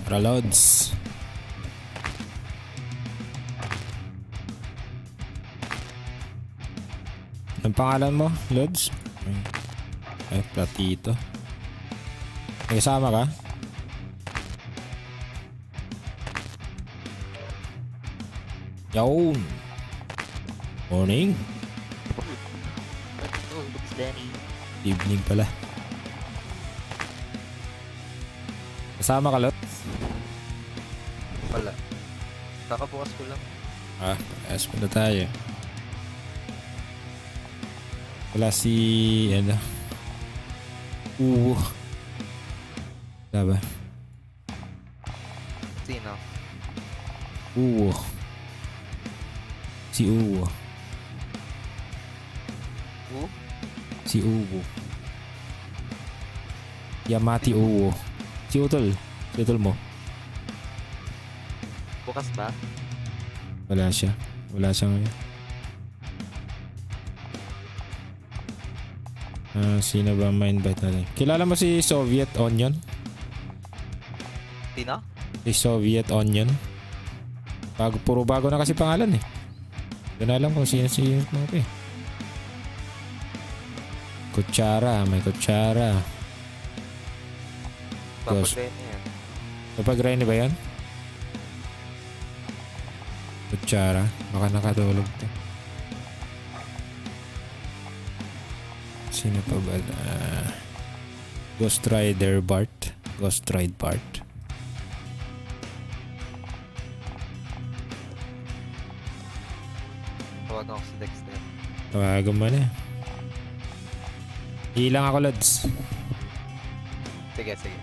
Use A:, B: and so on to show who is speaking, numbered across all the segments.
A: Tara, Lods. Anong pangalan mo, Lods? Ay, Platito. May kasama ka? Yun. Morning.
B: Oh, it's Danny.
A: Evening pala. Kasama ka, Lods?
B: Wala. Kakabukas ko lang.
A: Ayos muna tayo. Wala si... ano? Diba?
B: Sino?
A: Si Uwo.
B: Who?
A: Si Uwo. Yamati Uwo. Si Utol. Si Utol mo.
B: Bukas ba?
A: Wala siya. Wala siya ngayon. Sino ba ma-invite natin? Kilala mo si Soviet Onion?
B: Sino?
A: Si Soviet Onion? Puro bago na kasi pangalan eh. Hindi na alam kung sino mga eh. Kutsara. May kutsara. Ghost.
B: Papagay niya yan.
A: Napag-rainy ba yan? Kutsara. Baka nakatulog to. Sino pa ba? Ghost Rider Bart. Ghost Ride Bart.
B: Tawagan ako si Dexter.
A: Tawagan mo na. Hilang ako, Lods.
B: Sige, sige.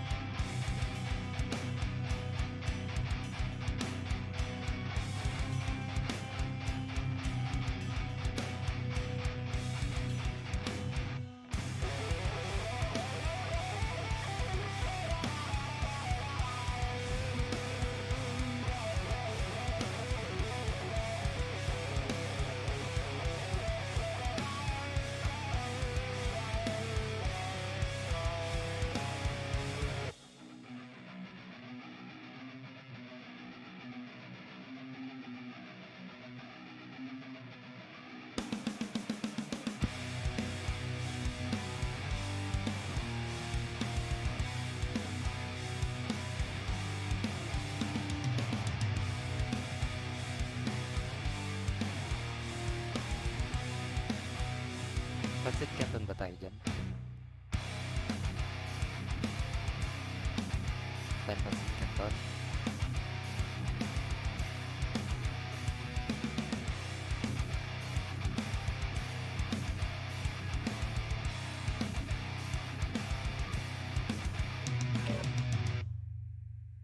B: Pasit Canton ba tayo dyan? Tayo Pasit Canton?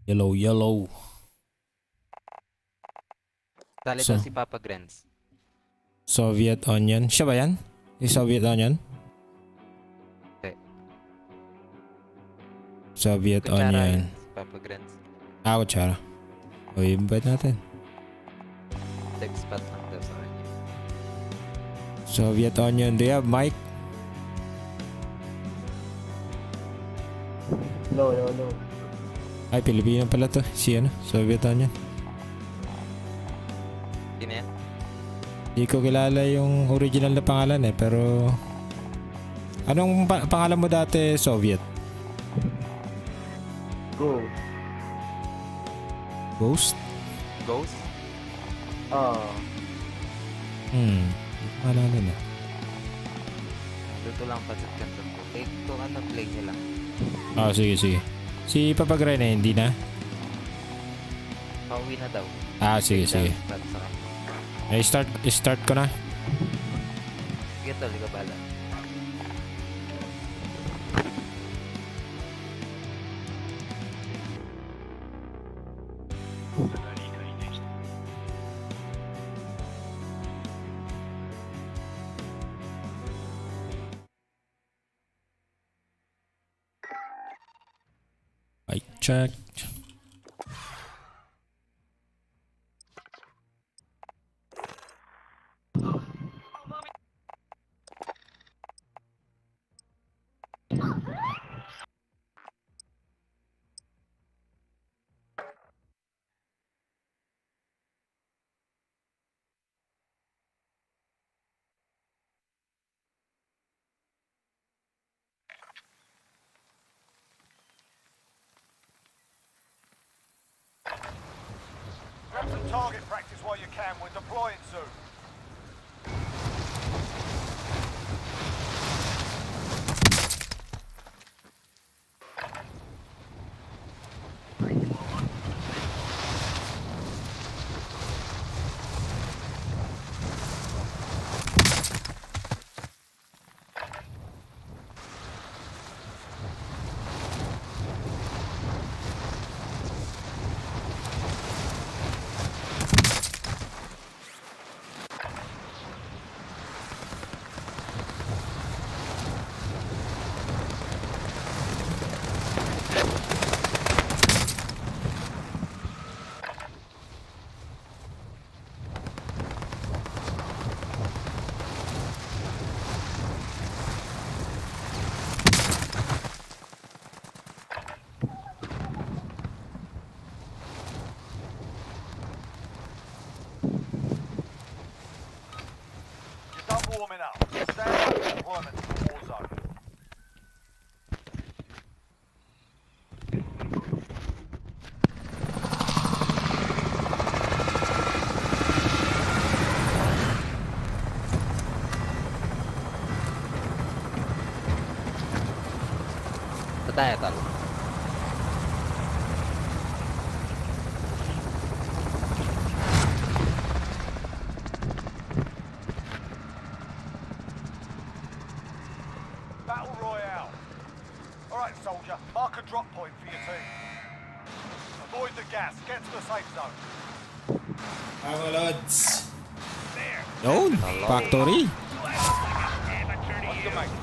A: Yellow.
B: Dali
A: So-
B: daw si Papa Grens.
A: Soviet Onion. Siya ba yan? Si Soviet Onion?
B: Hindi.
A: Soviet
B: Kutsara
A: Onion.
B: yan, si Papa Grens.
A: Kutsara. O, invite natin.
B: Text spot lang daw sa kanya.
A: Soviet Onion. Do you have mic?
C: No.
A: Ay, Pilipino pala to. Si ano? Soviet Onion.
B: Sino yan?
A: Hindi ko kilala yung original na pangalan eh. Pero... Anong pangalan mo dati, Soviet?
C: Go.
A: Ghost?
B: Ghost?
A: Maalala na.
B: Dito lang Pasit Canton ko. Kung ano, play nyo lang.
A: Sige. Si Papa Grene, hindi na?
B: Pauwi na daw.
A: Sige.
B: Text spot sa kanya.
A: Ay, start ko na.
B: Sige tol, ikaw bahala.
A: I check.
C: target practice while you can. We're deploying soon. You're done warming up. Stand by for deployment to the war zone.
B: Saan tayo, tol?
C: Battle Royale. Alright, soldier. Mark a drop point for your team. Avoid the gas. Get to the safe zone.
A: Mga lods. Yun, factory.
C: On your mate.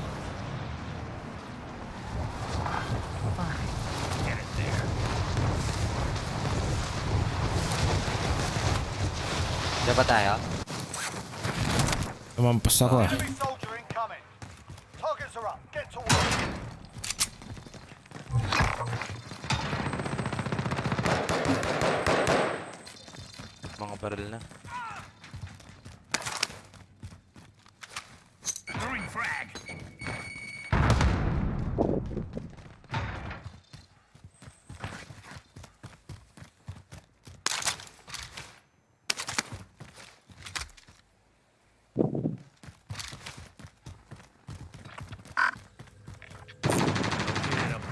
B: Diyan ba tayo?
A: Tumampas ako ah.
C: Enemy soldier incoming. Targets are up. Get to work.
B: Mga baril na.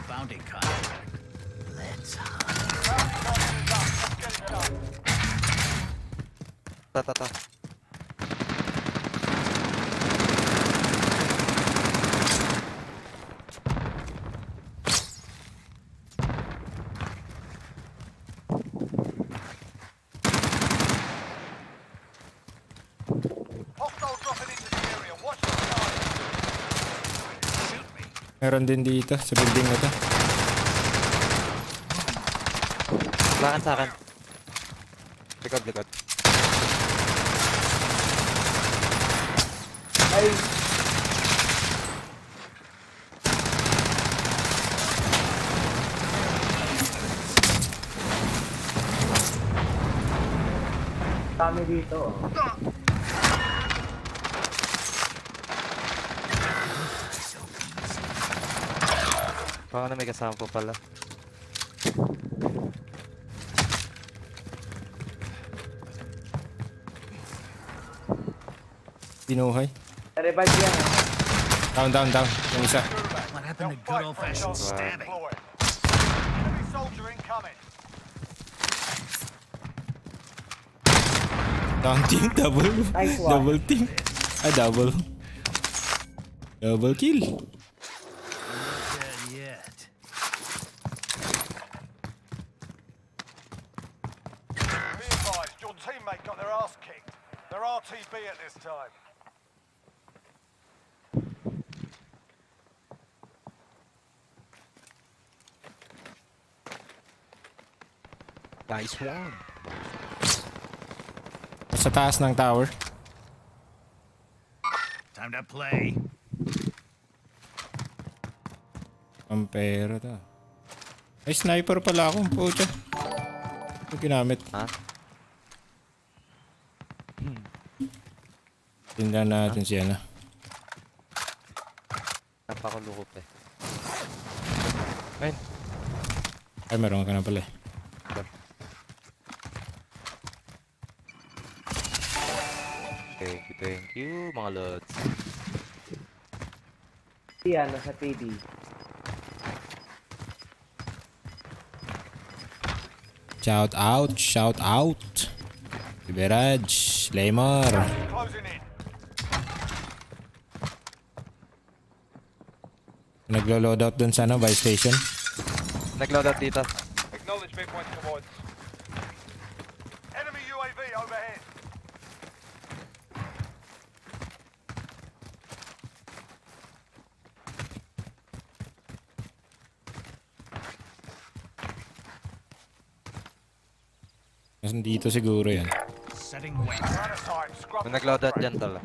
D: Bounty contract. Let's
C: Bounty target is up. Let's get it up.
B: Ta.
C: Hostile dropping into the area. Watch the sky.
A: Meron din dito sa building na to.
B: Lakan sa akin. Likod.
E: Kami dito.
B: Baka na may kasama pa pala.
A: Pinuhay.
E: Revive yan.
A: Down. Yung isa.
D: What happened to good old-fashioned stabbing?
C: Deploy. Enemy soldier incoming.
A: Down team, double.
E: Nice one.
A: Double team. Double. Double kill.
D: Dead yet.
C: Be advised, your teammate got their ass kicked. They're RTB at this time.
B: Nice one.
A: Sa taas ng tower.
D: Time to play.
A: Ampero to. Ay, sniper pala ako. Pucha. Ito ginamit.
B: Ha?
A: Tindan natin siya na.
B: Napakulukot eh. Ayun.
A: Ay, meron ka na pala eh.
B: Thank you, mga lods.
E: Yan, nasa PD.
A: Shout out, shout out. Iberaj, Lemar.
C: Closing in.
A: Naglo-loadout dun sa ano, buy station.
B: Nag-load out dito.
C: Acknowledge midpoint towards. Enemy UAV overhead.
A: Dito siguro yan.
D: Setting weight.
C: We're out of time. Scrub
B: May
C: the
B: nag-load out
C: front
B: dyan tala.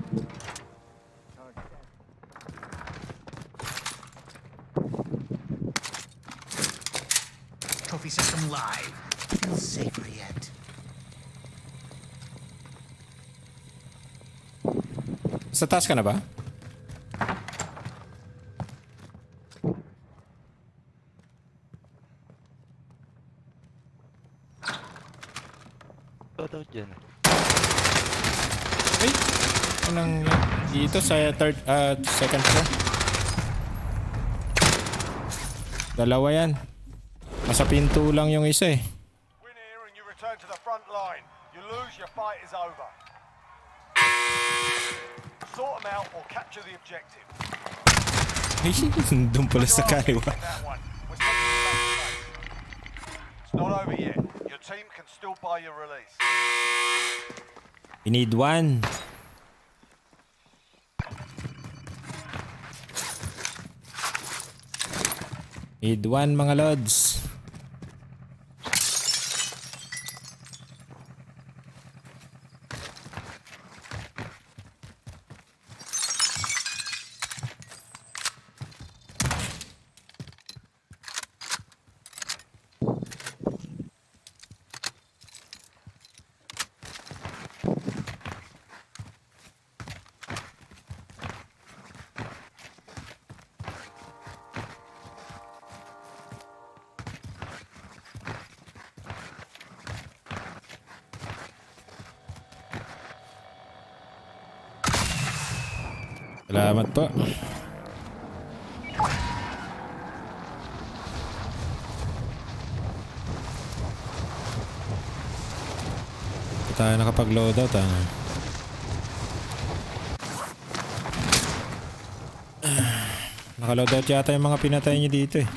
D: Trophy system live. Safer yet.
A: Sa taas ka na ba?
B: Load out dyan.
A: Ay! Anong dito sa second floor? Dalawa yan. Nasa pinto lang yung isa eh.
C: Win here and you return to the front line. You lose, your fight is over. Sort them out or capture the objective.
A: Ay, doon pala sa kaliwa.
C: That one. We're taking it back to base. It's not over yet. Your team can still buy your release.
A: We need one. Need one mga lods. Salamat po. Hindi tayo nakapag-loadout ah. Naka-loadout yata yung mga pinatay niyo dito eh.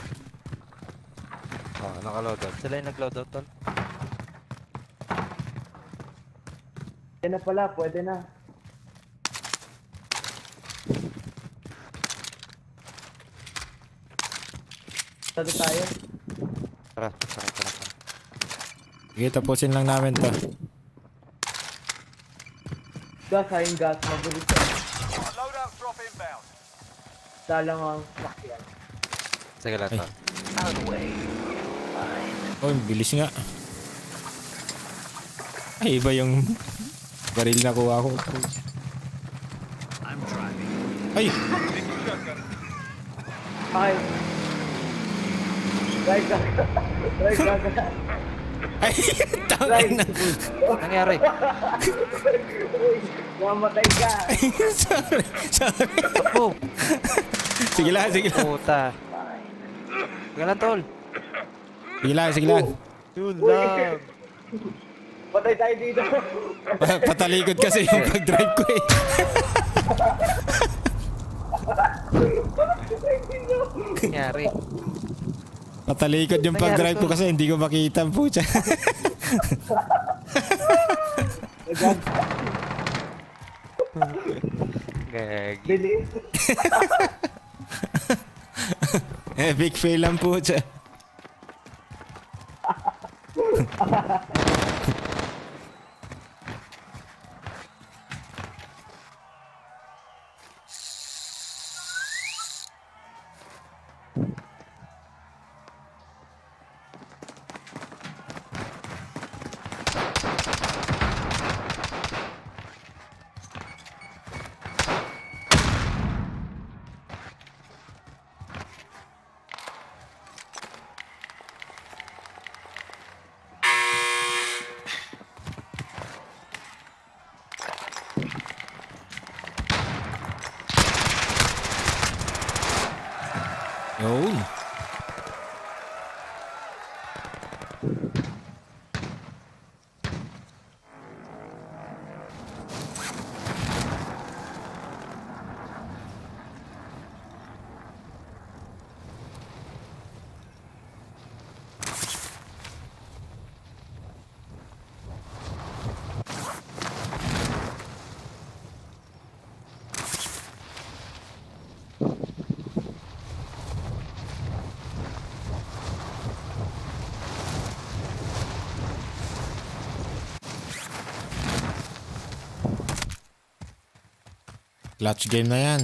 B: Naka-load out. Sila yung nag-load out tol.
E: Yan na pala, pwede na. Sado tayo.
B: Tara, tara, tara, tara.
A: Sige, tapusin lang namin to.
E: Gas, hayong gas, mabilis yan.
C: Loadout drop inbound.
E: Dalang ang sakyan.
B: Sige lang
A: Ay.
B: tol.
A: Oh, bilis nga. Ay, iba yung baril na kuha ko.
D: I'm driving.
A: Ay!
E: Ay! Right, gas. Right, gas.
A: Ay! Tangin na!
B: Nangyari?
E: Mamatay ka.
A: Sorry, sorry.
B: Oh!
A: Sige lang, sige lang.
B: Puta. Sige lang tol.
A: Sige lang, sige lang.
B: Yun lang.
E: Patay tayo dito.
A: Patalikod kasi yung pag-drive ko eh.
B: Nangyari.
A: Patalikod yung pag-drive ko kasi hindi ko makita ang pucha.
B: Gag.
E: Bilis.
A: Big fail ang pucha. Yun. Clutch game na yan.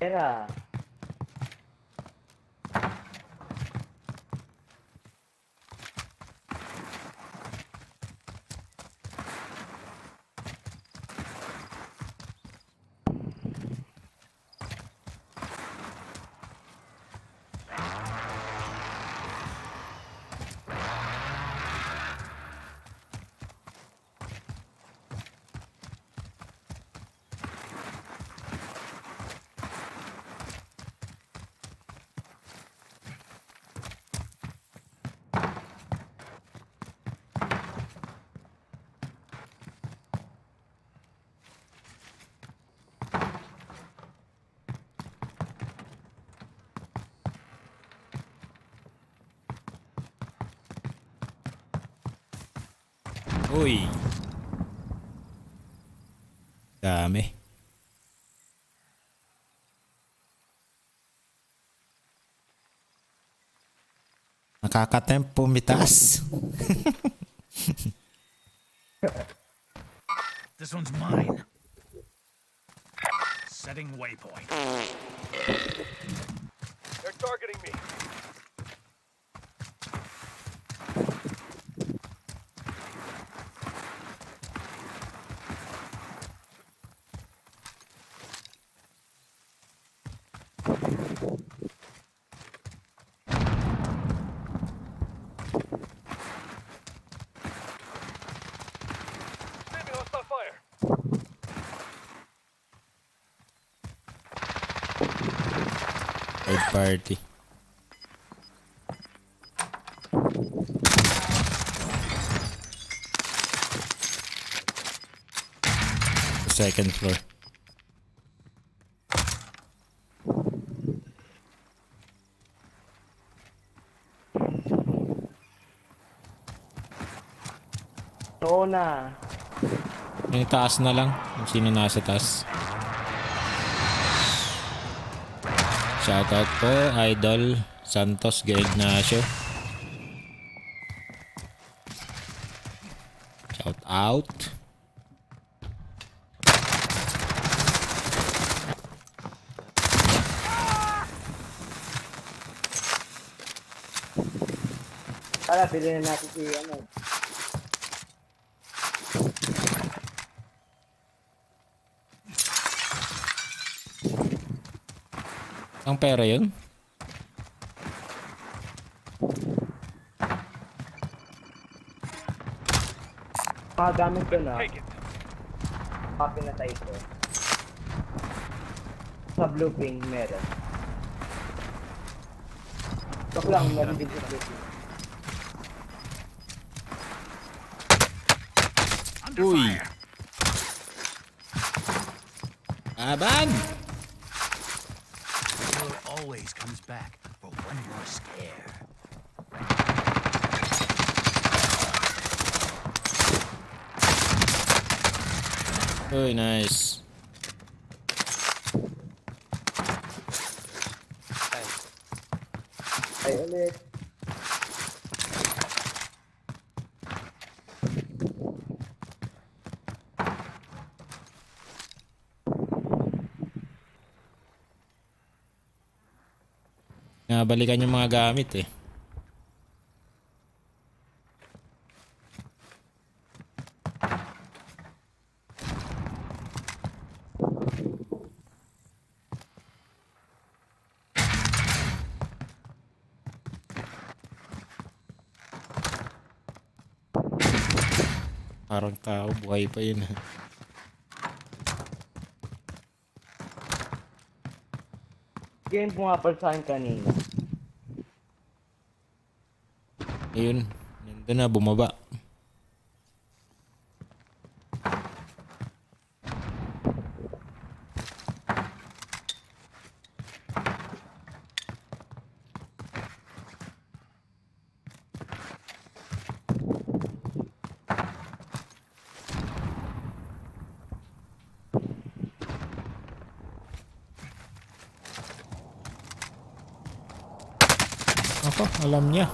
E: Era.
A: Uy. Dami. Nakakatempo mitas.
D: This one's mine. Setting waypoint.
C: They're targeting me. Receiving hostile fire.
A: Third party. Second floor.
E: Noon na.
A: Yung taas na lang. Yung sino nasa taas. Shoutout po, Idol Santos Ignacio. Shout out.
E: Tara, pili na natin si ano.
A: Ang pera yun?
E: Makagamit ko na.
C: Take it.
E: Copy na tayo ito. Sa blue ping meron. Tok lang, meron din sa blue ping.
D: Under
A: Uy.
D: fire.
A: Aban!
D: The killer always comes back for one more scare.
A: Uy, nice.
E: Ay, ulit.
A: Nabalikan yung mga gamit eh. Parang tao, buhay pa yun.
E: Game pumapal sa akin kanina.
A: Ayun, nandun na, bumaba. Ako, alam niya.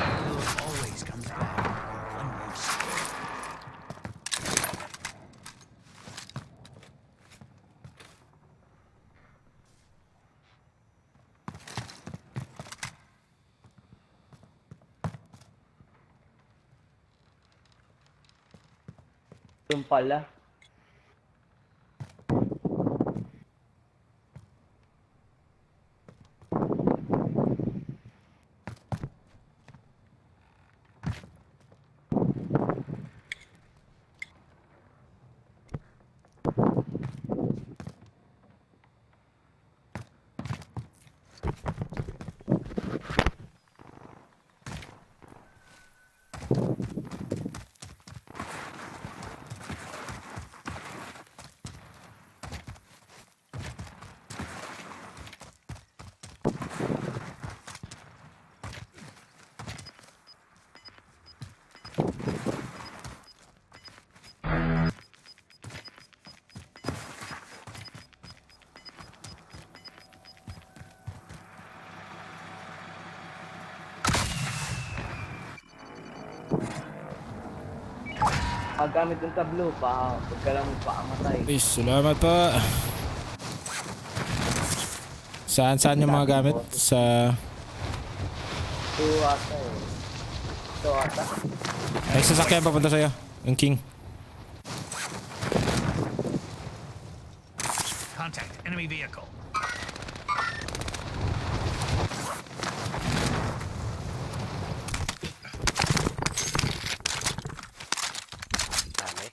D: The killer always comes back for one more scare.
E: Yung pala. Gamit ng tablo pa, huwag ka lang magpakamatay.
A: Uy, salamat po. Saan yung mga gamit? Sa...
E: Ito ata eh. Ito ata.
A: Ay, sasakyan papunta sa'yo. Yung king.
D: Contact enemy vehicle.
B: Dami.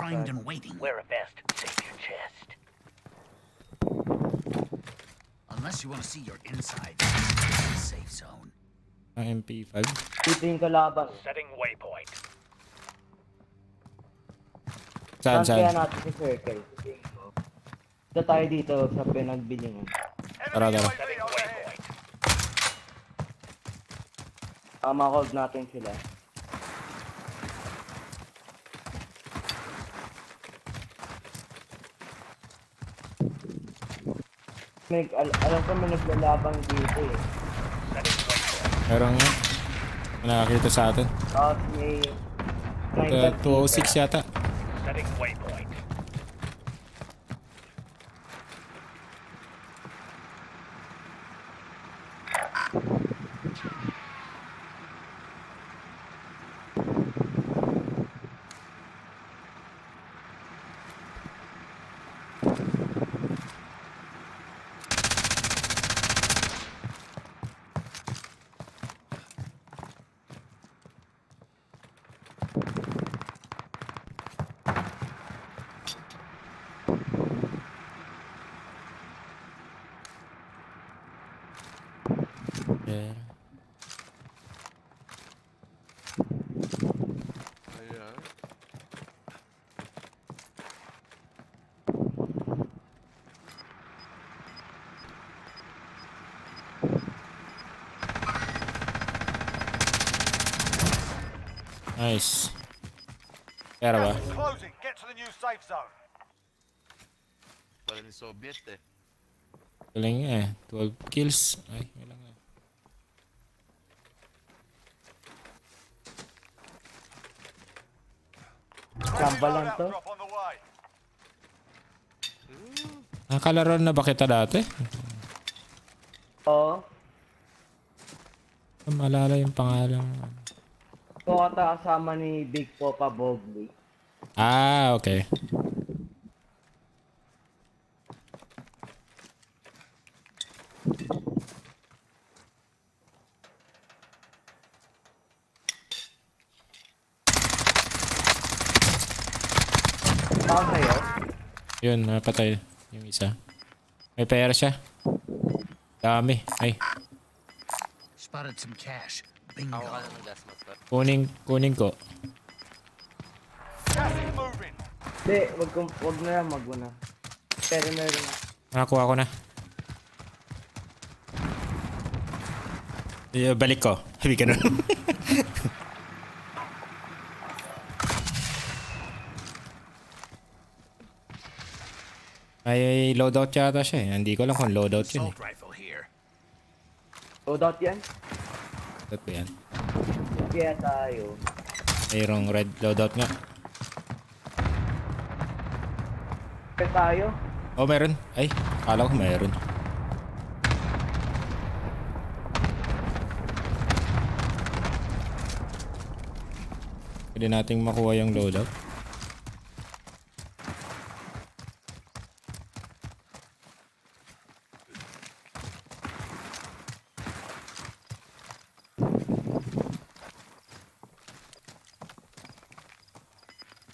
D: primed and waiting.
B: Wear a vest. Save your chest.
D: Unless you want to see your insides. Safe zone.
A: Ang MP5.
E: Dito yung kalaban.
B: Setting waypoint.
A: Saan,
E: Kaya
A: saan?
E: natin si Circle. Ito tayo dito sa pinagbilingan.
A: Tara,
C: Enemy
A: tara.
C: UAV
B: Setting
C: overhead.
B: waypoint.
E: Ma-hold natin sila. Alam ko may naglalabang dito eh.
B: Setting waypoint.
A: Meron nga. Nakakita sa atin.
E: Tapos may... sniper
A: 206 yata.
B: Setting waypoint.
A: Yeah.
F: Ayan.
A: Nice. Pera ba?
C: Gas is closing. Get to the new safe zone.
F: Pala ni Soviet eh.
A: Galing nga eh. 12 kills. Ay, wala nga.
E: Samba lang to.
C: Drop on the way.
A: Nakalaro na ba kita dati?
E: Oo.
A: Malala yung pangalan.
E: Ito ata kasama ni Big Popa Bogley.
A: Ah, okay.
E: Saan sa'yo?
A: Yun, napatay yung isa. May pera siya. Dami. Ay,
D: Spotted some cash. Bingo.
F: Ako ka na ng gas mask.
A: kunin ko.
C: Gas is moving.
E: Hindi, wag na lang, maguna. Pero meron.
A: Nakakuha ko na. Balik ko. Habi ka na. May loadout yata siya eh. Hindi ko lang kung loadout yun eh.
D: Assault rifle here.
E: Loadout yan?
A: Loadout ba yan?
E: Kaya tayo.
A: Mayroong red loadout nga.
E: Kaya tayo?
A: Oh, meron. Ay, akala ko meron. Pwede nating makuha yung loadout.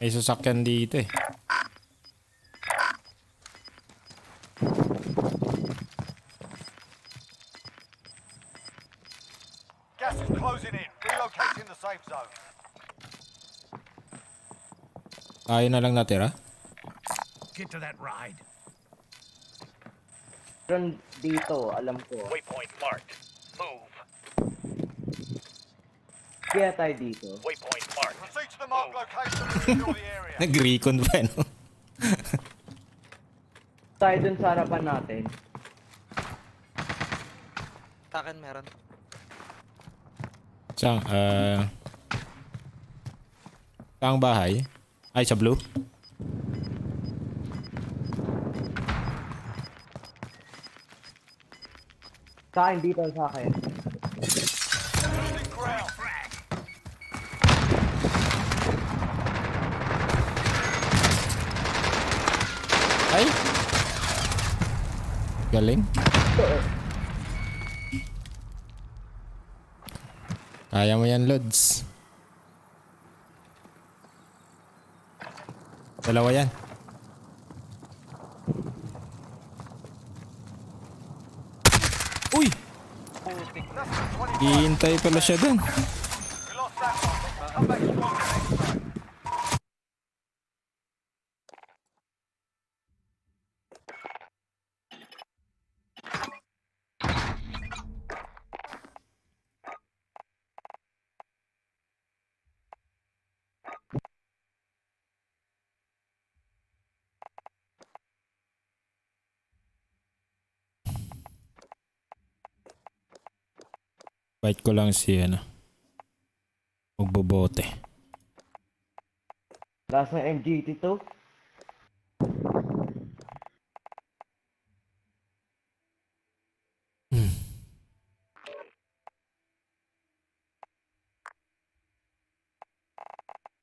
A: May sasakyan dito eh.
C: Gas is closing in. Relocating the safe zone.
A: Tayo na lang natira.
D: Get to that ride.
E: Meron dito, alam ko.
B: Waypoint marked. Move.
E: Kaya tayo dito.
B: Waypoint marked.
C: Proceed to the marked location and secure the area.
A: Nag-recon ba no?
E: Tayo dun sa harapan natin.
F: Sa akin meron.
A: Saan? Saang bahay? Ay, sa blue?
E: Sa akin dito, sa akin.
C: Losing ground.
A: Ay! Galing. Kaya mo yan, Lods. Dalawa yan. Uy! Hihintay pala siya dun.
C: We lost that one. Come back stronger next time.
A: Bite ko lang si ano. Magbobote.
E: Last na MGT to.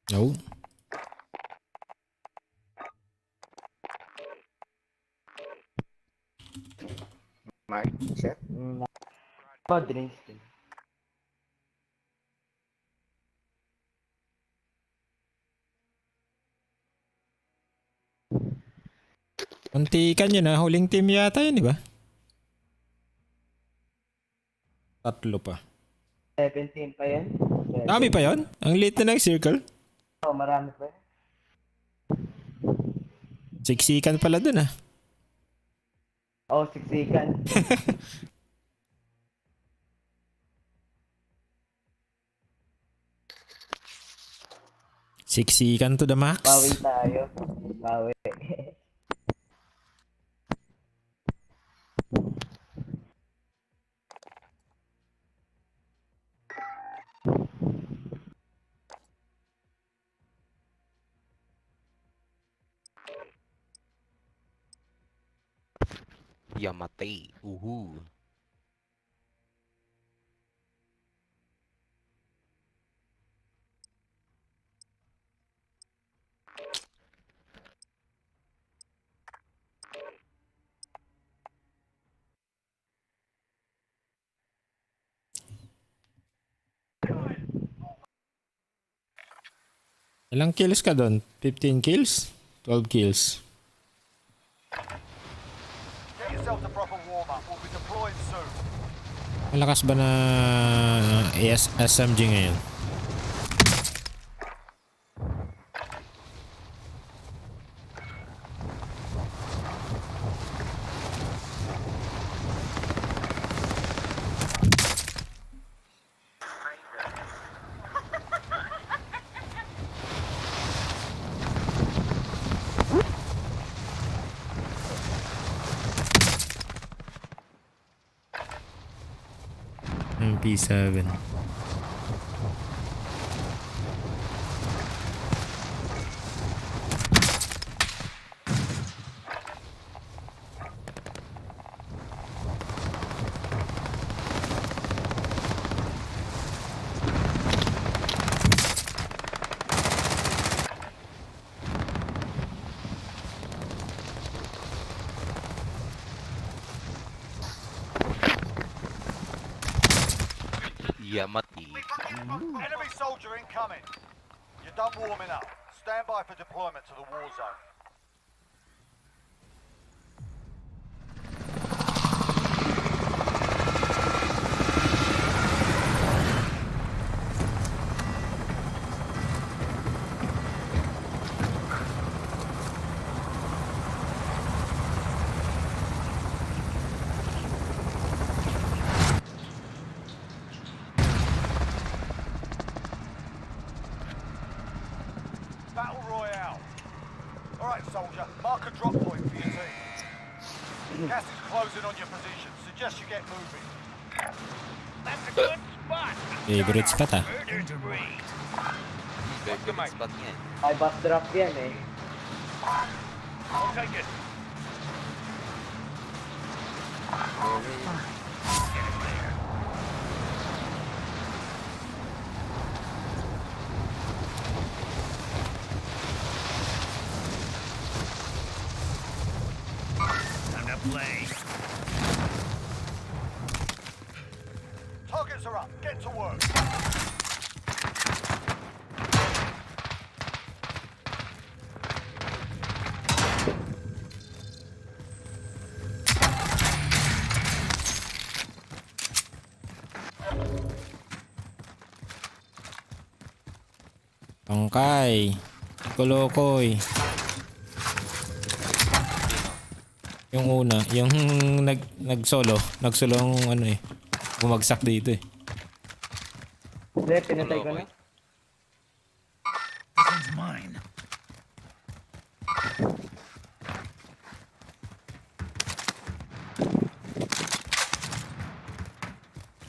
A: No.
G: Mark, set.
E: Padrins din.
A: Muntikan yun ha. Huling team yata yun, di ba? Tatlo pa.
E: 17 pa yan.
A: Dami pa yon? Ang late na ng circle.
E: Oh, marami pa yan.
A: Siksikan pala dun ah.
E: Oh, siksikan.
A: Siksikan to the max.
E: Bawi tayo. Bawi.
F: Yamate. Uhu.
A: Ilang kills ka doon? 15 kills? 12 kills.
C: Get yourself the proper warm-up. We'll be deploying soon.
A: Malakas ba na SMG ngayon? MP7.
F: Yamate.
C: Enemy soldier incoming. You're done warming up. Stand by for deployment to the war zone. Battle Royale. Alright, soldier. Mark a drop point for your team. Gas is closing on your position. Suggest you get moving.
B: That's a good spot.
A: Favorite spot ah.
B: Murder spree.
F: Favorite spot niya.
E: Ay, bus drop yan eh.
B: I'll take it. Time to play.
C: Targets are up. Get to work.
A: Bangkay. Kolokoy. Yung una, yung nag-solo. Nag-solo ang ano eh. Bumagsak dito eh.
E: Hindi, pinatay ko na.
D: This one's mine.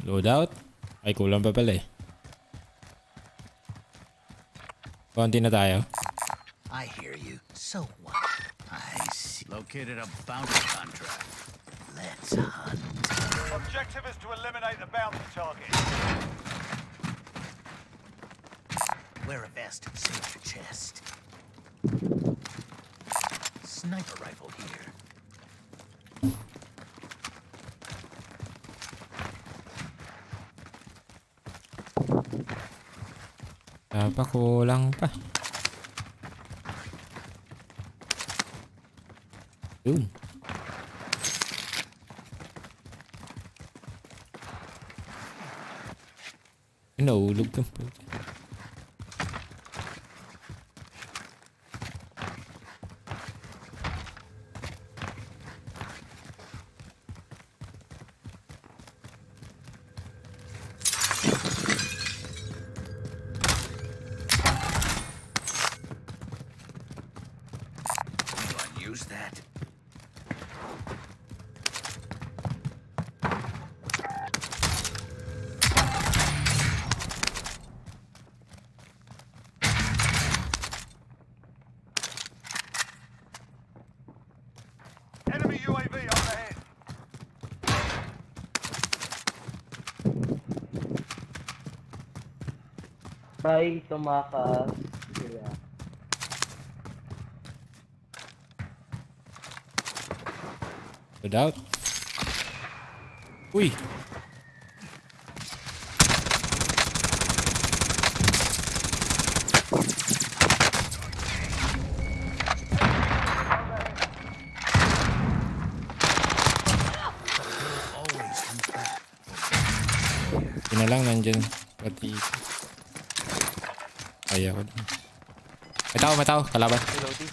A: Loadout? Ay, kulang pa pala eh. Konti na tayo.
D: I hear you. So what? I see. Located a bounty contract. Let's hunt.
C: Objective is to eliminate the bounty target.
D: Wear a vest. Save your chest. Sniper rifle here.
A: Dapat kulang pa. Yun. Nahulog ka po.
D: Use that.
C: Enemy UAV overhead.
E: May tumakas sila.
A: Loadout. Uy!
D: Always comes back.
A: Yun na lang nandyan. Pati. Ay ako din. May tao. Kalaban.
F: Reloading.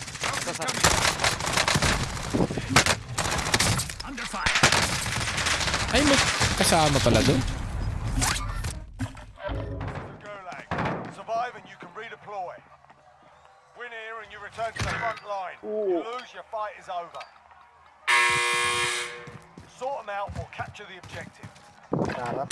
D: Under fire.
A: Ay, may kasama pala doon.
C: The Gulag. Survive and you can redeploy. Win here and you return to the front line. You lose, your fight is over. Sort them out or capture the objective.
G: Sarap.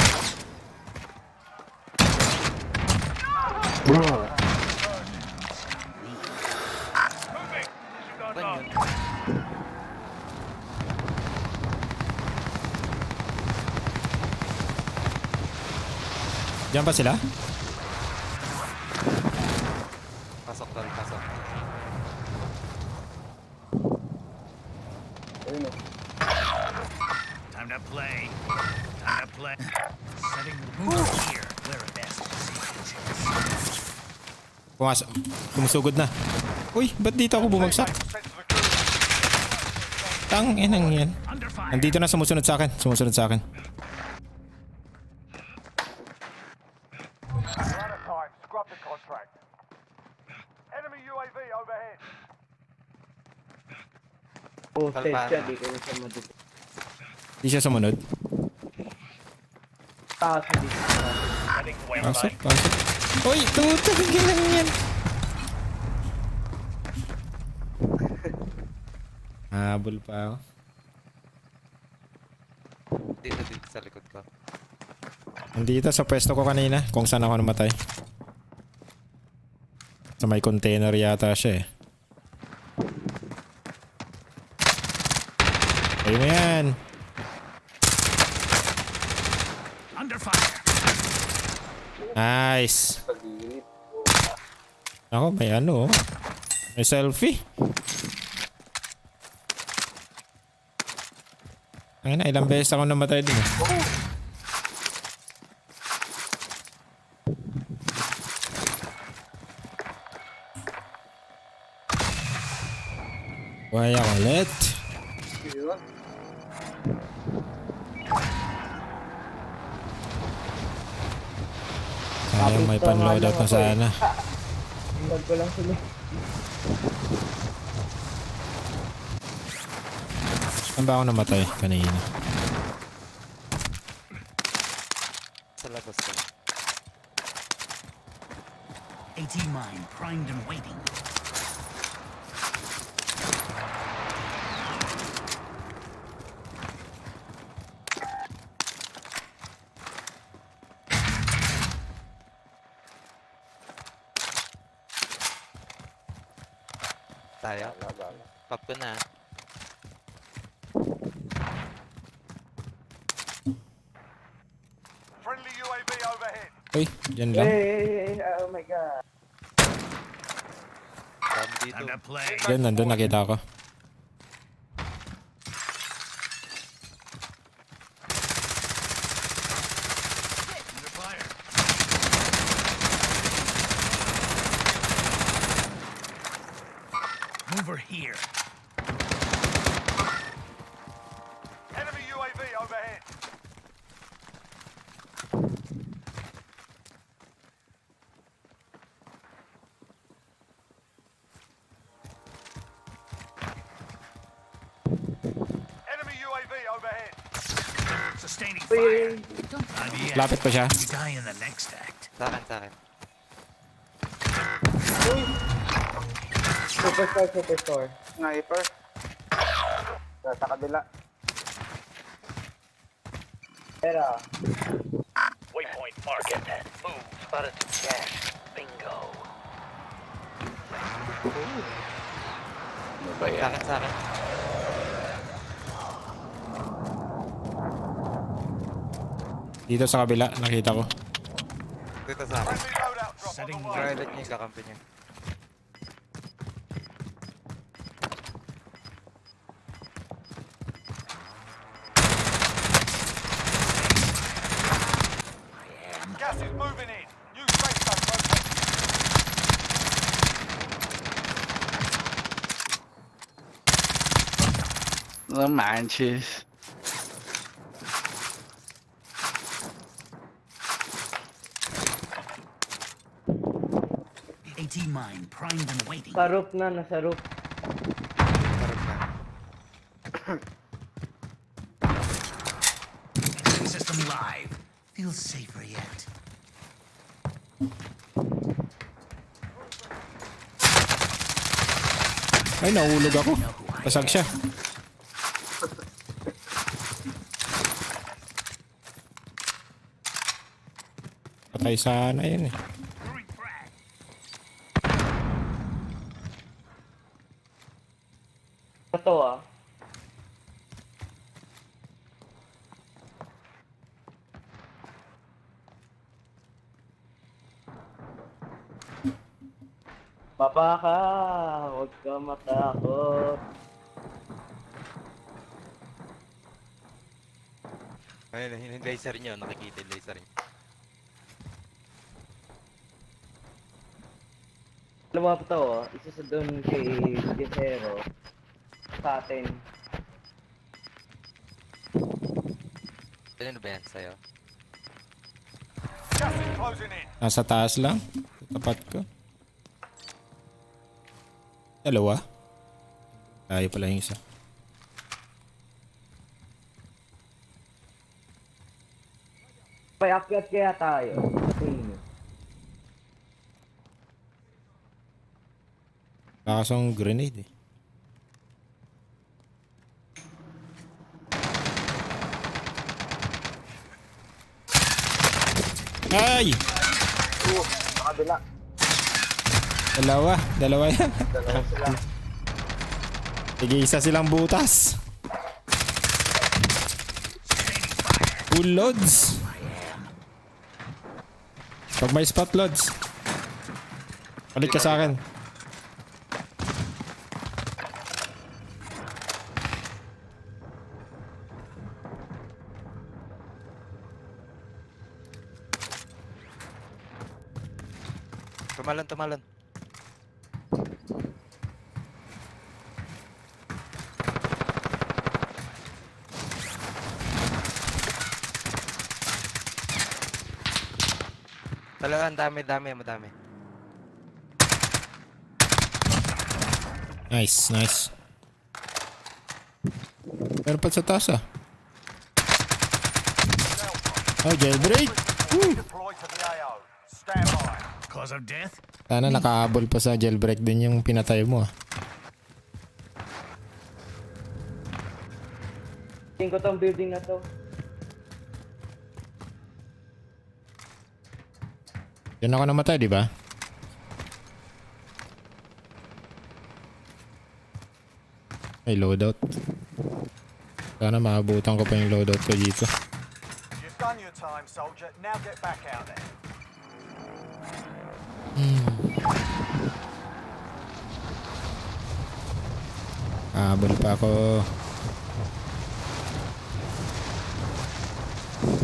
B: Moving. Disregard
F: Ban
B: mark.
F: yun.
A: Diyan ba sila?
F: Pasok doon, pasok.
G: Ayun o.
D: Time to play. Time to play. Setting the mood here. Wear a vest. Save your chest.
A: Kumusugod na. Uy, ba't dito ako bumagsak?
C: Sent to the Gulag.
A: Tang inang yan.
D: Under fire.
A: Nandito na sumusunod sa akin.
C: We're out of time. Scrub the contract. Enemy UAV overhead.
E: Oh,
F: Kalpahan.
E: safe siya. Di ko na siya madito.
A: Di siya sumunod.
E: Taas na dito.
B: Heading to where
A: Pasok. Uy, tutugin lang yan. Habol pa ako.
F: Dito sa likod ko.
A: Nandito sa pwesto ko kanina kung saan ako namatay. Sa may container yata siya eh. Ayun mo yan.
D: Under fire.
A: Nice.
G: Pag-iinit.
A: Ako, may ano oh. May selfie. Ay na, ilang beses ako namatay din eh. Kaya ulit.
G: Yun.
A: Sayang may pan-loadout na sana.
E: Tag ko lang sila.
A: Saan ba ako namatay kanina?
F: Sa labas ko.
D: AT mine primed and waiting.
F: Tayo. Pop ko na.
C: Friendly UAV overhead.
A: Uy, dyan lang.
E: Hey, oh my god.
F: Dami dito.
D: Time to play.
A: Dyan, nandun nakita ko.
D: Under fire. Mover here.
C: Enemy UAV overhead. Enemy UAV overhead.
D: Sustaining fire.
E: Uy,
D: Don't IBS.
A: Lapit pa siya.
D: You die in the next act.
F: Sa akin, sa akin.
E: superstore, superstore.
G: Sniper. Sa kabila.
E: Pero,
B: Waypoint market. Move. Spotted some gas. Bingo.
F: Sa akin, sa akin.
A: Dito sa kabila, nakita ko.
F: Dito sa akin.
C: Friendly loadout drop on
D: Setting
C: the way.
F: Pilot niya yung kakampi niya.
C: Gas is moving in. New safe zone located.
H: No manches.
D: AT mine primed and waiting.
E: sa roof na, nasa roof.
F: Parang na.
D: System live. Feels safer yet.
A: Ay, nahulog ako. Basag siya. Patay sana yun eh.
D: Throwing frag.
E: Ito ah. Baba ka, huwag ka matakot.
F: Ayun, yung laser niyo. Nakikita yung laser niyo.
E: Dalawa pa to oh. Isa sa doon kay Guerrero. Sa atin.
F: Ano ba yan sa'yo?
C: Gas is closing in.
A: Nasa taas lang. Tapat ko. Dalawa. Layo pala yung isa.
E: Payakyat kaya tayo. Sino?
A: Nakasong grenade eh. Ay!
G: Sa kabila.
A: Dalawa yan.
G: Dalawa sila.
A: Sige, isa silang butas. Full loads. Pag may spot loads, balik ka sa akin.
F: Tumalan, tumalan. Talagang dami, madami.
A: Nice, nice. Meron pa sa taas ah. Oh, jailbreak.
C: Deploy to the AO. Stand by.
D: Cause of death?
A: Sana nakahabol pa sa jailbreak din yung pinatay mo ah.
E: Tingin ko tong building na to.
A: Diyan ako namatay, di ba? May loadout. Sana maabutan ko pa yung loadout ko dito.
C: You've done your time, soldier. Now get back out there.
A: Habol pa ako.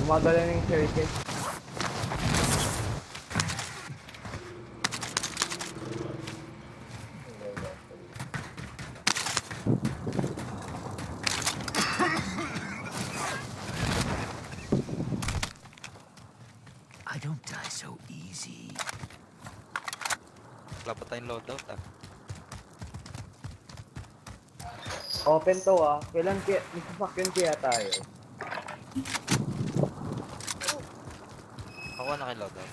E: Gumagala na yung circuit.
D: I don't die so easy.
F: Wala pa tayong loadout ah.
E: Open to ah. Kailan kaya, misasakyan kaya tayo?
F: Ako na kay loadout.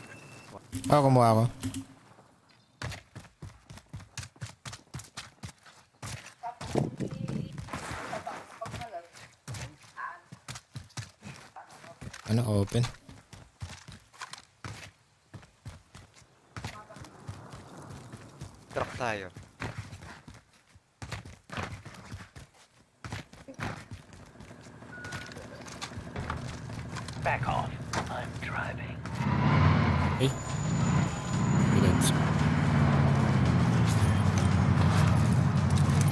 A: Ah, kumuha ako. Ano, open?
F: Truck tayo.
B: Back off. I'm driving.
A: Eh. Bilans.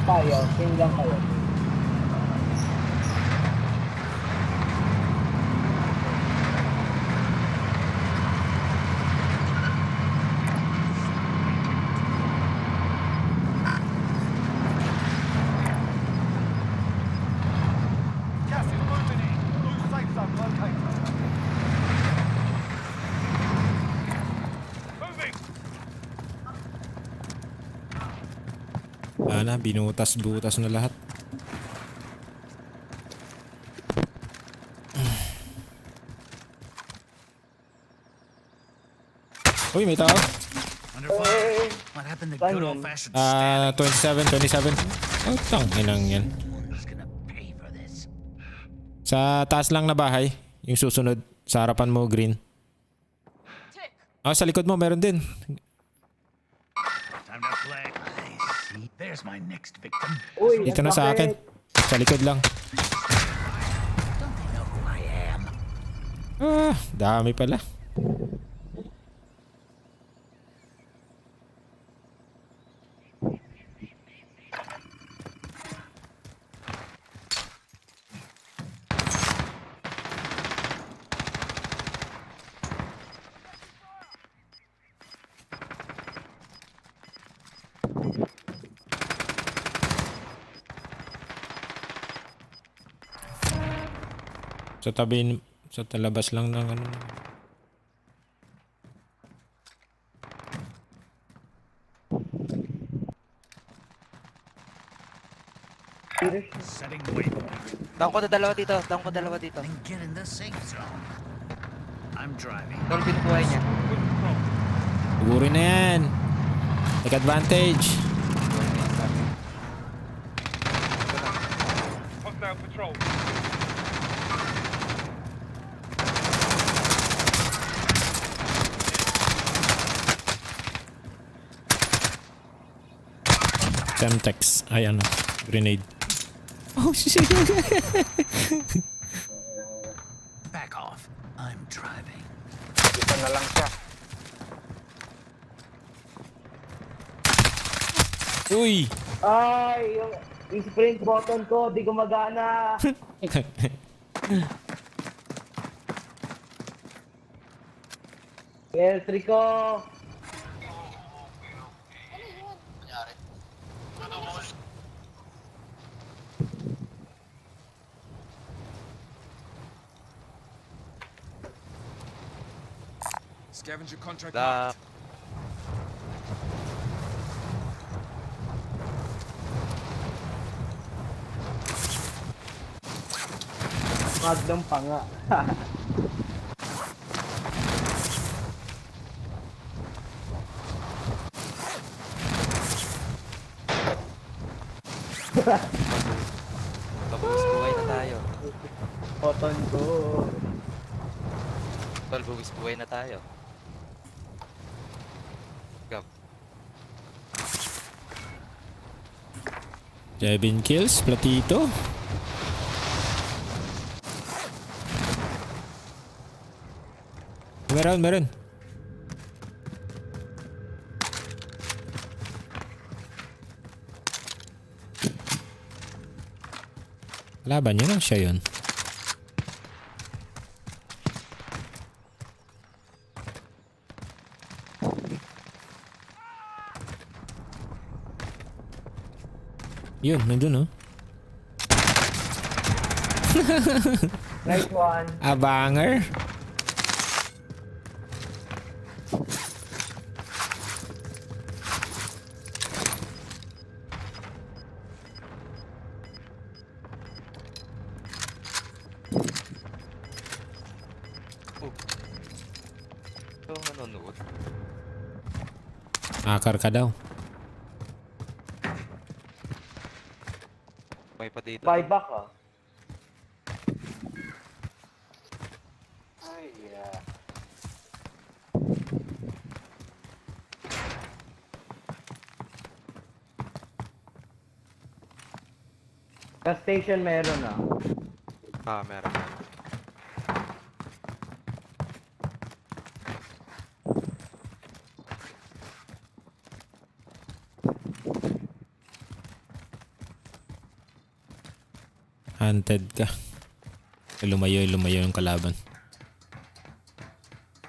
E: Tayo, king lang kayo.
C: Gas is moving in. New safe zone located. Moving.
A: Wala na, binutas-butas na lahat. Uy, may tao.
D: Under fire. What happened to good old-fashioned
A: Ah,
D: static?
A: 27. Oh, tanginang yan.
D: Who's gonna pay for this?
A: Sa taas lang na bahay, yung susunod, sa harapan mo, green. Ah, sa likod mo, meron din.
D: Time to play. I see. There's my next victim.
E: Uy,
A: Dito na sa akin. Sa likod lang.
D: Don't they know who I am?
A: Ah, dami pala. Sa tabi, sa talabas lang ng ano.
D: Setting waypoint.
F: Down ko na dalawa dito. Down ko dalawa dito.
D: Then get in the safe zone. I'm driving.
F: Tol, pinukuhay niya.
A: Siguro na yan. Take advantage.
C: Hostile patrol.
A: Semtex. Ay ano. Grenade. Oh shit.
D: Back off. I'm driving.
G: Isa na lang siya.
A: Uy.
E: Ay, yung sprint button ko, di gumagana. L3 ko.
C: Scavenger contract.
F: Da,
E: Magnum pa nga.
F: Tapos buhay na tayo.
E: Cotton ko.
F: Tol, buwis buhay na tayo. Gab.
A: 7 kills, platito. Meron. Laban yun, siya yun. Yun, nandun oh.
E: Nice one.
A: Abanger.
F: Ito manonood.
A: Akar ka daw.
F: May pa dito.
E: Buyback ah.
G: Ay, yeah.
E: Gas station meron ah.
F: Ah, meron.
A: Hunted ka. Lumayo yung kalaban.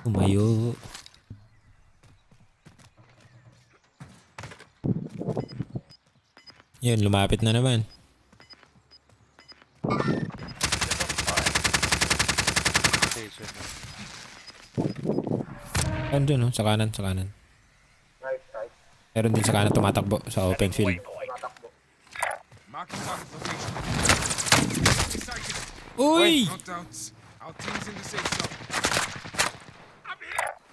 A: Lumayo. Yun, lumapit na naman.
F: Station na.
A: Andun no, sa kanan.
G: Right, right.
A: Meron din sa kanan tumatakbo sa open field.
I: Marking target location. Excited.
A: Uy!
I: No doubts. Our team's in the safe zone.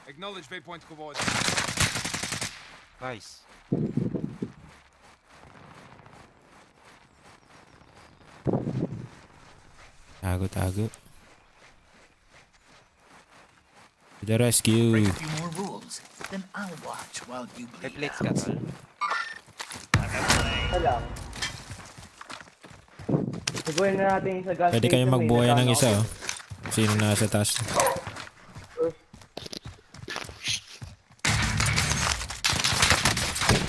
I: Acknowledge waypoint coordinates.
F: Nice.
A: Tago. To the rescue.
D: Break a few more rules, then I'll watch while you
F: May
D: bleed
F: plates ka,
D: out.
F: tol.
E: Ito lang. Subuhin na natin sa gas
A: Pwede
E: station.
A: kayong
E: may
A: magbuhay ng
E: nagano
A: isa
E: ako.
A: oh. Sino nasa taas?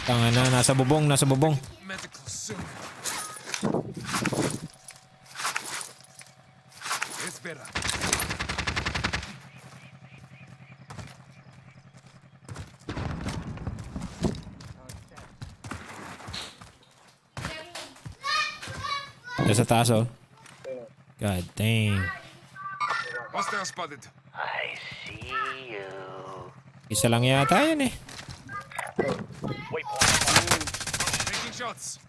A: Tanga na, nasa bubong.
I: Medical soon. It's better.
A: Nasa taas oh. God dang.
I: Hostile spotted.
B: I see you.
A: Isa lang yata yun eh.
I: Taking shots.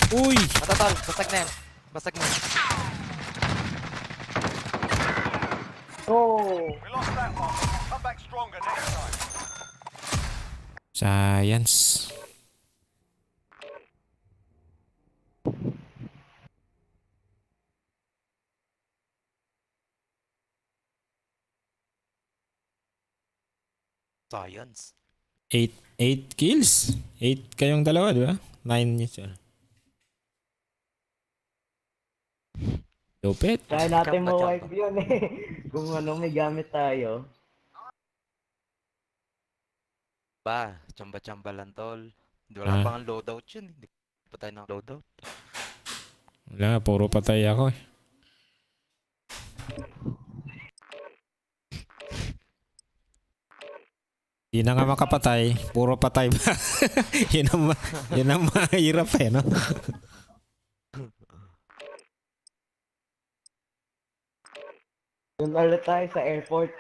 A: Uy!
F: Matatol, basag na yan. Basag na.
E: Oh!
C: We lost that one. Come back stronger next time.
A: Science.
F: Science.
A: 8 kills. 8 kayong dalawa, di ba? 9 yun siya. Lupit.
E: Kaya natin
F: Champa,
E: mo
F: champa.
E: wipe yun eh. Kung ano may gamit tayo.
F: Ba, chamba-chamba lang, tol. Hindi wala
A: Ah.
F: pang loadout yun. Hindi pa tayo ng loadout.
A: Wala, puro patay ako eh. Di na nga makapatay, puro patay ba? yun ang mahirap eh, no?
E: Doon ulit tayo sa airport.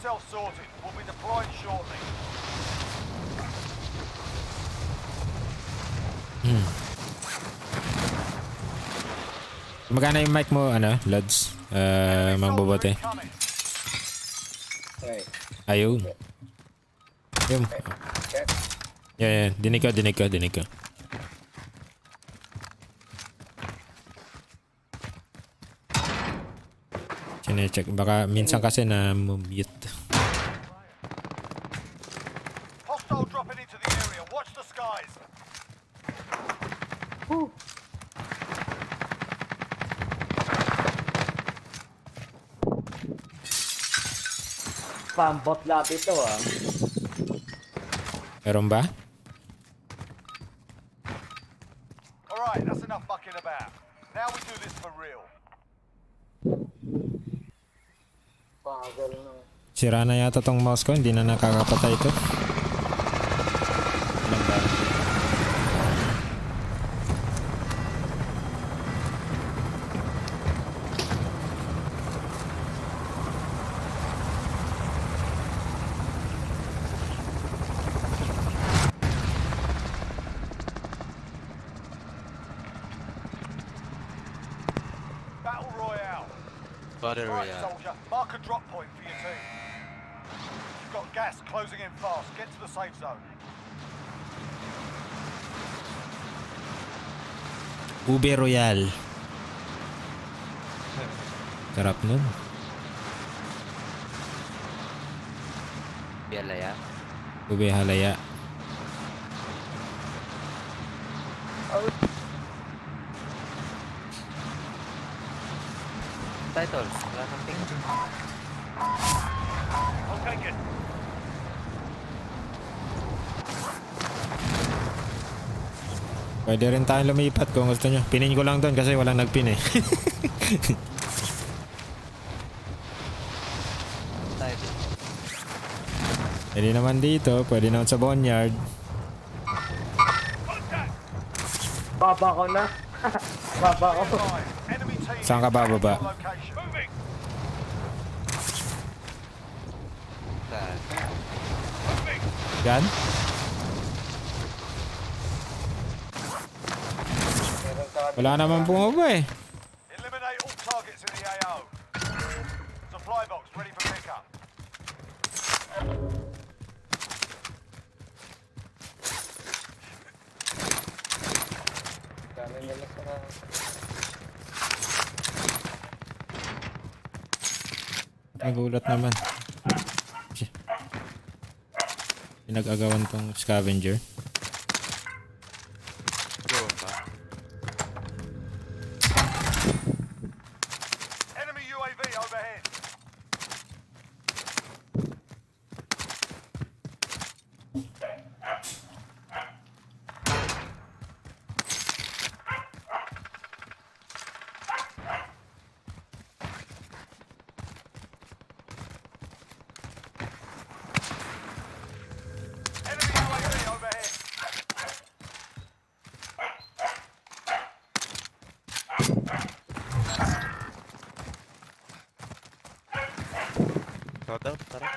C: yourself sorted. We'll be deploying shortly.
A: Magana yung mic mo, ano, Lods? Magbobote.
C: Coming.
E: Right.
A: Ayun. Yun. Yeah. Dinig ka. Sine-check. Baka minsan kasi na mute.
C: Hostile dropping into the area. Watch the skies.
E: Spambot lahat ito ah.
A: Meron ba?
C: Alright, that's enough fucking about. Now we do this for real.
G: Bagal na.
A: Sira na yata tong mouse ko. Hindi na nakakapatay ito. Ilan ba?
C: Battle Royale.
F: Battle
C: Right,
F: Royale.
C: soldier. Mark a drop point for your team. You've got gas closing in fast. Get to the safe zone.
A: Ube Royal. Sarap nun.
F: Bialaya.
A: Ube Halaya.
F: Titles. Wala kang ting.
C: I'll take it.
A: Pwede rin tayong lumipat kung gusto nyo. Pinin ko lang doon kasi walang nagpin eh.
F: Title.
A: Pwede naman dito. Pwede naman sa boneyard.
E: Baba ko na. Baba ko.
C: Five. Enemy team.
A: Saan ka bababa?
C: is location. Moving.
F: Saan?
A: Yan? Wala naman bumaba eh.
C: Eliminate all targets in the AO. Supply box ready for pickup.
G: Dami nila sa...
A: Nagulat naman. Pinag-agawan tong scavenger.
F: Go pa.
C: Enemy UAV overhead. Enemy UAV overhead.
F: Shout out, tara.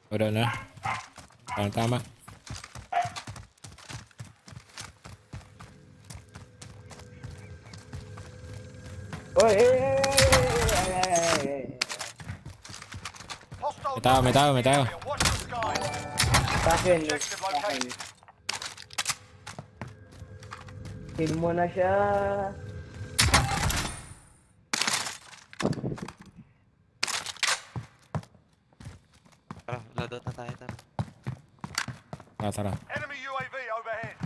A: Wala na. Tama.
E: Oy, hey.
C: Hostile
A: May tao, may tao.
C: Watch the skies.
E: Sa akin.
C: Objective
E: Sa akin.
C: located.
E: Kill mo na siya.
F: Tara, loadout na tayo, tara.
A: Tara.
C: Enemy UAV overhead.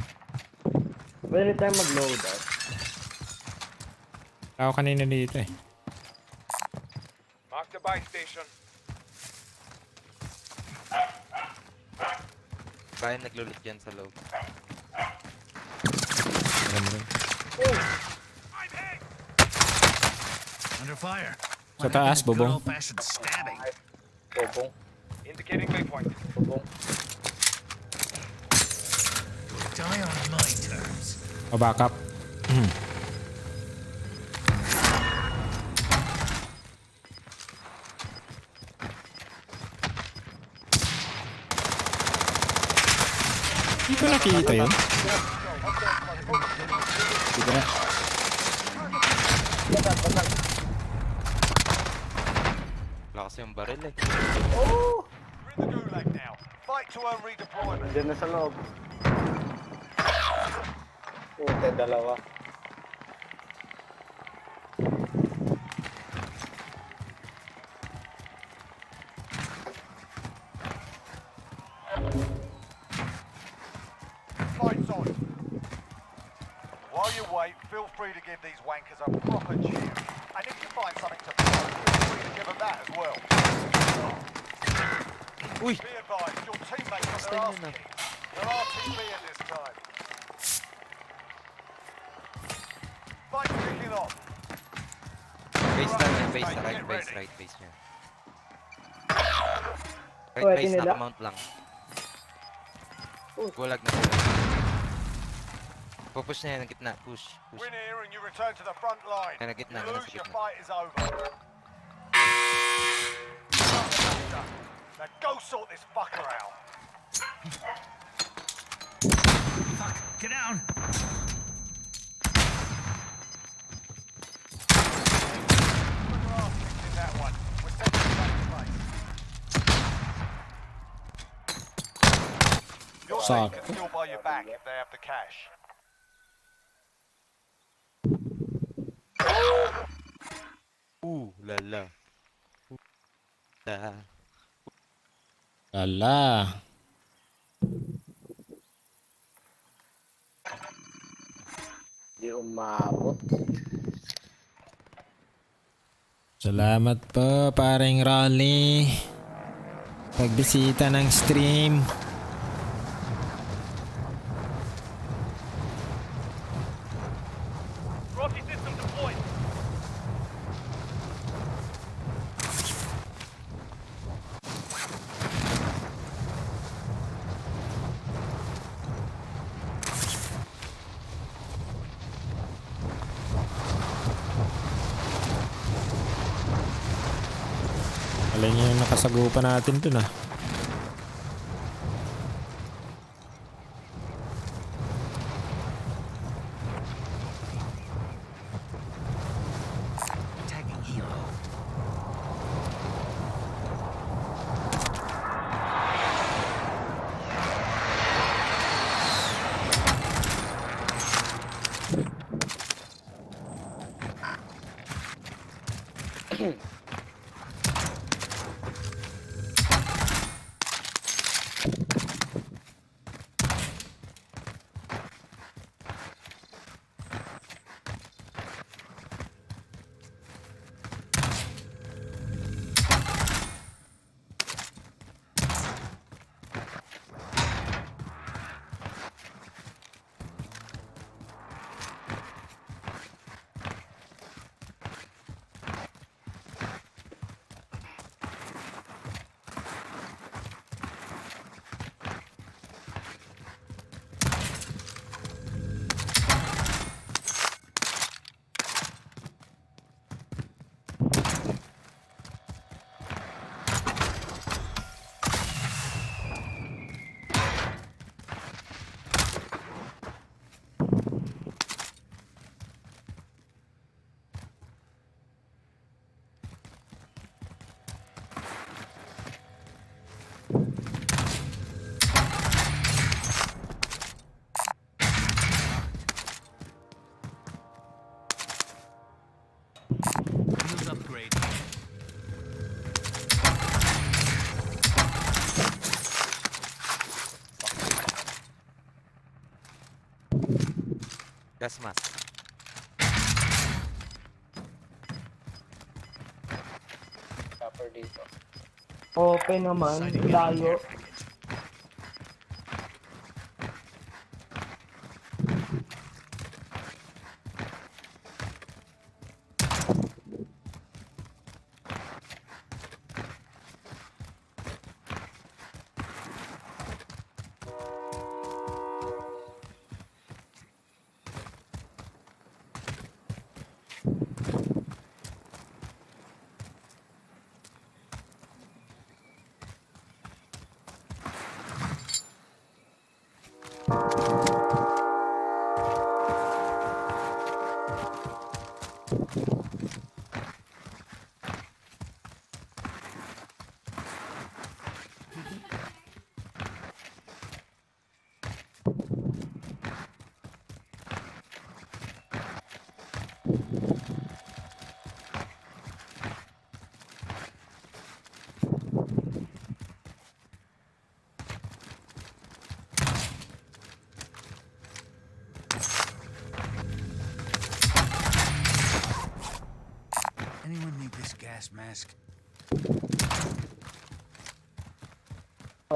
E: Pwede tayo mag-load out.
A: Tao kanina dito eh.
I: Mark the buy station.
F: Kaya naglulit yan sa loob.
A: Meron rin.
C: I'm hit.
D: Under fire.
A: Sa taas, bubong.
D: Old-fashioned stabbing.
G: Bobong.
I: Indicating waypoint.
G: Bobong.
D: Die on my terms.
A: O backup. Hindi ko nakita yun.
H: Sige na.
F: Wala kasi yung baril eh.
C: We're in the gulag now. Fight to earn redeployment.
G: Nandiyan na sa loob. Puta, dalawa.
C: Fight's on. While you wait, feel free to give these wankers a proper cheer. And if you find something to throw, feel free to give them that as well.
F: Uy!
C: Be advised, your teammates are their ass kicked. They're RTB at this time. Fight's kicking off.
F: Base na, may base na. Right base, right base niya. Right
E: Pwede
F: base,
E: nila.
F: naka-mount lang. Gulag na sila. Pupush na yan, ang gitna. Push, push.
C: Win here and you return to the front line.
F: Yan, ang gitna,
C: You
F: yan,
C: lose,
F: nasa
C: your
F: gitna.
C: fight is over. Now go sort this fucker out.
D: Fuck! Get down!
C: Put your ass kicked in that one. We're sending you back to base. Your team
A: Suck.
C: can still buy you back if they have the cash.
F: Lala. La.
A: Lala.
G: Hindi umabot.
A: Salamat po, paring Rolly. Pagbisita ng stream.
I: Rocky system deployed.
A: Alay niya yung nakasagupan natin dun ah.
D: Tagging hero. Wheels upgrade.
F: Gas mask.
G: Copper dito.
E: Open naman, layo.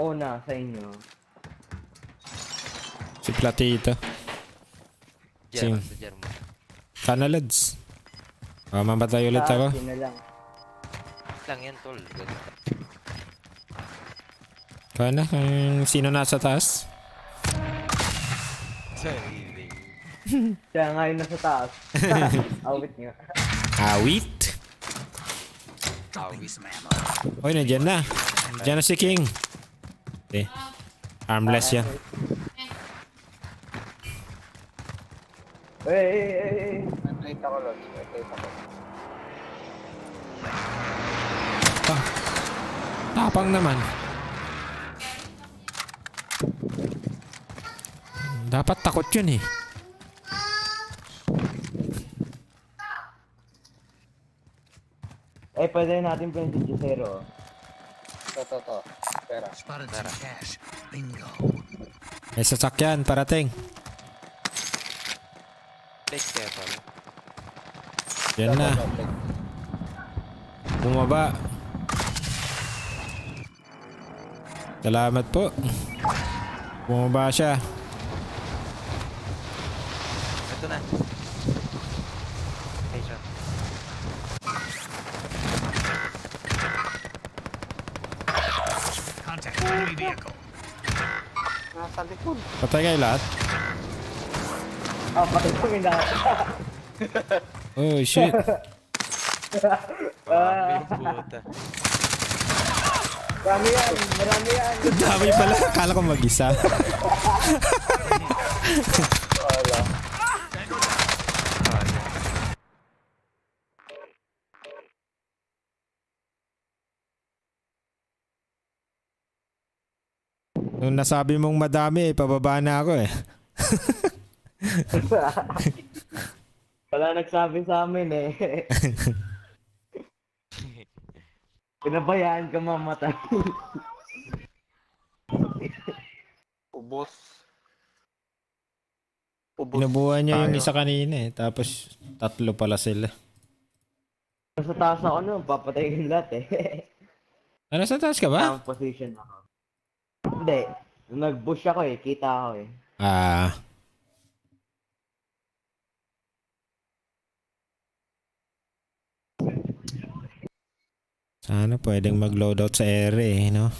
E: Una sa inyo.
A: Si Platito.
F: German,
A: Sim.
F: sa German.
A: Sana lads. Mamatay ulit ako.
E: Yun na lang.
F: Lang yan, tol. Ganun.
A: Kana, sino nasa taas?
F: Sarili.
E: Siya nga yung nasa taas. Awit nga.
A: Awit.
D: Dropping some ammo.
A: Oy, nandiyan na. Nandiyan na si King. Eh, armless yan.
E: Hey.
G: Nakita ko, Lods. Nakita ko.
A: Tapang naman. Dapat takot yun eh.
E: Pwede natin pinag zero.
G: To. Pera.
D: Spotted some cash. Bingo.
A: May sasakyan, parating.
F: Take kaya, tol.
A: Yan na. Bumaba. Salamat po. Bumaba siya.
F: Ito na. Station.
D: Contact enemy vehicle.
G: Nasa likod.
A: Patay kayo lahat?
E: Patay kami na.
A: Oh shit.
F: Puta.
E: Marami yan.
A: Dami pala. Akala ko mag-isa.
G: Wala.
A: Nung nasabi mong madami, pababa na ako eh.
E: Wala nagsabi sa amin eh. Pinabayaan ka mamatay.
G: Ubos.
A: Pinubuhan niya yung
G: tayo.
A: isa kanina eh. Tapos tatlo pala sila.
E: Sa taas ako nun, papatayin lahat eh.
A: Ano, sa taas ka ba?
E: Ang position ako. Hindi. Nung nag-bush ako eh, kita ako eh.
A: Ah. Sana pwedeng mag-loadout sa ere eh, no?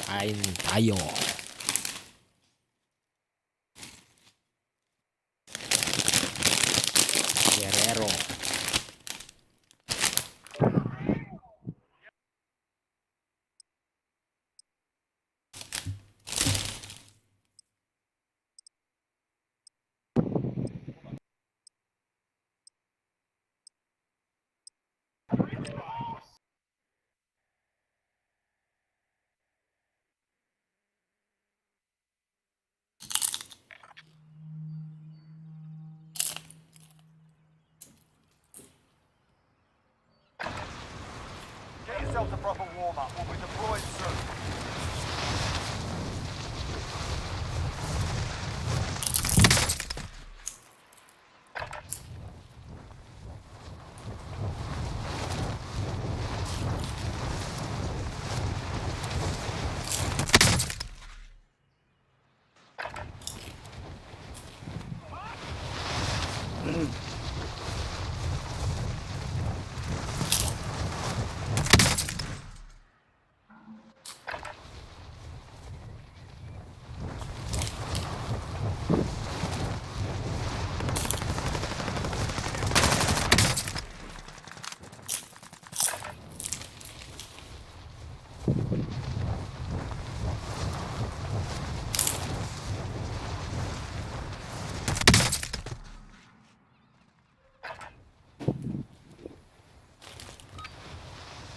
A: Kain tayo. Guerrero.
C: Get yourself a proper warm-up. We'll be deployed soon.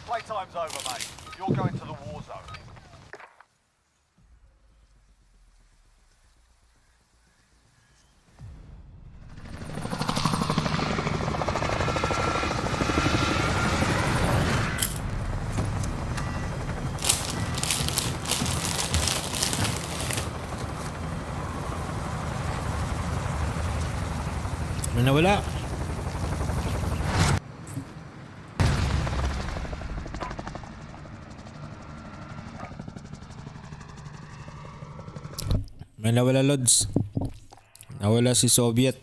C: Playtime's over, mate. You're going to the war zone.
A: nawala. May nawala, Lods. Nawala si Soviet.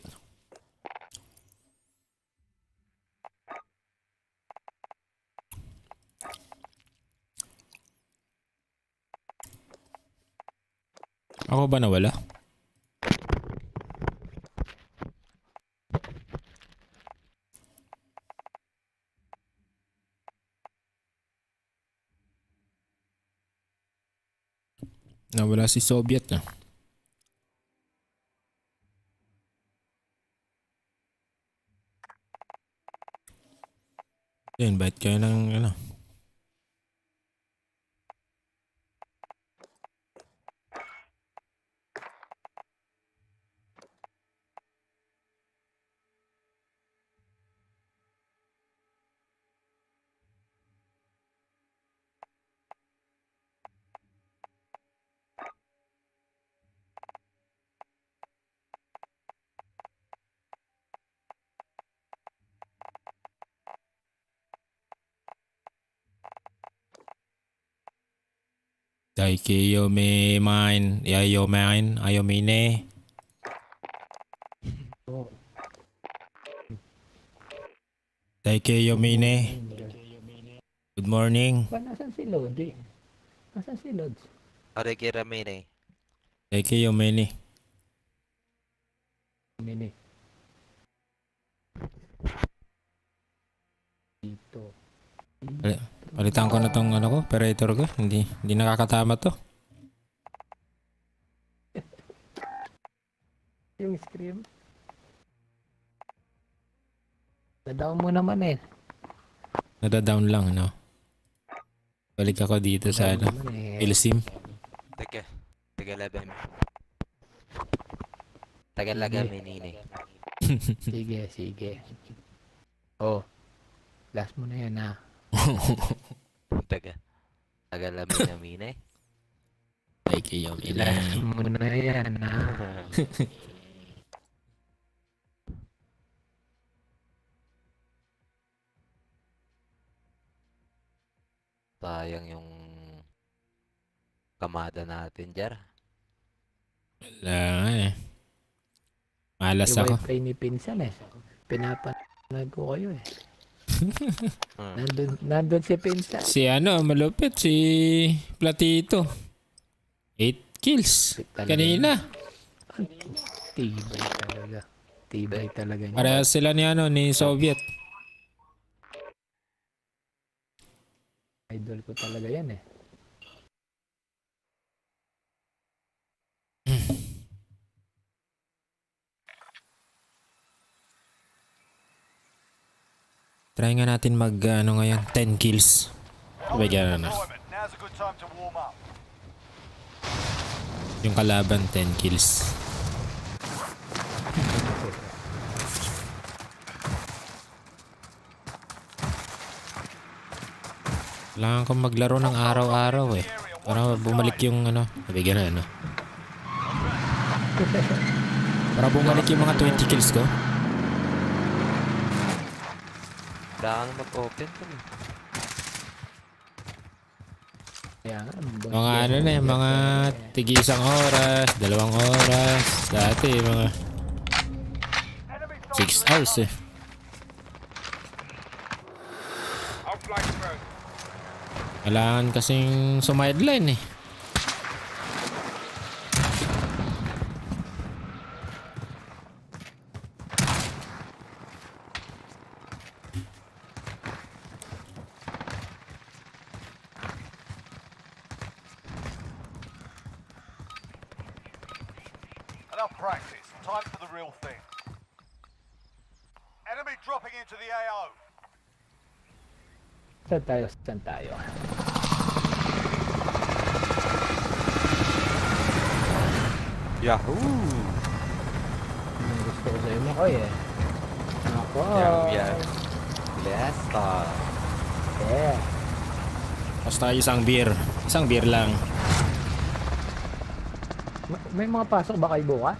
A: Ako ba nawala? Nawala si Soviet na. Invite kayo ng ano. Daikeyo me mine, yayo mine, ayo mine. Daikeyo mine. Good morning.
J: Nasaan si Lodi? Nasaan si Lods?
F: Are kira mene.
A: Daikeyo mine.
J: Mini. Dito.
A: Palitan ko na tong ano ko, operator ko. Hindi nakakatama to.
J: Yung scream. Nadaw mo naman eh.
A: Nada-down lang, no? Balik ako dito sa ano,
J: Naman eh.
A: Ilsim.
F: Teka. Tagalabay mo. Tagalaga menine.
J: Sige, sige. Oh. Last mo na yan ah.
F: Taga. Tagalabay na mine.
A: Daikeyo
J: Last
A: mine.
J: mo na yan ah.
F: Sayang yung kamada natin, Jar.
A: Wala nga eh. Malas
J: Yung
A: ako.
J: wifi ni Pinsan eh. Pinapanood ko kayo eh. Nandun si Pinsan.
A: Si ano, malupit. Si Platito. 8 kills. Kanina.
J: Tibay talaga. Tibay talaga niya.
A: Para sila ni ano, ni Soviet.
J: Idol ko talaga yan eh.
A: Try nga natin mag ano ngayon, 10 kills. Bigyan na.
C: Deployment. Now's a good time to warm up.
A: Yung kalaban 10 kills. Kailangan kong maglaro ng araw-araw eh. Para bumalik yung ano, nabigyan na ano. Para bumalik yung mga 20 kills ko.
F: Kailangan mag-open to.
J: Kaya nga, boss
A: Mga
J: yan.
A: ano na eh, mga tigi isang oras, 2 oras. Dati mga
C: Enemy
A: 6 hours eh.
I: Outflank threat.
A: Kailangan kasing sumideline eh.
C: Enough practice. Time for the real thing. Enemy dropping into the AO.
J: Saan tayo? Saan tayo?
F: Yahoo!
J: Anong gusto ko sa'yo mo? Oy eh. Ako.
F: Yan. Lesta.
J: Yeah.
A: Basta isang beer. Isang beer lang.
J: May mga pasok ba kayo bukas?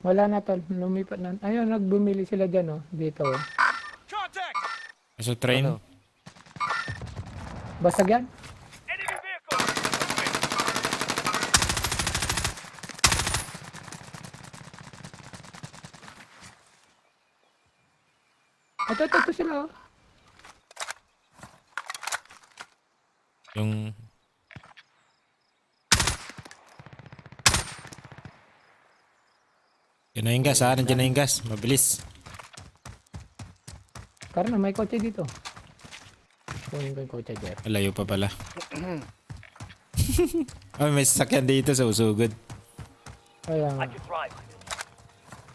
J: Wala na tol, lumipat na. Ayun, nagbumili sila dyan oh, dito oh.
A: Sa train.
F: Ano?
J: Basag yan?
I: Enemy vehicle!
J: Ito sila oh.
A: Yung... Yan na yung gas ha. Nandiyan na yung gas. Mabilis.
J: Karna, may kotse dito. Kunin ko yung kotse dyan.
A: Malayo pa pala. Ay, may sasakyan dito sa usugod.
J: Kaya
I: I
J: nga.
I: can drive.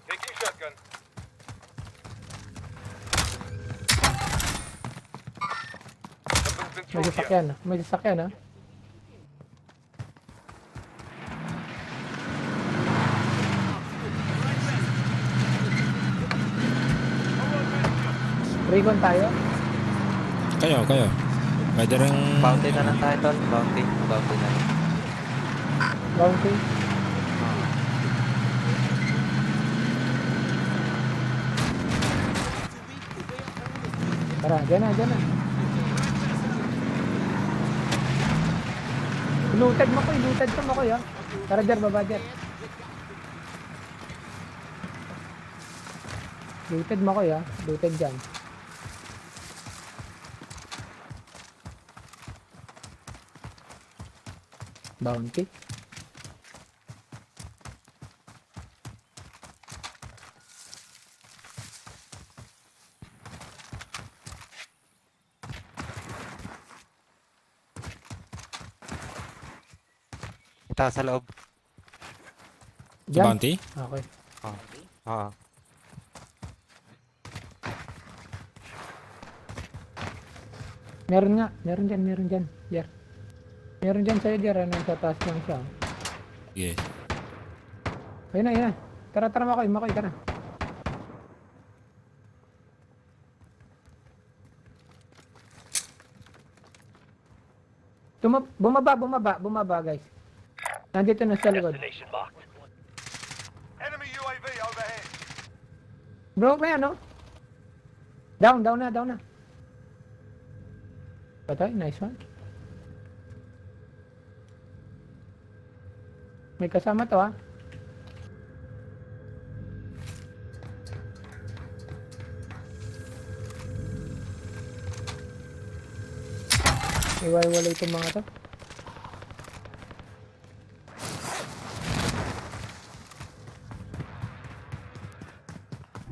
I: Taking shotgun. Something's been
J: May
I: thrown here.
J: sasakyan ah. May sasakyan ah. Recon tayo?
A: Kayo. Pwede rin...
F: Bounty na lang tayo, tol. Bounty na lang.
J: Bounty? Tara, dyan na. Ilutad mo ko yun. Tara dyan, baba dyan. Lutad mo ko yun, lutad dyan. Bounty?
F: Ita sa loob.
J: Dyan?
A: Bounty?
J: Okay.
F: Oo.
J: Meron dyan. Jer. Meron dyan sa'yo, Jer. Ano, sa taas lang siya.
A: Yeah.
J: Ayun na. Tara, Makoy, tara. Bumaba, guys. Nandito na sa likod.
B: Destination marked.
C: Enemy UAV overhead.
J: Bro, may ano? Down na. Patay, nice one. May kasama to ha. Iwalay itong mga to.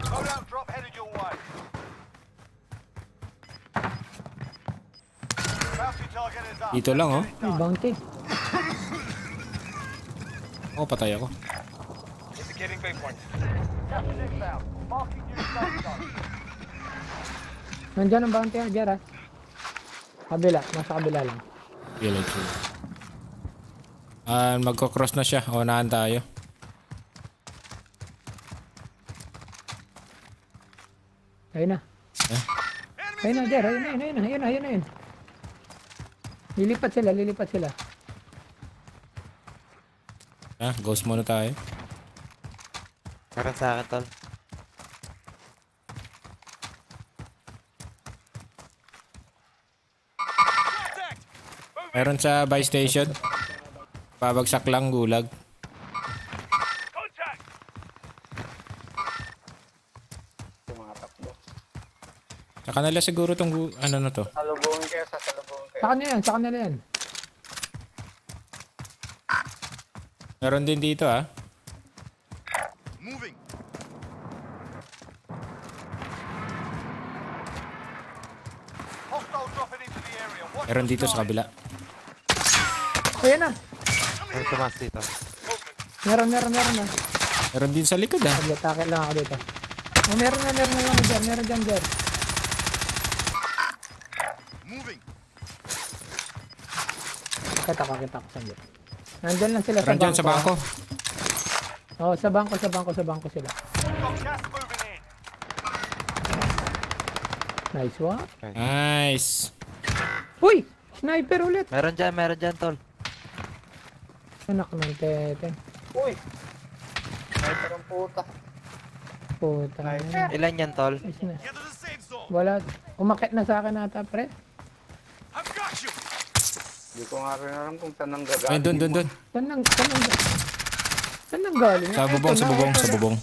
C: Loadout drop headed your way. Bounty target is up.
A: Dito lang oh.
J: Ay, bounty.
A: Oh, patay ako.
I: Indicating waypoint.
C: Gas is inbound. Marking new safe zone.
J: Nandiyan ang bounty ha, Jer ha. Nasa kabila lang.
A: Village. Magko-cross na siya. Unahan tayo.
J: Ayun na. Ayun na, Jer. Ayun na. Lilipat sila.
A: Ghost muna tayo.
F: Meron sa akin, tol.
A: Meron sa buy station. Babagsak lang gulag.
I: Contact!
G: Yung mga takbo.
A: Sa kanila siguro tong ano na to.
G: Salubungin kayo.
J: Sa kanila yan.
A: Meron din dito ah.
C: Hostile dropping into the area. Watch
A: Meron
C: the
A: dito sa
C: skies.
A: kabila.
J: Ayun na.
F: Meron tumas dito.
J: Meron na.
A: Meron din sa likod ah.
J: Mag-atake lang ako dito. Oh, meron dyan. Meron dyan, Jer. Kita ko saan dyan. Nandyan lang sila
A: Meron dyan sa bangko.
J: Oo, sa bangko sila.
C: Got gas moving in.
J: Nice one.
A: Nice.
J: Uy! Sniper ulit!
F: Meron dyan, tol.
J: Anak ng tete.
G: Uy! Sniper ang puta.
J: Puta.
F: Ilan yan, tol?
J: Ayos na.
D: Get to the safe zone.
J: Wala. Umakit na sa akin ata, pre.
D: I've got you.
G: Hindi ko nga rin alam kung saan ang
A: Ay,
G: gagaling.
A: dun.
J: Saan nang galing?
A: Sa
J: Ito
A: bubong,
J: na,
A: sa bubong,
J: ito
A: sa
J: na.
A: bubong.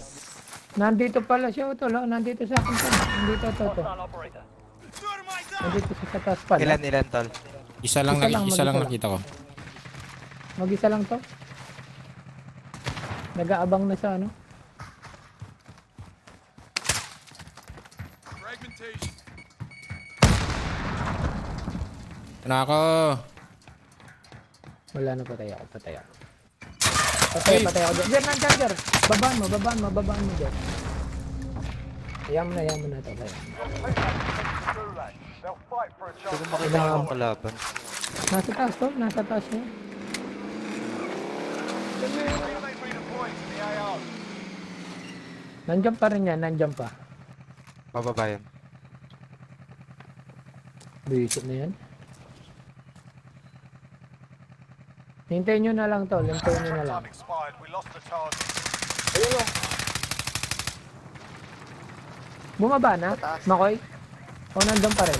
J: Nandito pala siya, tol. Oh. Nandito sa akin. Tol. Nandito, to.
B: Hostile operator.
D: Thermite out.
J: Nandito sa taas pala.
F: Ilan, tol?
A: Isa lang,
J: Isa lang,
A: isa lang
J: mag-isa
A: nakita ko.
J: Mag-isa lang to. Nag-aabang na sa ano.
D: Fragmentation.
A: Ano ako?
J: Wala na, patay ako. Patay ako dyan. Dyan, nandyan, dyan. Babaan mo dyan. Ayaw mo na to. Kaya.
C: Gulag. They'll fight for a chance.
F: Hindi ko makita yung kalaban.
J: Nasa taas to, nasa taas niya.
C: Relay redeploying to the AO.
J: Nandyan pa rin yan, nandyan pa.
F: Bababa yan.
J: Bisit na yan. Hintayin nyo na lang to, hintayin nyo na lang.
C: Time expired. We lost the target.
J: Bumaba na, Makoy? O nandun pa rin?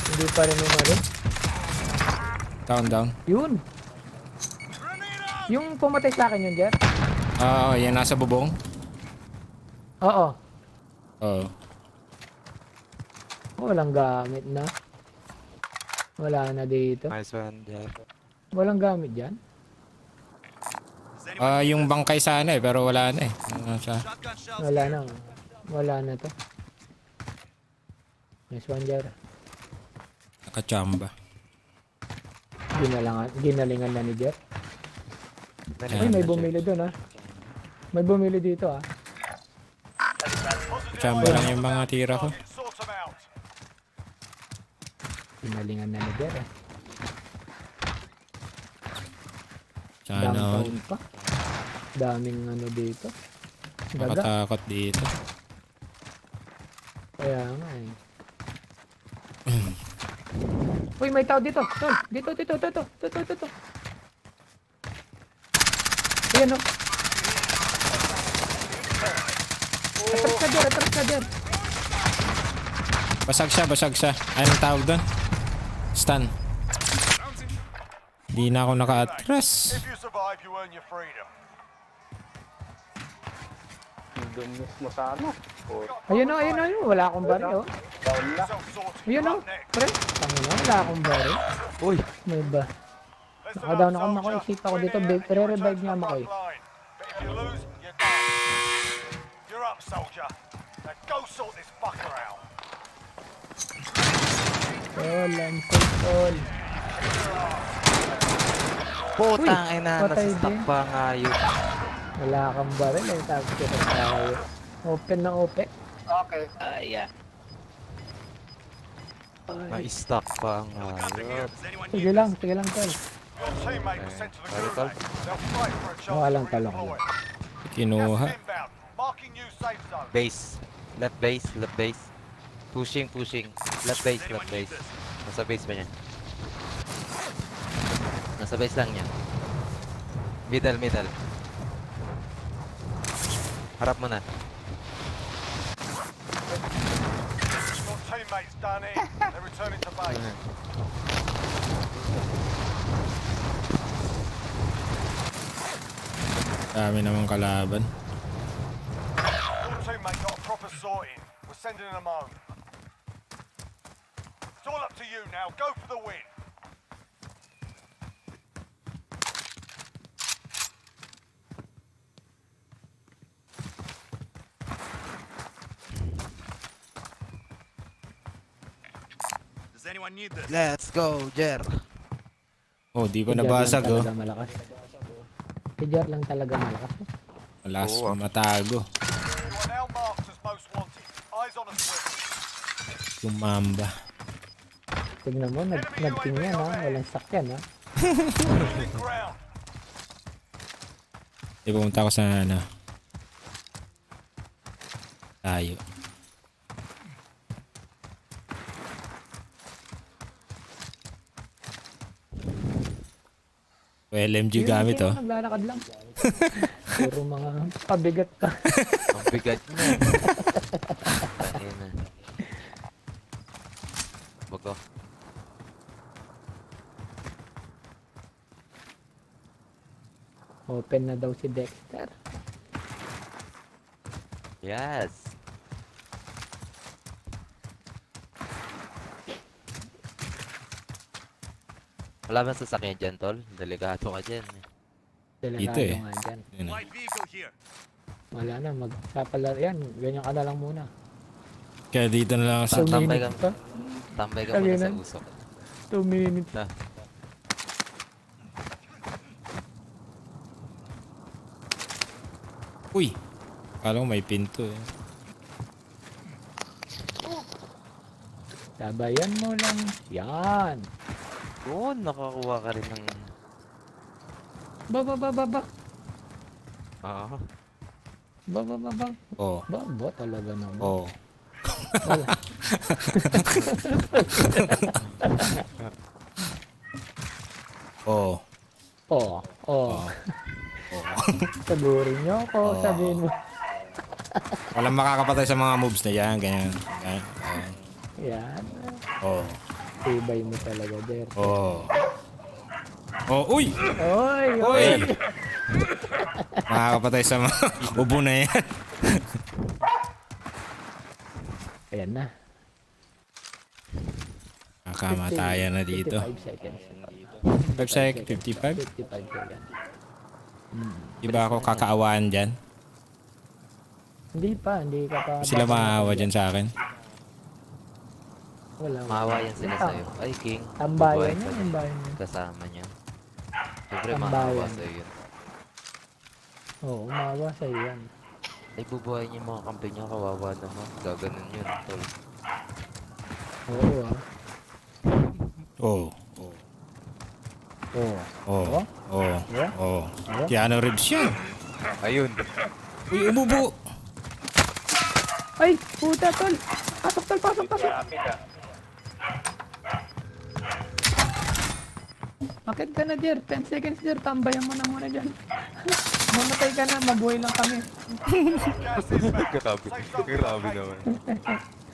J: Hindi pa rin umalis.
A: Down.
J: Yun! Yung pumatay sa akin yun, Jer?
A: Yan nasa bubong.
J: Oo.
A: Oo.
J: Walang gamit na. Wala na dito.
F: Nice one, Jer.
J: Walang gamit dyan.
A: Yung bangkay sana pero wala na eh.
D: Shotgun shells.
J: Wala na to. Nice one, Jer.
A: Nakachamba.
J: Ginalingan na ni Jer. Ay,
A: Yan,
J: may
A: Jer.
J: bumili doon, ha. May bumili dito, ha.
A: Nakachamba lang yung mga tira ko.
C: Sort them out.
J: Ginalingan na ni Jer, eh.
A: Sana all.
J: Downtown pa. Daming ano dito. Daga.
A: Makatakot dito.
J: Kaya nga, eh. Uy, may tao dito. Tol, dito. Ayan, oh. Atras ka, Jer.
A: Basag siya. Anong tawag doon? Stun. Di na ako naka-atras.
C: If you survive, you earn your freedom.
G: Dumus mo sa ano.
J: Ayun, oh. Wala akong baril, oh.
G: Down na.
C: Self-sorting.
J: Ayun, oh.
C: Up next.
J: Pre, tangina, wala akong baril.
F: Uy!
J: May ba?
C: Listen
J: Nakadown
C: up,
J: ako, Makoy.
C: soldier.
J: Isip ako
C: Win
J: dito.
C: here and you
J: Re-revive
C: return to
J: niya,
C: the
J: Makoy.
C: front line. But if you lose, you're done. You're up, soldier. Now go sort this fucker out.
J: Tol.
F: Putang ina,
J: patay
F: nasa-stuck
J: din.
F: pa nga yun.
J: Wala kang baril, eh. Sabi ko na tayo. Open na open.
G: Okay.
F: Na-stuck pa nga
D: Nothing here.
F: yun.
D: Does anyone
J: Sige
D: need
J: lang,
D: this?
J: sige lang, Tol.
C: Your teammate was sent to the
F: Sorry,
C: gulag. They'll fight for a chance
J: Walang
C: to
J: talong
C: redeploy.
A: Kinuha.
C: Gas inbound. Marking new safe zone.
F: Base. Left base. Pushing. Left base. Nasa base ba niya? Nasa base lang niya. Middle. Harap mo na.
C: Your teammates done in. They're returning to base.
A: Dami namang kalaban.
C: Your teammate got a proper sorting. We're sending them home. It's all up to you now. Go for the win.
D: Does anyone need this?
F: Let's go, Jer.
A: Oh, di ko
J: Si Jer
A: nabasag
J: lang
A: oh.
J: talaga malakas. Si Jer lang talaga malakas.
A: Malas ko matago.
C: You are now marked as most wanted. Eyes on a switch.
A: Tumamba.
J: Tignan mo, nag-ping yan, ha. Walang sakyan, ha.
C: Losing ground.
A: Di pumunta ako sa ano. Tayo. LMG gamit oh.
J: Naglalakad lang. Puro mga pabigat pa.
F: Ang bigat mo. Ayun na. Bago.
J: Open na daw si Dexter.
F: Yes. Wala bang sasakyan dyan, tol? Delikado ka dyan.
A: Dito eh.
J: Nga dyan.
A: Yun, oh.
D: Light vehicle here.
J: Wala na, magpapala. Yan, ganyan ka na lang muna.
A: Kaya dito na lang ako sa...
J: Two
F: tambay
J: minutes
F: ka.
J: pa.
F: Tambay ka
J: Sabi
F: muna sa
J: na.
F: usok.
J: 2 minutes.
F: Na.
A: Uy! Kala ko may pinto eh.
J: Sabayan mo lang. Yan.
F: Doon, nakakuha ka rin ng...
J: Ba.
F: Oo.
J: Ba.
A: Oh.
J: Ba talaga naman.
A: Oh.
J: Wala.
A: Oh.
J: Oh.
A: Oh.
J: Sagurin niyo ako.
A: Oh.
J: Sabihin mo.
A: Walang makakapatay sa mga moves na yan. Ganyan. Ganyan.
J: Yan.
A: Oh.
J: Tibay mo talaga, Der.
A: Oh. Oh. Uy!
J: Oy!
A: Uy! Makakapatay sa mga ubo na yan.
J: Ayan na.
A: Nakamatayan na dito.
J: 55 seconds.
A: 5 seconds. 55?
J: 55 seconds.
A: Di ba ako kakaawaan dyan?
J: Hindi pa. Hindi ka pa.
A: Sila maawa dyan sa akin.
J: Wala.
F: Maawa yan sila sa'yo. Ay, King.
J: Tambayan
F: bubuhay
J: niya.
F: ka din.
J: Tambayan niya.
F: Kasama niya. Siyempre,
J: Tambayan.
F: maawa sa'yo yun.
J: Oo, umawa sa'yo yan.
F: Ay, bubuhay niya yung mga kampi niya. Kawawa naman. Gaganon yun, tol.
J: Oo ah.
A: Oh.
J: Oo.
A: Oh. Oh.
J: Yeah?
A: Oh. Keanu Reeves yan.
F: Ayun.
A: Uy, umubo.
J: Ay! Puta, tol! Pasok, tol! Pasok! Bakit ka na, dear? 10 seconds, dear. Tambayan mo na muna dyan. Mamatay ka na. Mabuhay lang kami.
F: Grabe. Grabe naman.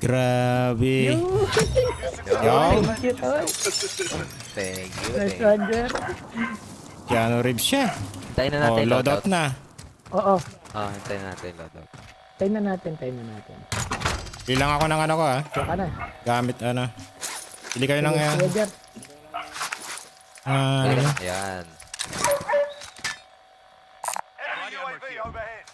A: Grabe.
J: Yo!
A: Yo.
J: Thank you, tol.
F: Thank you.
J: Nice
F: Thank you.
J: one, dear.
A: Keanu Reeves yan.
F: Hintayin na
A: Oh,
F: natin
A: loadout na.
J: Oo.
F: Hintayin natin loadout.
J: Tayo na natin.
A: Bilang ako ng ano ko ah.
J: Diyan ka na.
A: Gamit ano. Pili kayo ng
J: Sige, dear.
F: Ayun. Yan.
C: Enemy UAV overhead.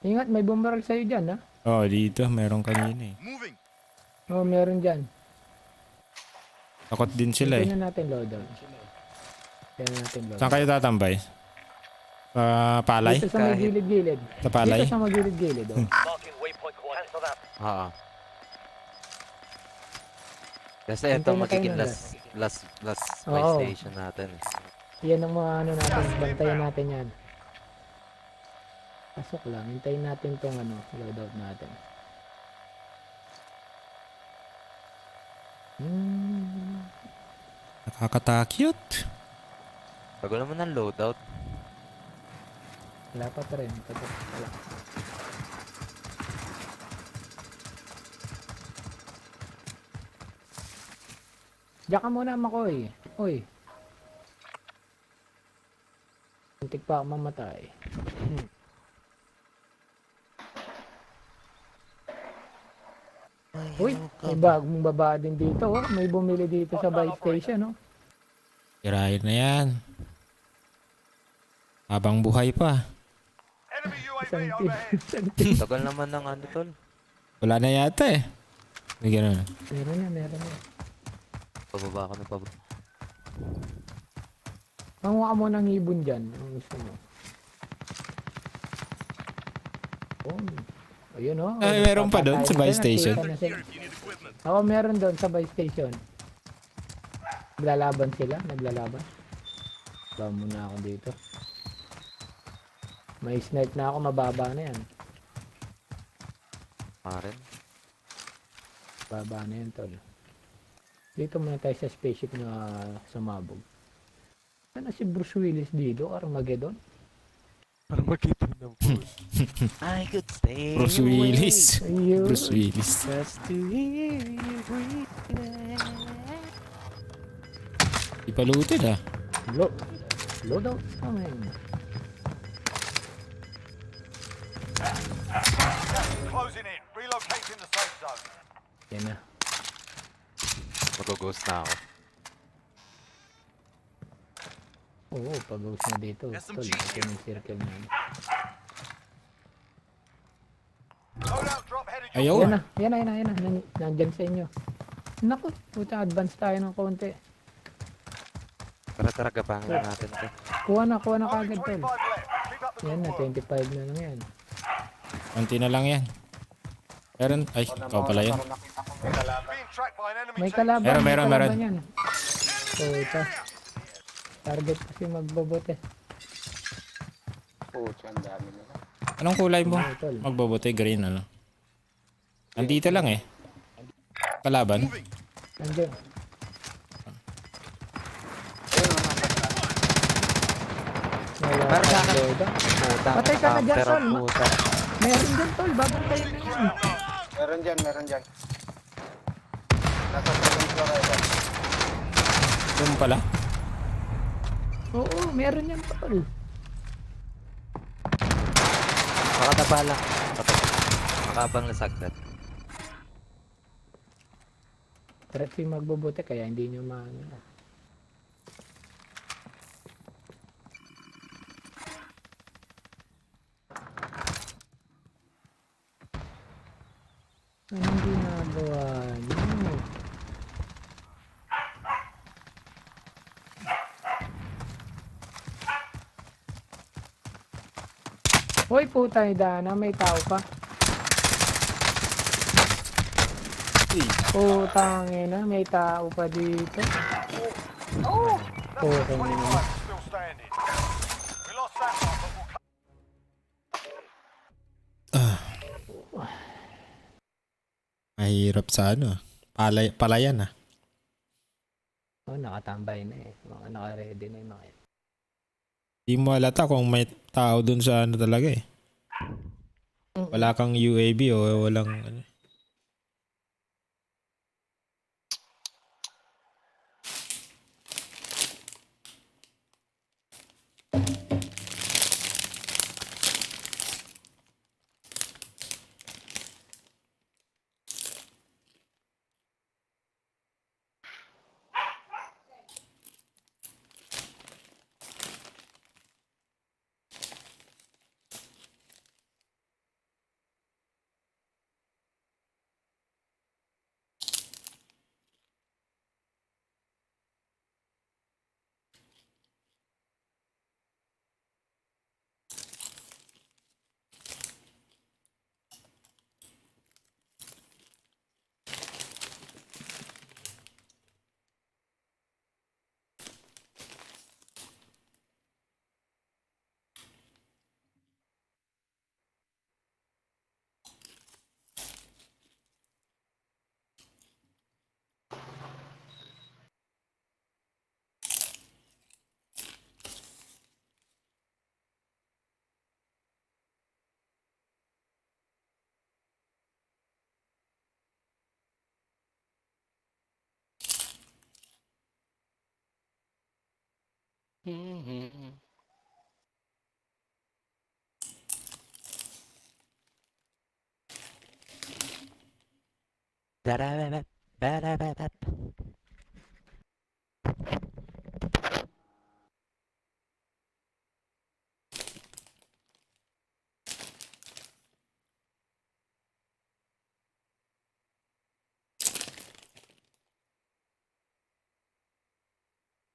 J: Ingat, may bumarag sa'yo dyan, ha?
A: Oh, dito. Meron kanina eh.
D: Moving.
J: Oo, meron dyan.
A: Takot din sila eh.
J: Tingnan natin loadout. Tingnan natin loadout.
A: Saan kayo tatambay? Sa palay?
J: Dito sa may
F: Kahit-
J: gilid-gilid.
A: Sa palay?
J: Dito sa may gilid-gilid, oh.
B: Marking waypoint coordinates. Cancel that.
F: Oo. Kasi ito
J: Hintayin na
F: magiging
J: tayo
F: last
J: Oo.
F: buy station natin.
J: Yan ang mga ano natin. Bantayan natin yan. Pasok lang. Hintayin natin tong ano, loadout natin.
A: Nakakatakyot.
F: Bago naman ang loadout.
J: Wala pa pa rin. Wala. Diyan ka muna, Makoy. Uy. Muntik pa ako mamatay. Uy, may bagong baba din dito. Oh. May bumili dito sa buy station. Oh.
A: Tirahin na yan. Habang buhay pa.
C: Enemy UAV
J: Isang team.
C: overhead.
J: Isang team.
F: Tagal naman ng ano, tol.
A: Wala na yata eh. May ganun.
J: Meron na.
F: Pababa ka na pababa.
J: Manguha ka mo ng ibon dyan. Ang gusto mo. Oh. Ayun oh.
A: Ay, meron pa doon sa buy station.
J: Oo, meron doon sa buy station. Naglalaban sila. Baba muna ako dito. May snipe na ako. Mababa na yan.
F: Maren.
J: Baba na yan, tol. Dito muna tayo sa spaceship na sumabog. Ano si Bruce Willis dito? Armageddon?
F: I could stay
A: Bruce Willis.
J: Ayun.
A: Bruce Willis.
F: just to hear you breathe.
A: Ipalutin ah.
J: Load out naman.
C: Closing in. Relocating the safe zone.
J: Yan na.
F: Mag-ghost na ako.
J: Oo, pag-ghost na dito.
D: Got some
J: Tol,
D: cheese
J: ito yung circle na.
C: Loadout drop headed your
A: Ayaw.
J: Yan na. Nandyan sa inyo. Naku, puta, advance tayo ng konti.
F: Tara, gabangan natin to.
J: Kuha na
C: Only
J: kagad,
C: 25
J: tol.
C: left. Keep up the
J: Yan na,
C: good work.
J: 25 na lang yan.
A: Konti na lang yan. Meron. Ay, ikaw pala yun.
G: Parang nakita ko may kalaban.
C: Being tracked by an enemy
J: May
C: team.
J: kalaban,
A: Meron,
J: may
A: meron,
J: kalaban
A: meron.
J: yan. Puta. Target kasi magbobote.
G: Pucha, ang dami nila.
A: Anong kulay mo?
J: Oo, tol.
A: Magbobote green ano. Nandito lang eh. Kalaban.
J: Nandiyan. Wala
F: Meron
J: ka,
F: sa akin.
J: Doda.
F: Puta.
J: Patay ka na dyan,
F: pero
J: Sol.
F: puta.
J: Meron dyan, tol. Babantayin na yan.
G: Meron dyan. Nasa second floor ay
A: Doon pala.
J: Oo, meron yan, tol.
F: Makataba lang. Makabang nasagdat.
J: Threat yung magbobote, kaya hindi nyo maano. Anong ginagawa nyo? Hoy, putay dana, may tao pa. Putang ina, may tao pa dito. Putang
C: 25
J: ina.
C: still standing. We lost that one, but we'll
A: Mahirap sa ano. Palayan ah.
J: Oh, nakatambay na eh. Mga naka-ready na yung mga yan.
A: Di mo halata kung may tao dun sa ano talaga eh. Wala kang UAV o walang ano.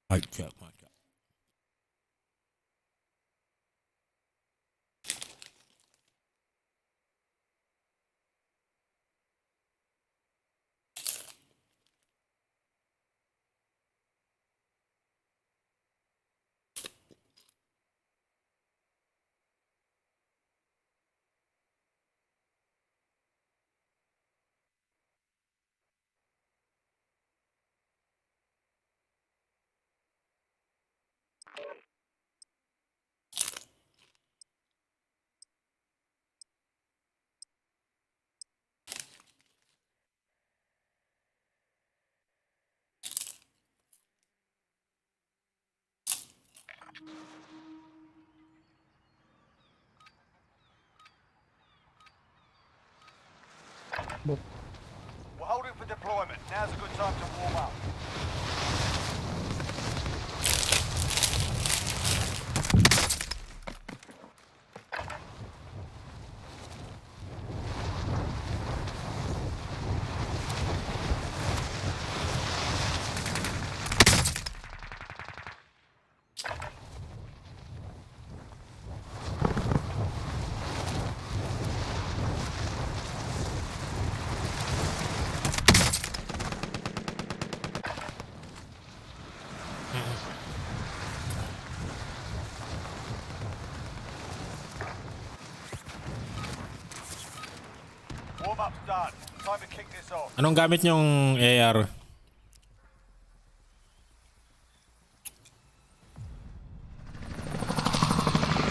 A: Ay, God, my God.
J: Book.
C: We're holding for deployment. Now's a good time to warm up. Warm up's done. Time to kick this off.
A: Anong gamit nyong AR?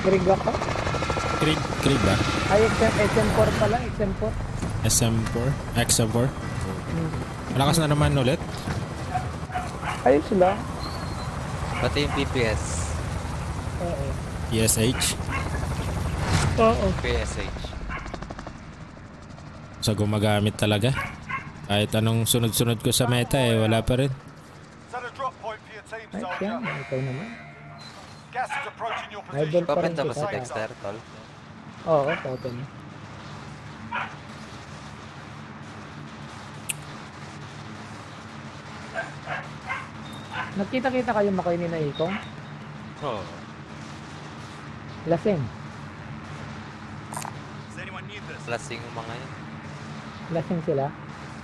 J: Krieg ako?
A: Krieg ba?
J: Ay, XM4 pala, XM4.
A: SM4? XM4? Malakas na naman ulit.
J: Ayos lang.
F: Pati yung PPS.
J: Oo.
A: PSH.
J: Oo.
F: PSH.
A: So gumagamit talaga. Kahit anong sunod-sunod ko sa meta wala pa rin.
C: Set a drop point for your team,
J: Ay,
C: soldier.
J: yan. Ikaw naman.
C: Gas is approaching your
J: Idol
C: position.
J: pa rin
F: Papenta ba
J: kita.
F: si Dexter, tol?
J: Oo, totem. Nagkita-kita kayo makoy ni Naikong?
F: Oo.
J: Lasing.
D: Does anyone need this?
F: Lasing yung mga yun.
J: Lasing sila.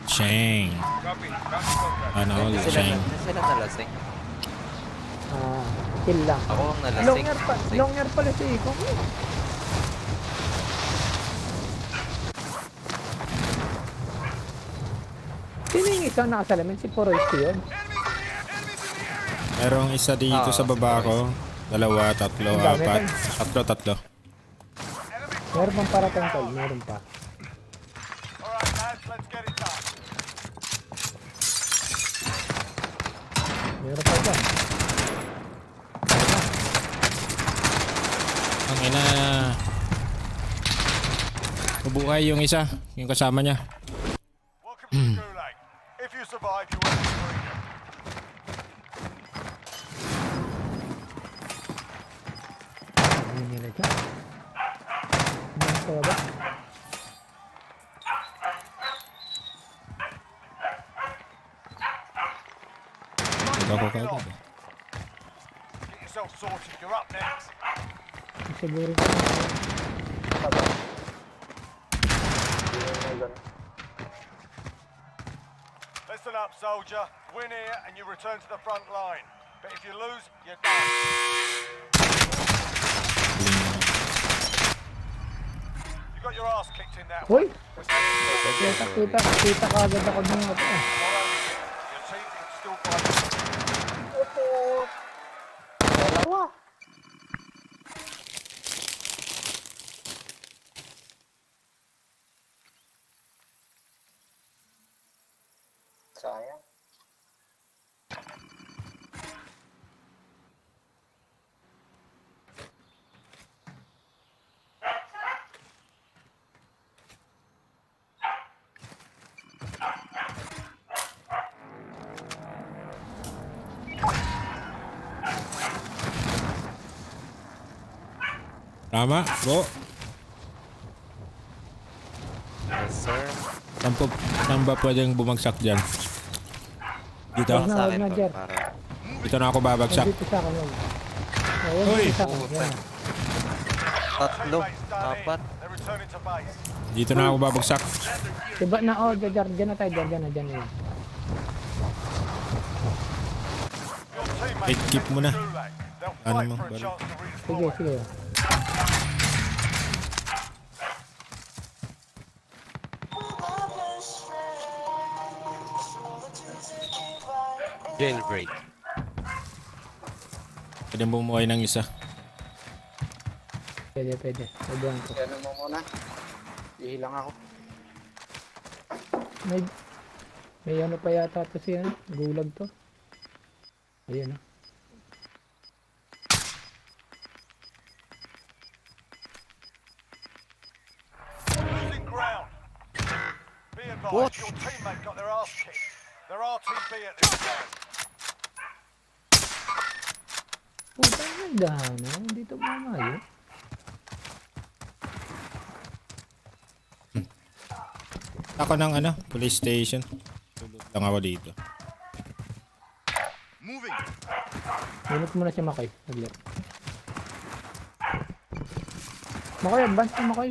A: Shang.
I: Copy. Bounty contract.
A: Ano all
F: Hindi
A: Shang.
F: sila nalasing.
J: Ah, kill lang.
F: Ako ang nalasing.
J: Long year pala si Ikong. Sino yung isang nakasalamin? Si Poroyski yun?
A: Merong isa dito sa baba ko. Dalawa, tatlo,
J: Ang dami,
A: apat.
J: tol.
A: Tatlo.
J: Meron pang parating tol, meron pa.
C: Alright, lads, let's get it done.
J: Meron pa dyan.
A: Ang ina. Mabuhay yung isa. Yung kasama niya.
C: Welcome to the Gulag. If you survive, you earn freedom.
J: Ano nila dyan? Ano sa baba?
A: Ikaw ko kagad.
C: Get yourself sorted. You're up next.
J: Siguro ko.
C: Listen up, soldier. Win here and you return to the front line. But if you lose, you're done. You got your ass kicked in that
J: Hoy!
C: one. We're sending
J: Kita ka agad ako ng ako.
C: not only you, your team can still fight.
G: Sayang.
A: Tama, bro.
F: Yes, sir.
A: Saan ba pwedeng bumagsak dyan? Dito?
J: Wag na,
F: Sa
J: wag
F: akin,
J: na,
F: tol,
J: Jer.
F: para...
A: Dito na ako babagsak.
J: Nandito sa akin yun. Oo,
A: Hoy!
J: nandito sa akin.
F: Puta.
J: Yan.
F: Tatlo,
C: Teammates done in.
F: apat.
C: They're returning to base.
A: Dito na ako babagsak.
J: Diba na, oh, dyan na tayo, dyan na.
C: Your teammates
A: Wait, keep
C: take
A: mo na.
C: the Gulag. They'll
A: Ano
C: fight
A: mo,
C: for a
A: balik.
C: chance to
J: Sige,
C: redeploy.
J: sige.
F: Jailbreak.
A: Pwedeng bumuhay ng isa.
J: Pwede. Pwede ko.
G: Ano mo muna? Ihilang ako.
J: May ano pa yata to siya. Gulag to. Ayan ah.
C: advised, your teammate got their ass kicked. They're RTB at this point.
J: Putang nagdahana. Hindi to mamayo.
A: Ako ng police station. Tulog lang ako dito.
D: Moving.
J: Minute muna si Makoy. Naglit. Makoy, advance na Makoy.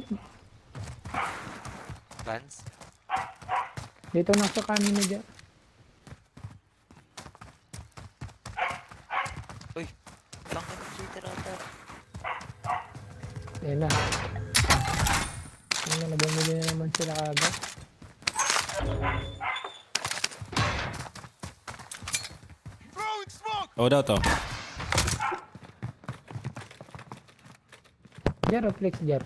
F: Plans?
J: Dito na sa kanin na dyan.
F: Uy, lang ka ng cheater ata.
J: Ayan na. Ayan na, nabumili na naman sila kagad.
D: Throwing smoke.
A: Oo daw to.
J: Jar o flex jar?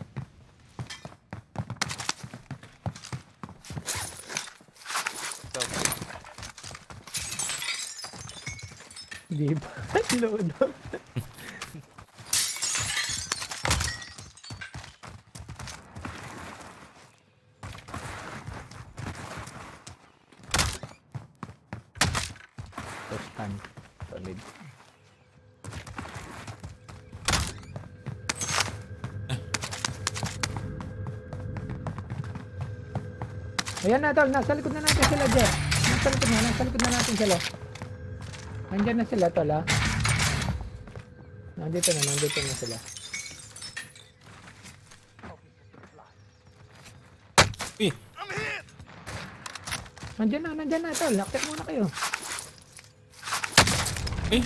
F: So,
J: Di ba? Load up. Stand. Solid. Ayan na tol, nasa likod na natin sila Jer. Nasa likod na natin sila. Nandyan na sila tol ha. Nandito na sila.
A: Uy,
J: Nandyan na tol, lakit muna kayo.
A: eh.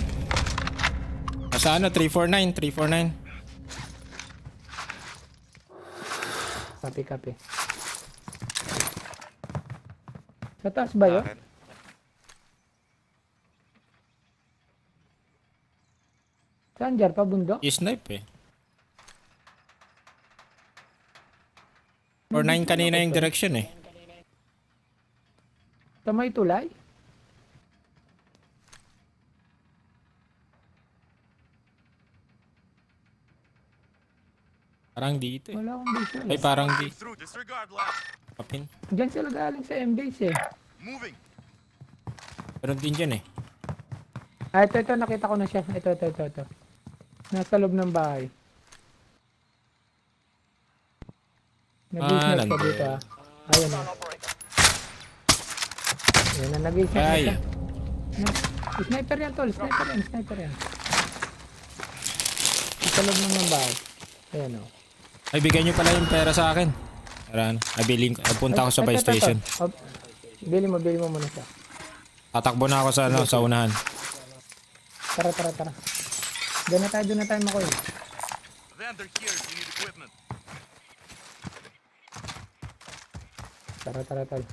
A: Nasa 349.
J: Copy. Sa taas ba yun?
F: akin.
J: Saan Jer? Pabundok?
A: I-snipe eh. 49 kanina yung direction eh.
J: Sa may tulay?
A: Parang dito eh.
J: Wala akong visual.
A: Ay, parang di.
D: Through. Disregard last.
A: Kapin.
J: Diyan sila galing sa M-base eh.
D: Moving.
A: Meron din dyan eh.
J: Ah, ito, nakita ko na siya. Ito. Nasa loob ng bahay. Nag-business ka
A: nandun.
J: dito ah. Ayun na. Ayun na, nag-business na
A: Ay.
J: siya. Sniper yan tol, sniper yan. Nasa loob ng bahay. Ayun o.
A: Ay, bigyan nyo pala yung pera sa akin. Para punta ako sa buy station.
J: Oh, bili mo muna siya.
A: Tatakbo na ako sa unahan.
J: Tara. Doon na tayo Makoy.
D: Vendor here if you need equipment.
J: Tara tol.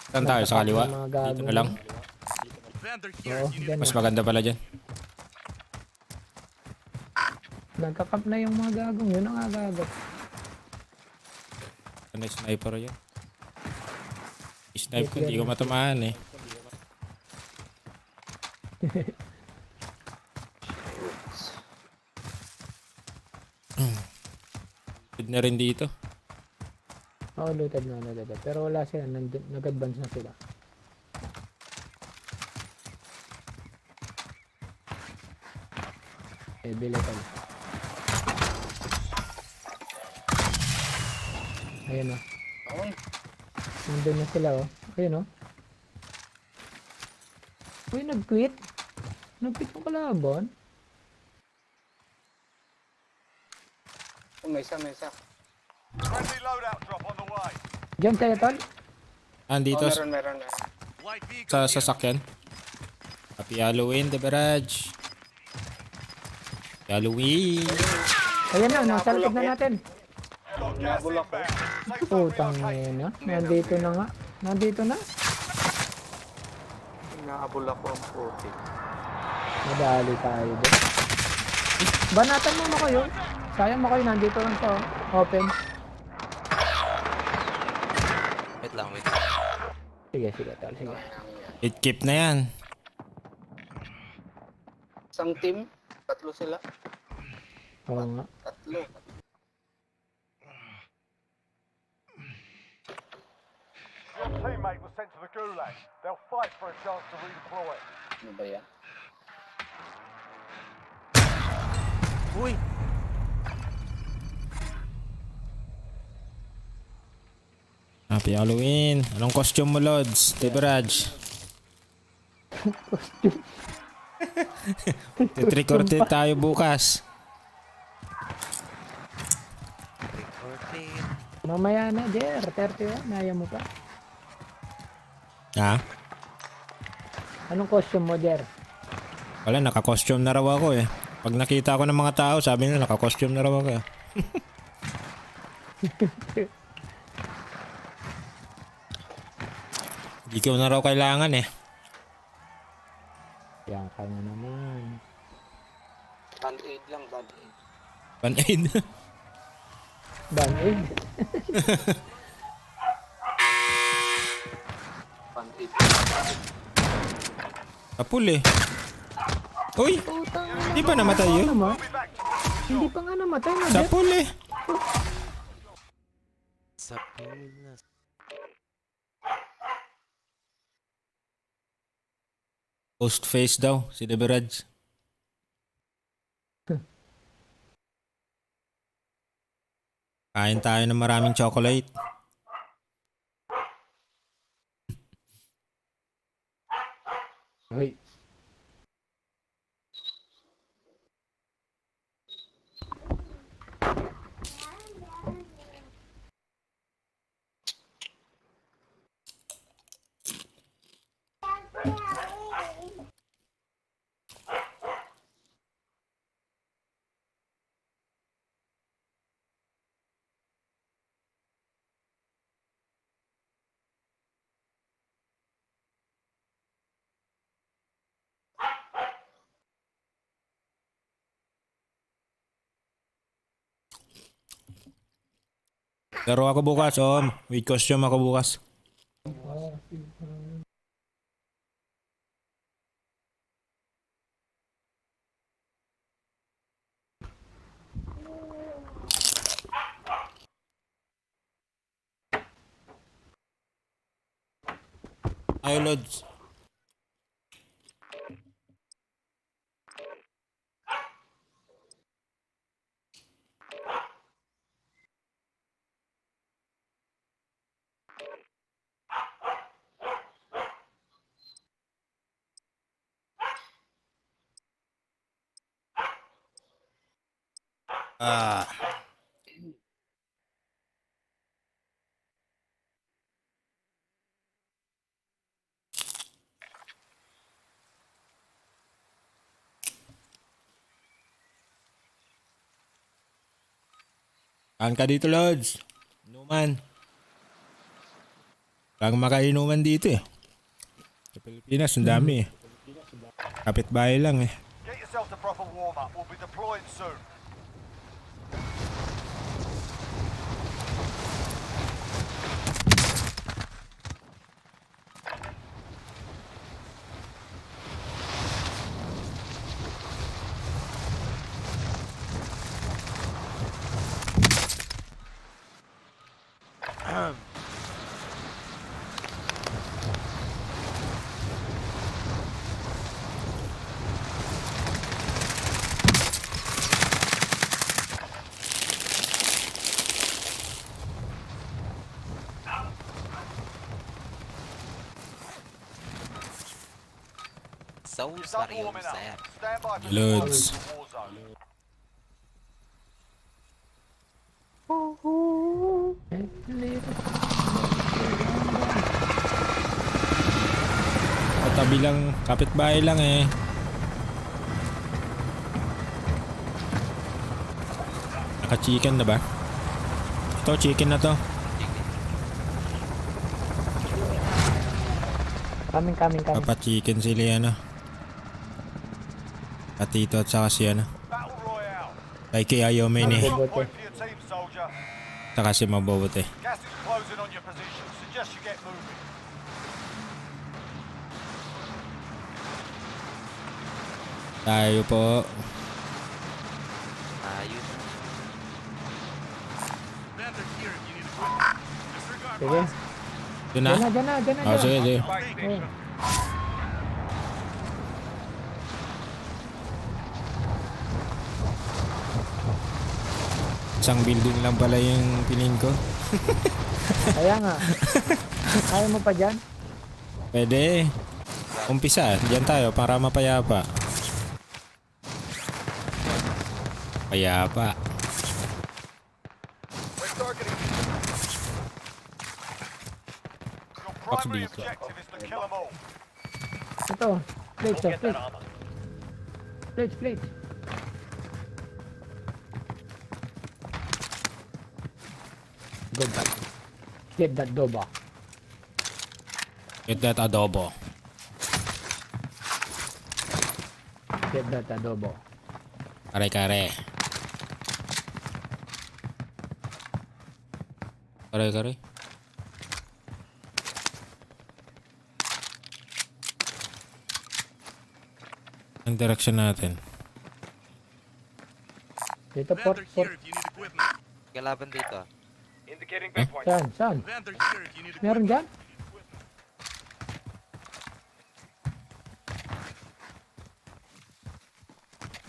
A: Saan tayo? Sa kaliwa?
J: Mga gago.
A: Dito na lang.
D: Vendor here
J: Oo,
D: if you need
J: dyan
A: Mas
J: na.
A: maganda pala dyan.
J: Nagka-camp na yung mga gagong. Yun ang agagot.
A: Ano yung sniper yan? I-snipe ko, hindi ko matamaan eh. Good na rin dito.
J: Oo, looted na. Pero wala sila. Nag-advance na sila. Bili pala. Ayun o.
G: Ayun.
J: Nandun na sila o. Ayun o. Uy, nag-quit. Nag-quit yung kalaban.
G: Oh, may isa.
C: Friendly loadout drop on the way.
J: Diyan tayo, tol.
A: Andito
G: Oh, meron.
D: Light vehicle
A: sa
D: here.
A: sasakyan. Happy Halloween, the barrage. Happy Halloween.
J: Ayan na, nasa likod na natin.
C: Got gas
G: Nabulak ko.
C: inbound. Safe zone
J: Putang
C: relocated.
J: na. Nandito na nga. Nandito na.
G: Inaabol ako ang puti.
J: Madali tayo doon. Banatan mo kayo. Sayang mo kayo. Nandito lang sa open.
F: Wait lang.
J: Sige, tol. Sige.
A: It keep na yan.
G: Isang team, tatlo sila.
J: Oo nga.
G: Tatlo.
C: mate was sent to the gulag. They'll fight for a chance to redeploy.
G: Ano ba yan?
F: Uy!
A: Happy Halloween. Anong costume mo, Lods? Tiberaj. Trick or treat tayo bukas.
F: Recording.
J: Mamaya na, Jer. 31. Naya mo pa.
A: Ha?
J: Anong costume mo, Jer?
A: Wala, naka-costume na raw ako eh. Pag nakita ko ng mga tao, sabi nila naka-costume na raw ako eh. Hindi ko na raw kailangan eh.
J: Yan ka na naman.
G: Band-aid lang, band-aid.
A: Pan-aid.
J: Band-aid.
G: Band-aid.
A: Kapul eh. Uy! Di ba namatay yun?
J: Ano mo? Hindi pa nga namatay na, Jer.
A: Sapul eh.
F: Sa pool na.
A: Post face daw, si Deberaj. Kain tayo ng maraming chocolate.
J: Hoy.
A: Pero ako bukas, oh. With costume ako bukas. Ay, Lods. Ah. Saan ka dito, Lods? Inuman. Walang makainuman dito eh. Sa Pilipinas, ang dami eh. Kapitbahay lang eh.
C: Get yourself to proper warm-up. We'll be deploying soon.
F: So
C: You're done
F: sorry,
C: warming up.
F: sir.
C: Stand by for
A: Loads.
C: the war zone.
A: Katabi lang, kapitbahay lang eh. Naka-chicken na ba? Ito, chicken na to.
J: Coming.
A: Papa-chicken sila yan ah. Patito at saka si ano.
C: Battle Royale.
A: Kay ayaw may ni.
C: Drop point for your team, soldier.
A: Saka si mabubuti.
C: Gas is closing on your position. Suggest you get moving.
A: Tayo po.
F: Ayun.
J: Sige.
A: Doon na?
J: Dyan na.
A: Oh, sige, sige.
I: Fire station.
A: Isang building lang pala yung piling ko.
J: Kaya nga. Kaya mo pa dyan?
A: Pwede. Umpisa, diyan tayo para mapayapa. Payapa.
I: We're targeting.
C: Your
A: Box
C: primary
A: dito.
C: objective is to kill them all.
J: Ito. Plates,
B: Get that
J: plates.
B: armor.
J: Plates. Go back. Get that doba.
A: Get that adobo.
J: Get that adobo.
A: Kare-kare. Kare-kare. Ang direction natin.
J: Dito, port.
F: Kalaban dito.
I: Indicating waypoint.
J: Saan? Meron dyan?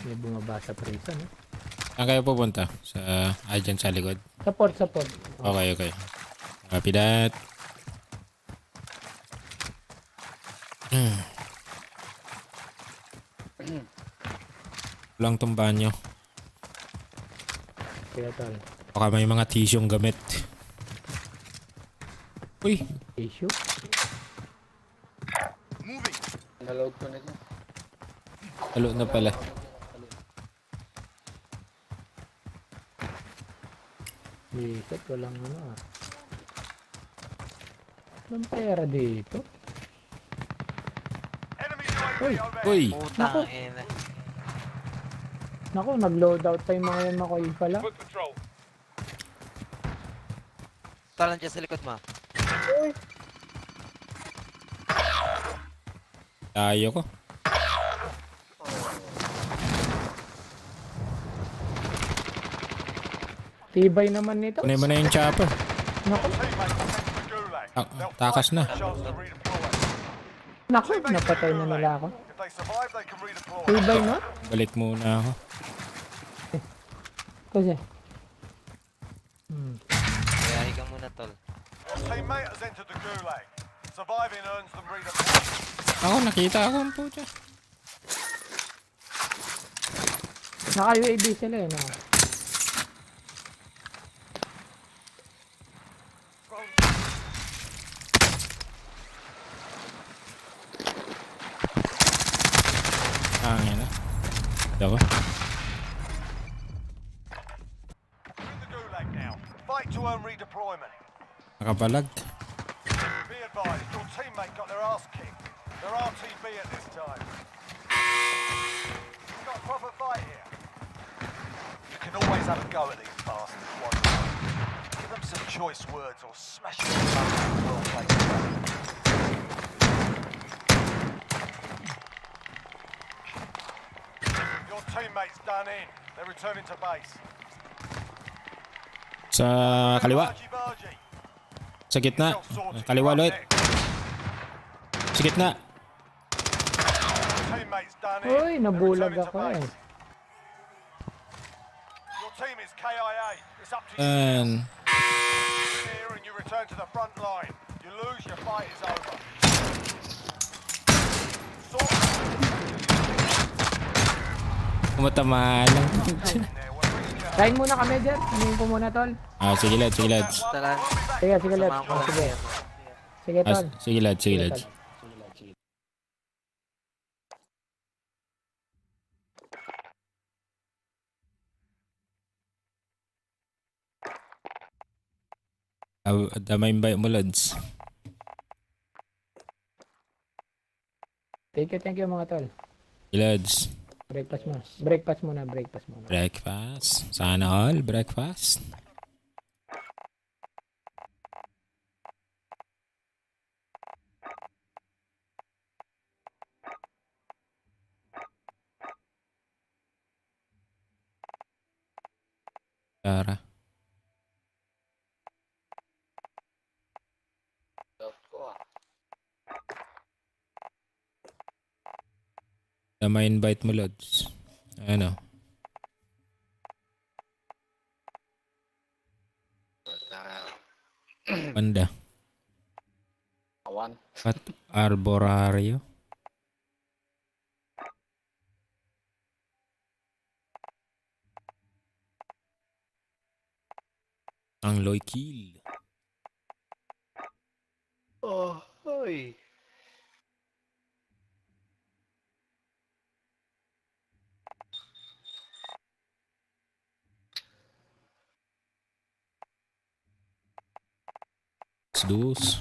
J: May bumaba sa prison, eh.
A: Saan kayo pupunta? Sa dyan sa likod?
J: Sa port.
A: Okay. Copy that. Walang tumbahan nyo.
J: Kaya tol.
A: Baka may mga tisyong gamit. Uy!
J: Issue?
G: Naload ko na dyan.
A: Halo na pala.
J: Dito, walang ano ah. Walang pera dito.
C: Enemy
J: Uy,
C: UAV overhead.
A: Uy!
F: Putang ina.
J: Naku, nag-loadout pa yung mga yan makoy pala.
I: Foot patrol.
F: Talan dyan sa likod mo.
A: Tayo ko.
J: Tibay naman nito.
A: Kunin mo na yung chopper.
J: Naku,
C: Teammates are sent to the gulag. They'll
A: Takas
C: fight
A: na.
C: for a chance to redeploy.
J: naku, napatay na nila ako.
C: If they survive, they can redeploy.
J: Tibay no?
A: Balik muna ako.
J: Kasi,
F: Kaya ikaw muna, tol.
C: Your teammate has entered the gulag. Surviving earns them redeployment.
A: Ako, nakita ako ang puta.
J: naka-UAV sila eh, no?
A: Hangin na. Ako.
C: Through the gulag now. Fight to earn redeployment.
A: Nakabalag.
C: Be advised, your teammate got their ass kicked. They're RTB at this time. We've got a proper fight here. You can always have a go at these bastards. Won't you? Give them some choice words or smash them in the mouth with well-placed weapon. Your teammate's done in. They're returning to base.
A: Sa kaliwa.
C: Bargy-bargy.
A: Sa gitna. Kaliwa ulit. Sa gitna.
C: Teammate's done in.
J: Uy, nabulag
C: They're returning to
J: ako eh.
C: base. Your team is KIA. It's up to you.
A: And
C: Here and you return to the front line. You lose, your fight is over. Sort
A: umatamaan lang.
C: there, we're bringing you home.
J: Kain muna kami, Jer. Hingin ko muna, tol.
A: Sige lads, sige lads.
F: Talan.
J: Sige, Lep.
F: Samahan ko lang
J: Sige.
F: kayo.
J: Sige, tol.
A: Sige lads, sige lads. Damay ba mo lads?
J: Thank you mga tol.
A: Lads.
J: Breakfast muna. Breakfast muna.
A: Breakfast. Sana all breakfast. Tara. Na ma-invite mo, Lods. Ano? Panda.
G: Awan.
A: At Arborario. Ang Loikil.
G: Oh, hoy.
A: Dos.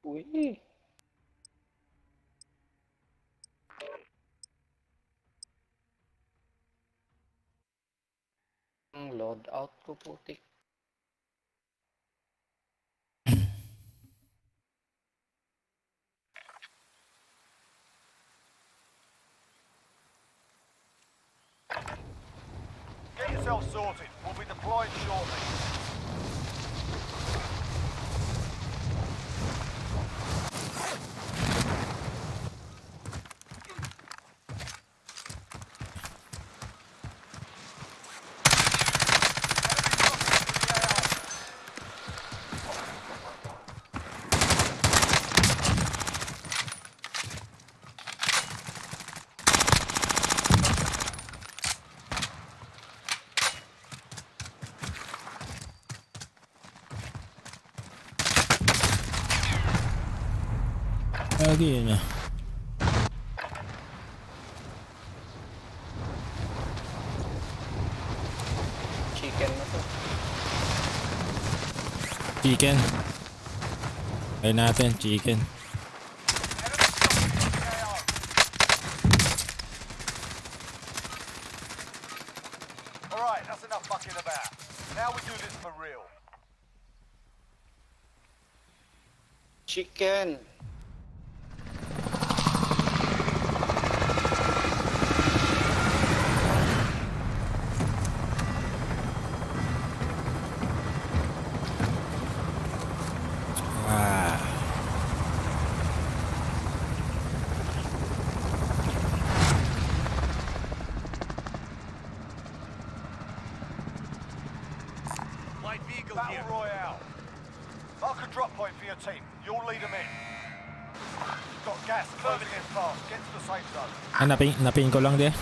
G: Uy. Ang load out ko putik.
C: Get yourself sorted. We'll be deploying shortly.
A: Lagi na.
G: Chicken na to.
A: Chicken. Ay natin, chicken.
C: Alright, that's enough fucking about. Now we do this for real.
G: Chicken.
A: Ah.
I: Light vehicle
C: Battle
I: here.
C: Royale. Mark a drop point for your team. You'll lead them in. Got gas closing in fast. Get to the safe zone.
A: Ah, naping ko lang di.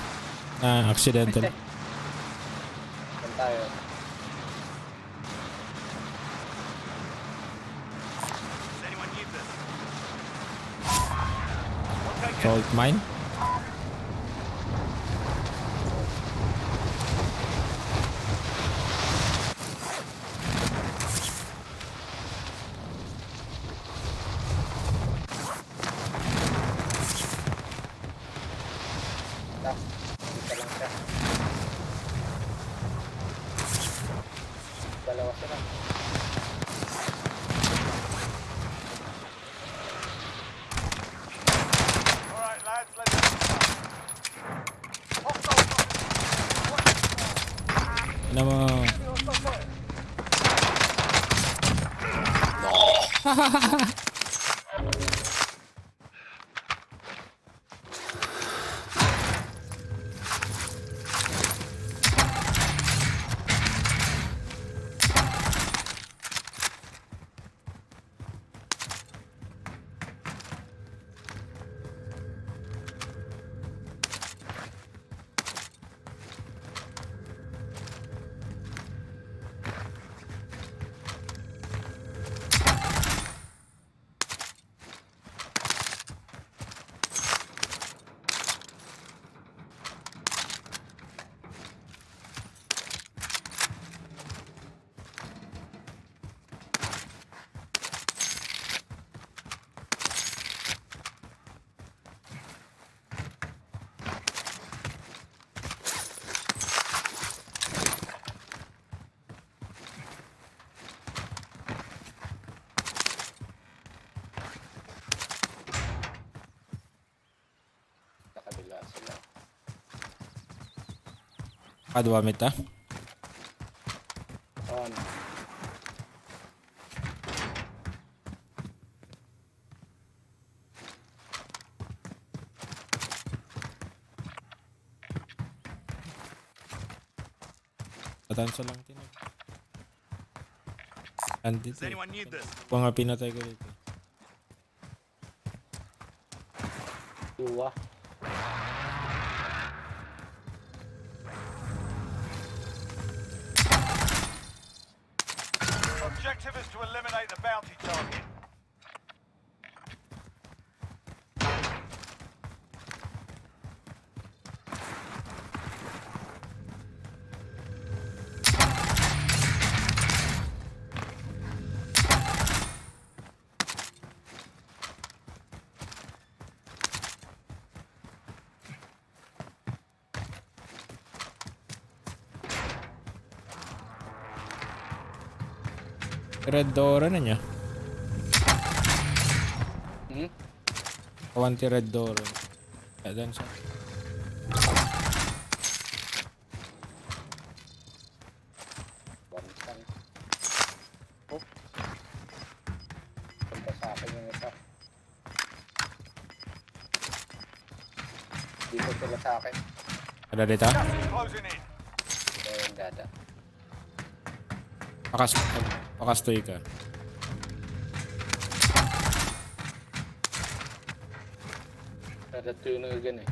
A: Ah, accidental.
G: Saan tayo?
I: Does anyone need this?
A: Salt mine.
G: Isa lang siya. Dalawa sila.
C: Alright, lads, let's get Hostile.
A: Ano mo? Kadwamit ah.
G: On.
A: Patansa lang tinag. Andito.
I: Does anyone need this?
A: Kung nga pinatay ko dito.
G: Dua.
C: Objective is to eliminate the bounty target.
A: Red Dora na niya.
G: Hmm?
A: Kawanti Red Dora. Dan sa.
G: Bansan. Oh. Punta sa akin yung isa. Dito sila sa akin.
A: Ada dito?
C: Gas is closing in.
G: Kaya yung dada.
A: Pakastoy ka.
G: Dada tunugan eh.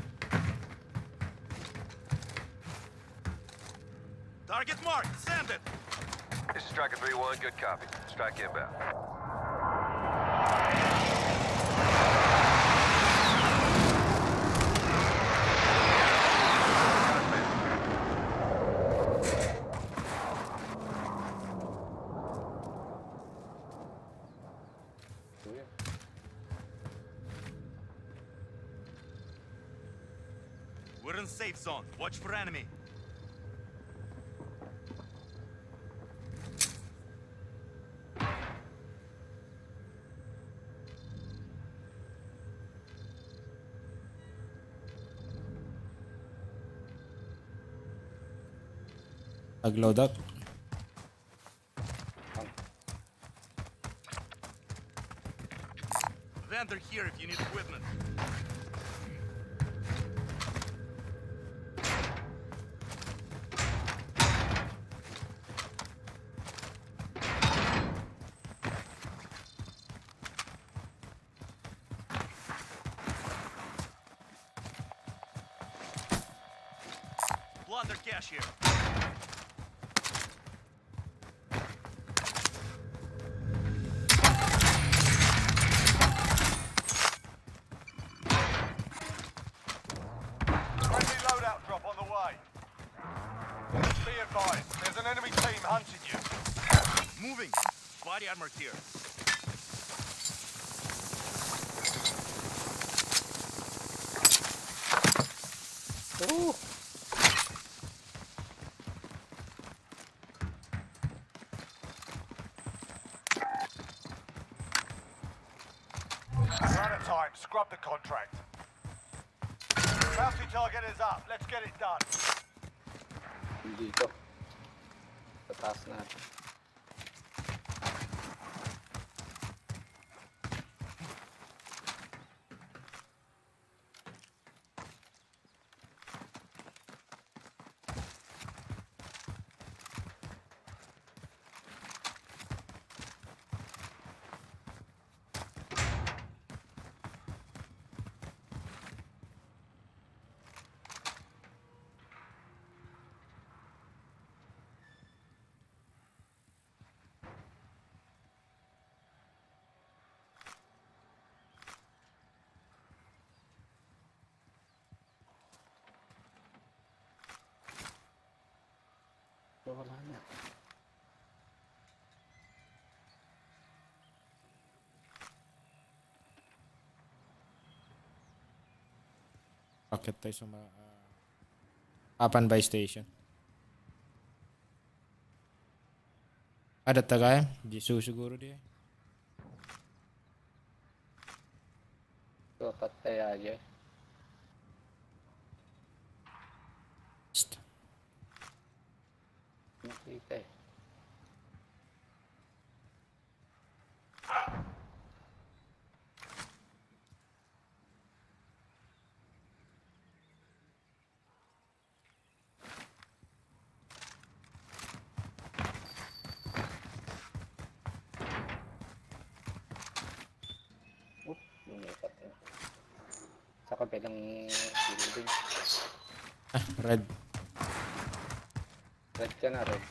I: Target marked. Send it.
B: This is Striker 3-1. Good copy. Strike inbound.
I: We're in safe zone. Watch for enemy.
A: Nag-load up.
I: Vendor here if you need equipment. Plunder cash here.
C: Friendly loadout drop on the way. Be advised, there's an enemy team hunting you.
I: Moving. Body armor here.
G: Ooh!
C: We're out of time. Scrub the contract. Bounty target is up. Let's get it done.
G: Dito. Sa taas natin. Wala na.
A: Bakit tayo sa Apan by station. Ada tagay? Jisu siguro dia.
G: Dapat kaya aja.
A: Psst.
G: Sa kabilang building.
A: Red.
G: Red ka na, red.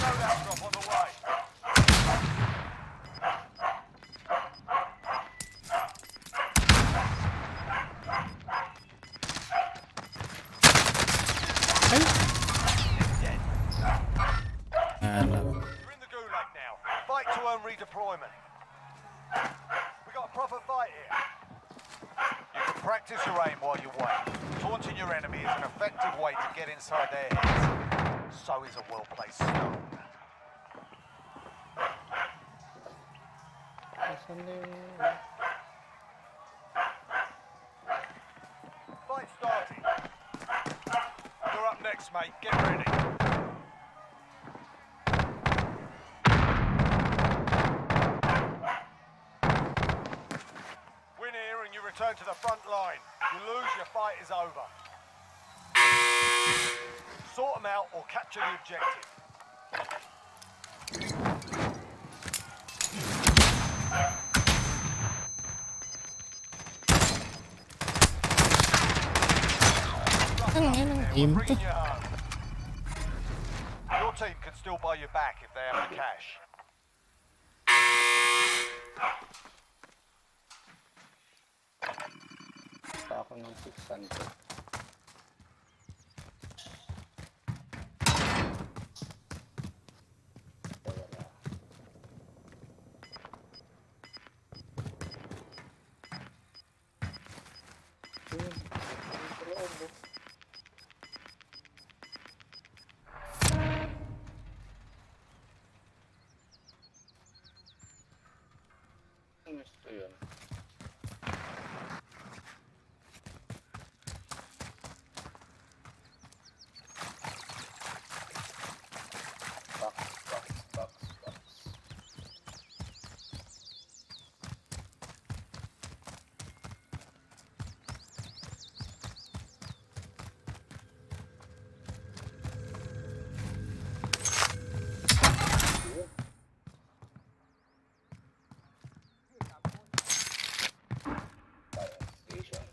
C: Loadout drop on the way.
A: Ano.
C: You're in the gulag now. Fight to earn redeployment. We got a proper fight here. You can practice your aim while you wait. Taunting your enemy is an effective way to get inside their heads. So is a well-placed stone.
G: Asan na yung...
C: Fight starting. You're up next, mate. Get ready. Win here and you return to the front line. You lose, your fight is over. Sort them out or capture the objective.
A: Aim
C: Bringing
A: to.
C: you home. Your team can still buy you back if they have the cash.
G: Pa ako ng 600. Wala. Yun. Sa loob, oh. Ano gusto yun? Box. Fire station.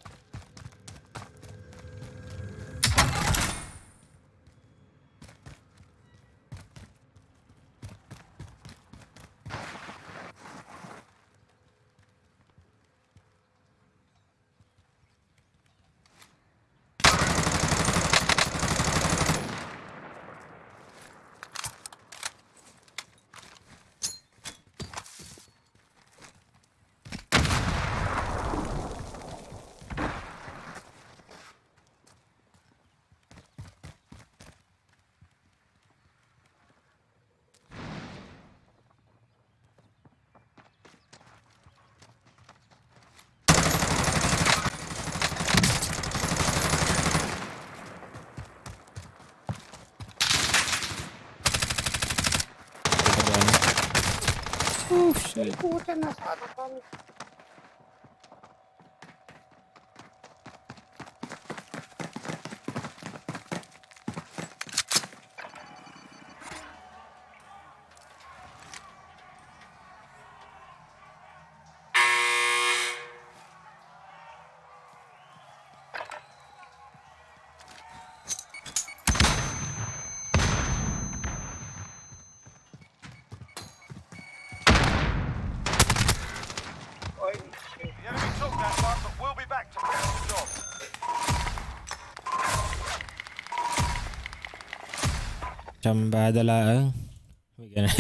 A: Oh, shit.
G: Puta na sa ano pa. Oy, shit.
C: The enemy took that one, but we'll be back to finish the job.
A: Tsambada laang. May ganun.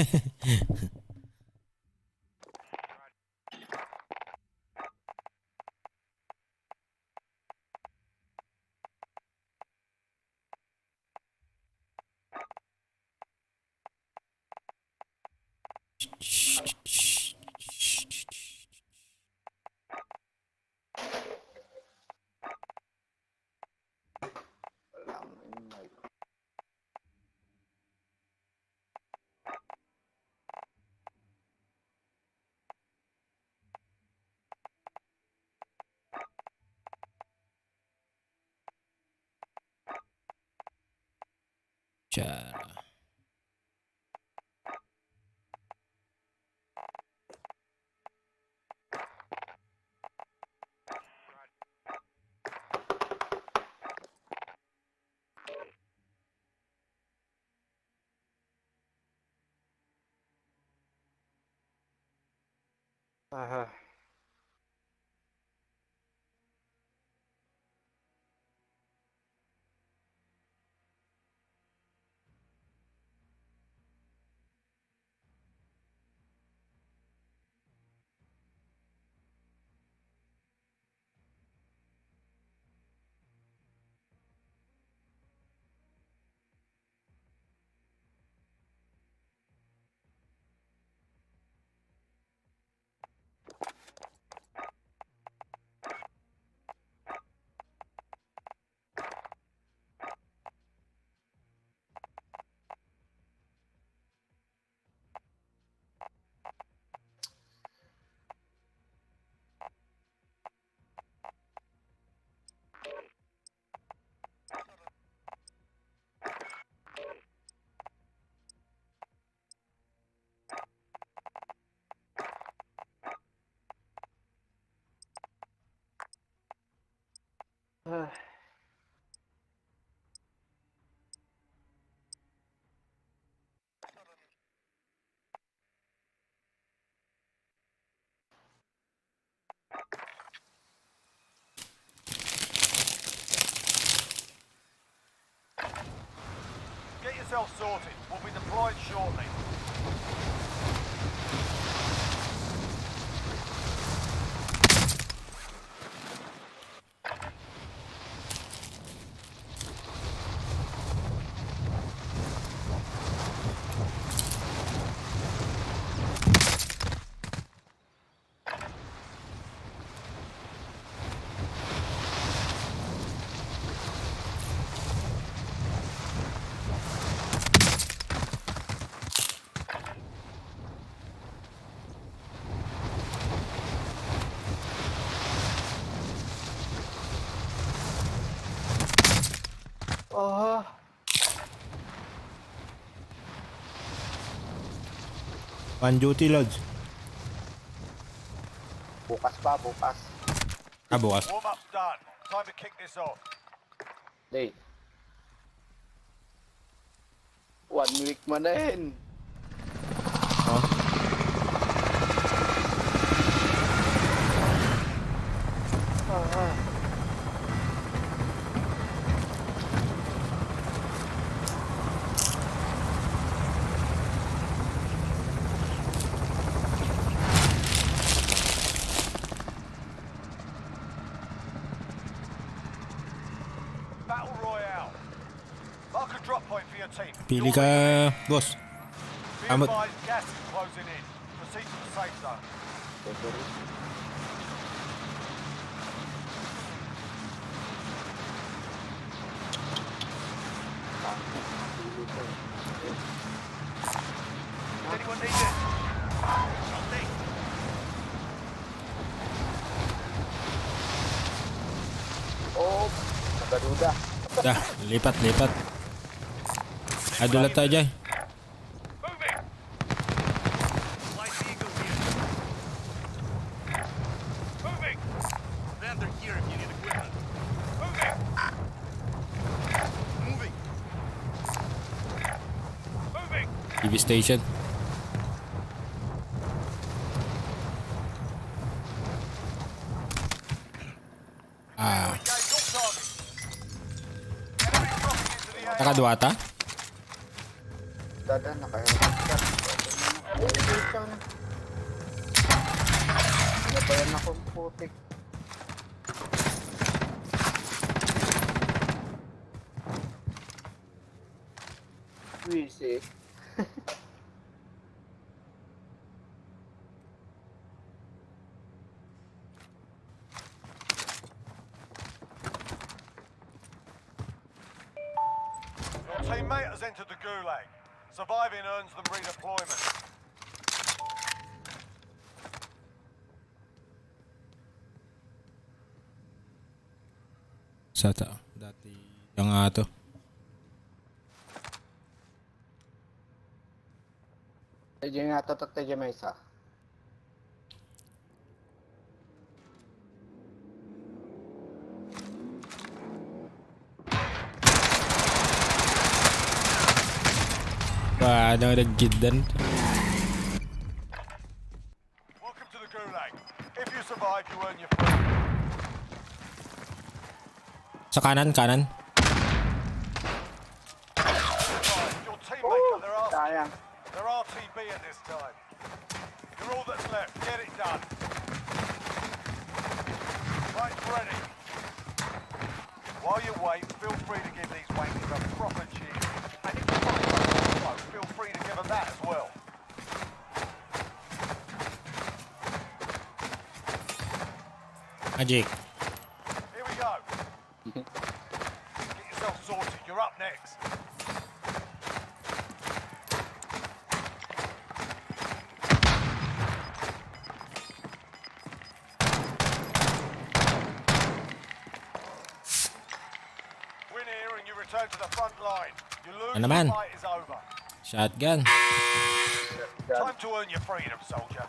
G: Wala akong mic.
A: Tiyan.
G: Ah, ah.
C: Get yourself sorted. We'll be deployed shortly.
G: Oh,
A: On duty, Lods.
G: bukas pa, bukas.
A: Bukas.
C: Warm-up's done. Time to kick this off.
G: Late. 1 week mo na yun.
A: Oh.
G: Ah,
C: Battle Royale. Mark a drop point for your team.
A: Pili ka, boss.
C: Be
A: Amot.
C: advised, gas is closing in. Proceed to the safe zone.
I: Anyone need it? I'll take.
G: oh, nagaduda.
A: Lipat. Adulat tayo dyan.
I: Moving. Light vehicle here. Moving. Vendor here if you need equipment. Moving. Moving. Moving.
A: TV station.
C: Engage all targets. Enemy dropping into the AR.
A: Nakaduwata?
G: Dada na kayo. Station. Nabayan akong putik. Wisit.
C: Your teammate has entered the gulag. Surviving earns them redeployment.
A: Dati. Yung nga to.
G: Tadyo nga to, tadyo may isa.
A: Paano nagkidan?
C: Welcome to the Gulag. If you survive, you earn your freedom.
A: Sa kanan.
C: Your teammate got their arse.
G: Sayang.
C: They're RTB at this time. You're all that's left. Get it done. Fight's ready. While you wait, feel free to give these wankers a proper cheer. And if you find someone, feel free to give them that as well.
A: Magic.
C: Here we go. Get yourself sorted. You're up next. Win here and you return to the front line. You lose,
A: Ano
C: the
A: naman?
C: fight is over.
A: Shotgun.
C: Time to earn your freedom, soldier.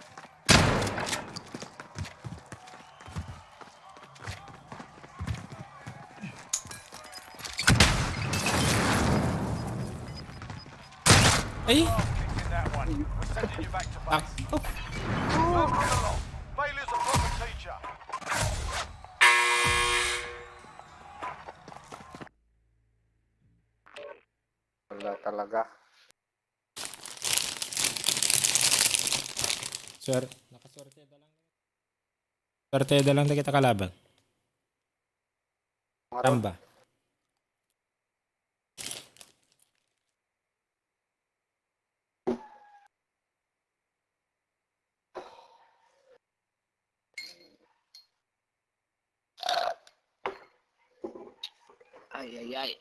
A: Ay!
C: In that one. We're sending you back to base.
A: Takto.
C: Move along. Failure's a proper teacher.
G: Wala talaga.
A: Sir, Sorteda lang na kita kalaban. Tamba.
G: Ay.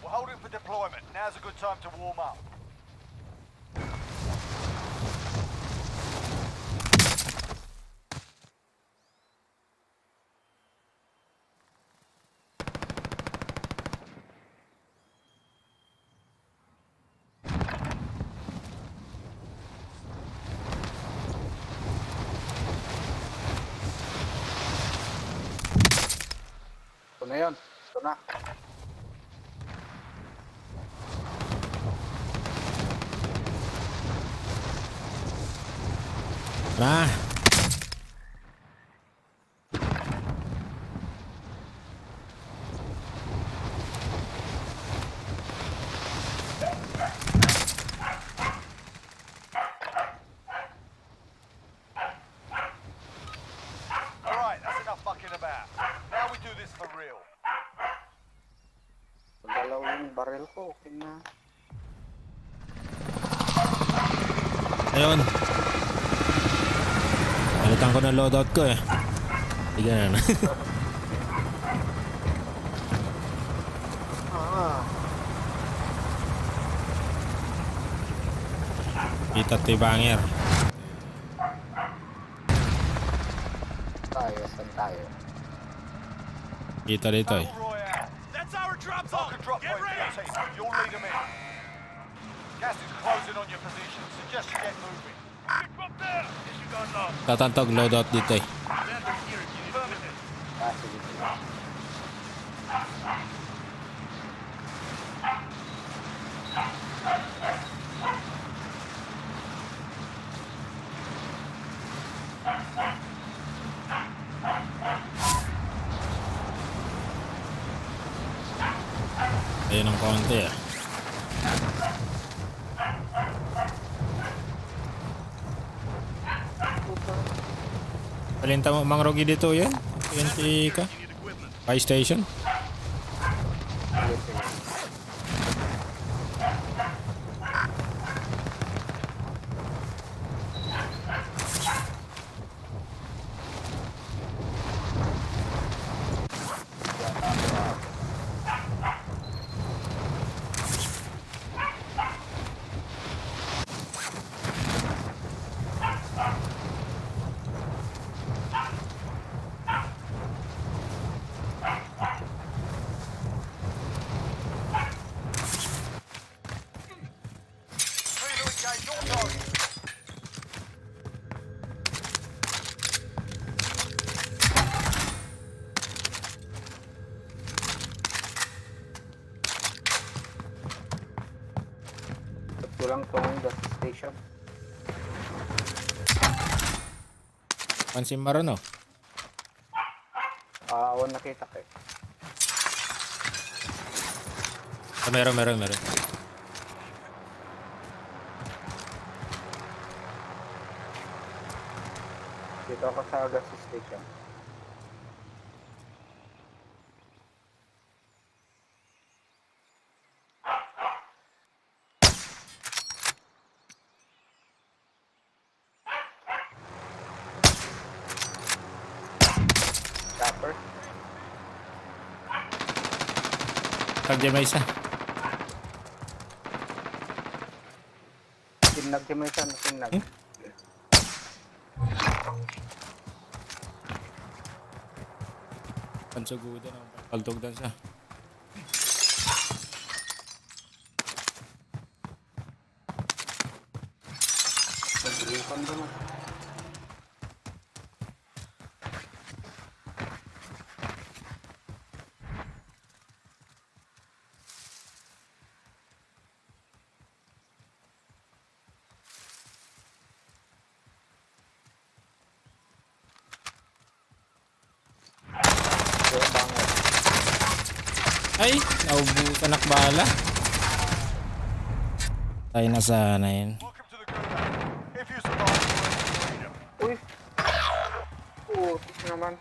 C: We're holding for deployment. Now's a good time to warm up.
G: Ito na yun. Ito na.
A: Na.
C: Alright, that's enough fucking about. Now we do this for real.
G: Dalawang barrel ko. Okay na.
A: Ayun. Palitan ko ng loadout ko eh. Tignan na. Kita tibanger.
G: Saan tayo?
A: Kita dito eh.
C: Battle Royale.
I: That's our drop
C: Mark
I: zone.
C: a drop
I: Get
C: point for
I: ready.
C: your team. You'll lead them in. Gas is closing on your position. Suggest you get moving.
I: Pick up there! Disregard loss.
A: Tatantog loadout dito eh.
I: Commander here if you need equipment.
G: Ah, sige, sige.
A: Ayun ang konti ah. Palinta mo Mang Rogi dito yan. TNT ka.
I: You need equipment.
A: Fire station.
G: Sige, sige.
C: Clear to engage all targets.
G: Ba't ko lang tong gas station?
A: Pansin Maron oh.
G: Ah, awan nakita ko eh.
A: Ah, meron.
G: Dito ako sa gas station. Chopper.
A: Tagyan may isa.
G: Sinag yung may sana, sinag.
A: Pansugudan ang paltugdan siya.
G: Nag-refund doon. Kaya bangat.
A: Ay, naubusan bala. Tayo na sana yun.
C: Welcome to the gulag. If you survive, you'll earn freedom.
G: Uy! Putik naman.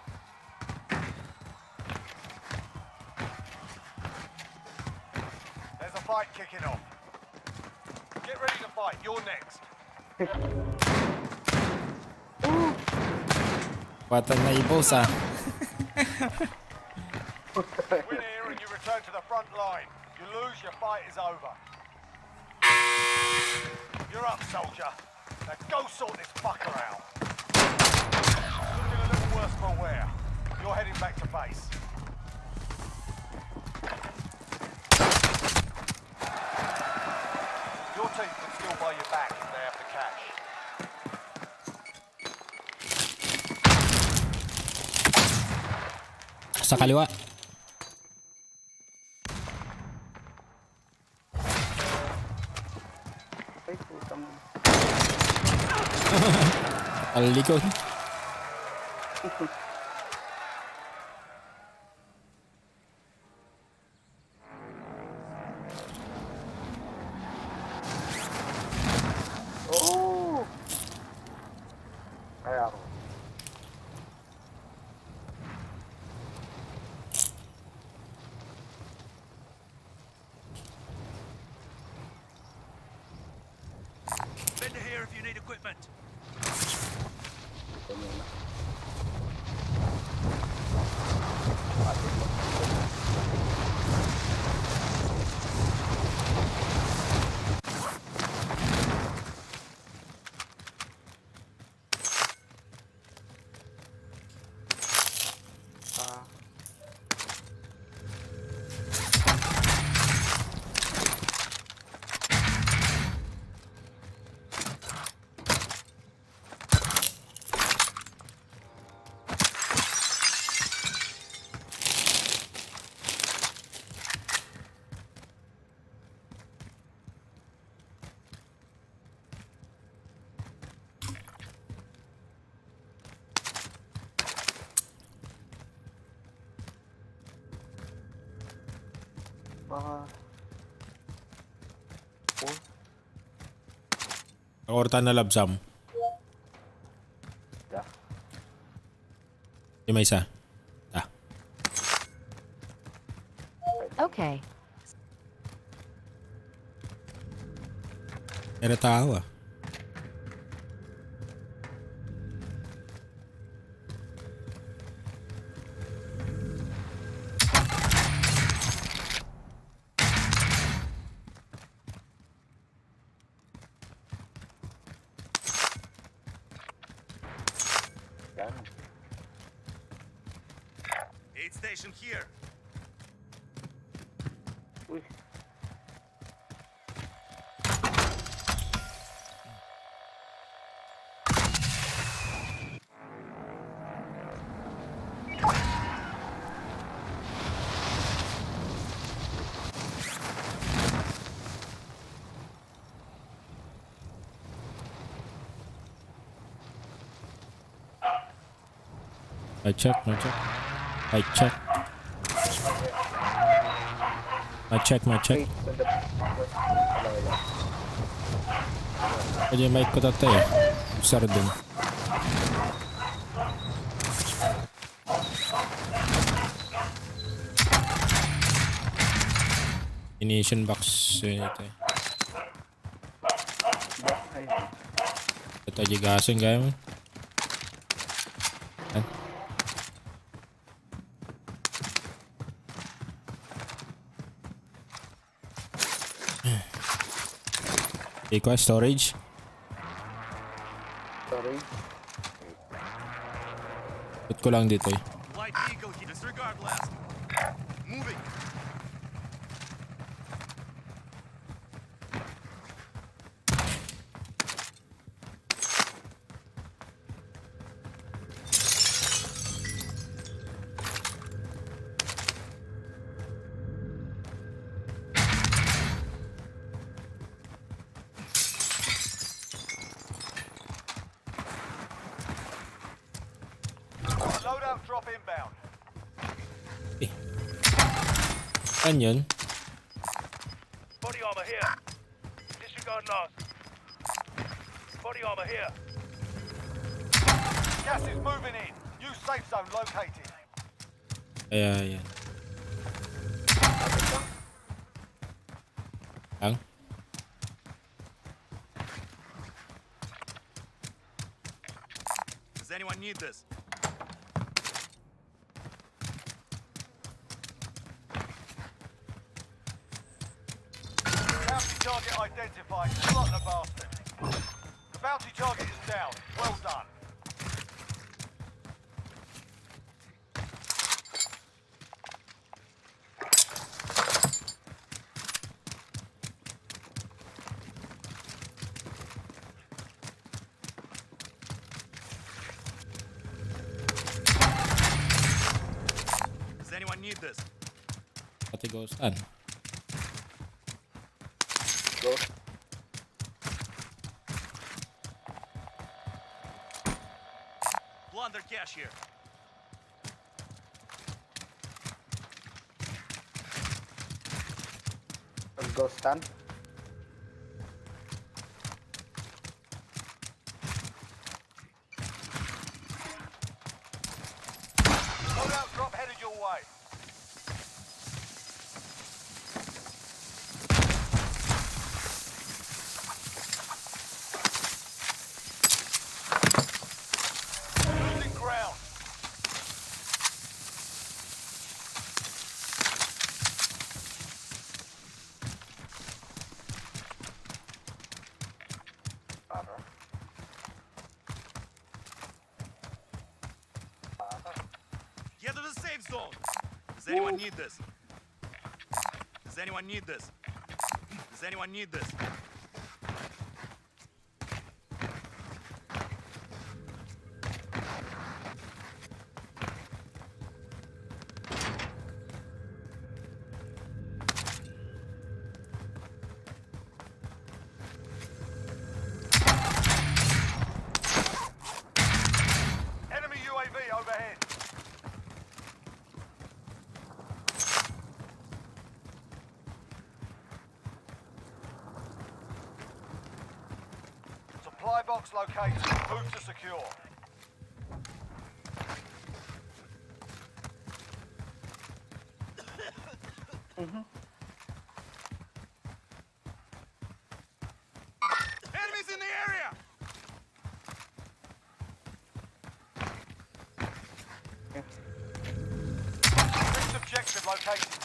C: There's a fight kicking off. Get ready to fight. You're next.
A: Watan na ibos ah.
C: Win here and you return to the front line. You lose, your fight is over. You're up, soldier. Now go sort this fucker out. Looking a little worse for wear. You're heading back to base. Your team can still buy you back if they have the cash.
A: Sa kaliwa.
G: Ay, putang.
A: Alikod.
G: Oh! Kaya ako.
I: Vendor here if you need equipment.
G: Ito muna. Ah. Baka... Oh,
A: Orta na labsam.
E: Yeah.
A: Yung may isa. Ah.
K: Okay.
A: Pero tao ah.
E: Yan.
I: Aid station here.
G: uy.
A: I check, my check. I check. My check, my check.
E: Wait, so the... Wala, wala.
A: Pwede yung mic ko tatay eh. Sar din. Ignition box ito eh.
E: Ay,
A: Ito gigasin gaya mo. Yan. Iko storage.
E: sorry.
A: Put ko lang dito eh.
I: Light vehicle here. Disregard blast. Moving.
C: Loadout drop inbound.
A: Saan yun?
I: Body armor here. Disregard loss. Body armor here.
C: Gas is moving in. New safe zone located.
A: Kaya yan. Lang?
I: Does anyone need this?
C: Bounty target identified. Slot the bastard. The bounty target is down. Well done.
I: Does anyone need this?
A: Pati ghost saan?
E: Go.
I: Plunder cash here.
E: Let's go stand.
C: Loadout drop headed your way. Losing ground.
I: Get to the safe zone. Does anyone need this? Does anyone need this? Does anyone need this?
C: Enemy UAV overhead. box located. Move to secure.
I: Enemies in the area!
C: Next objective located.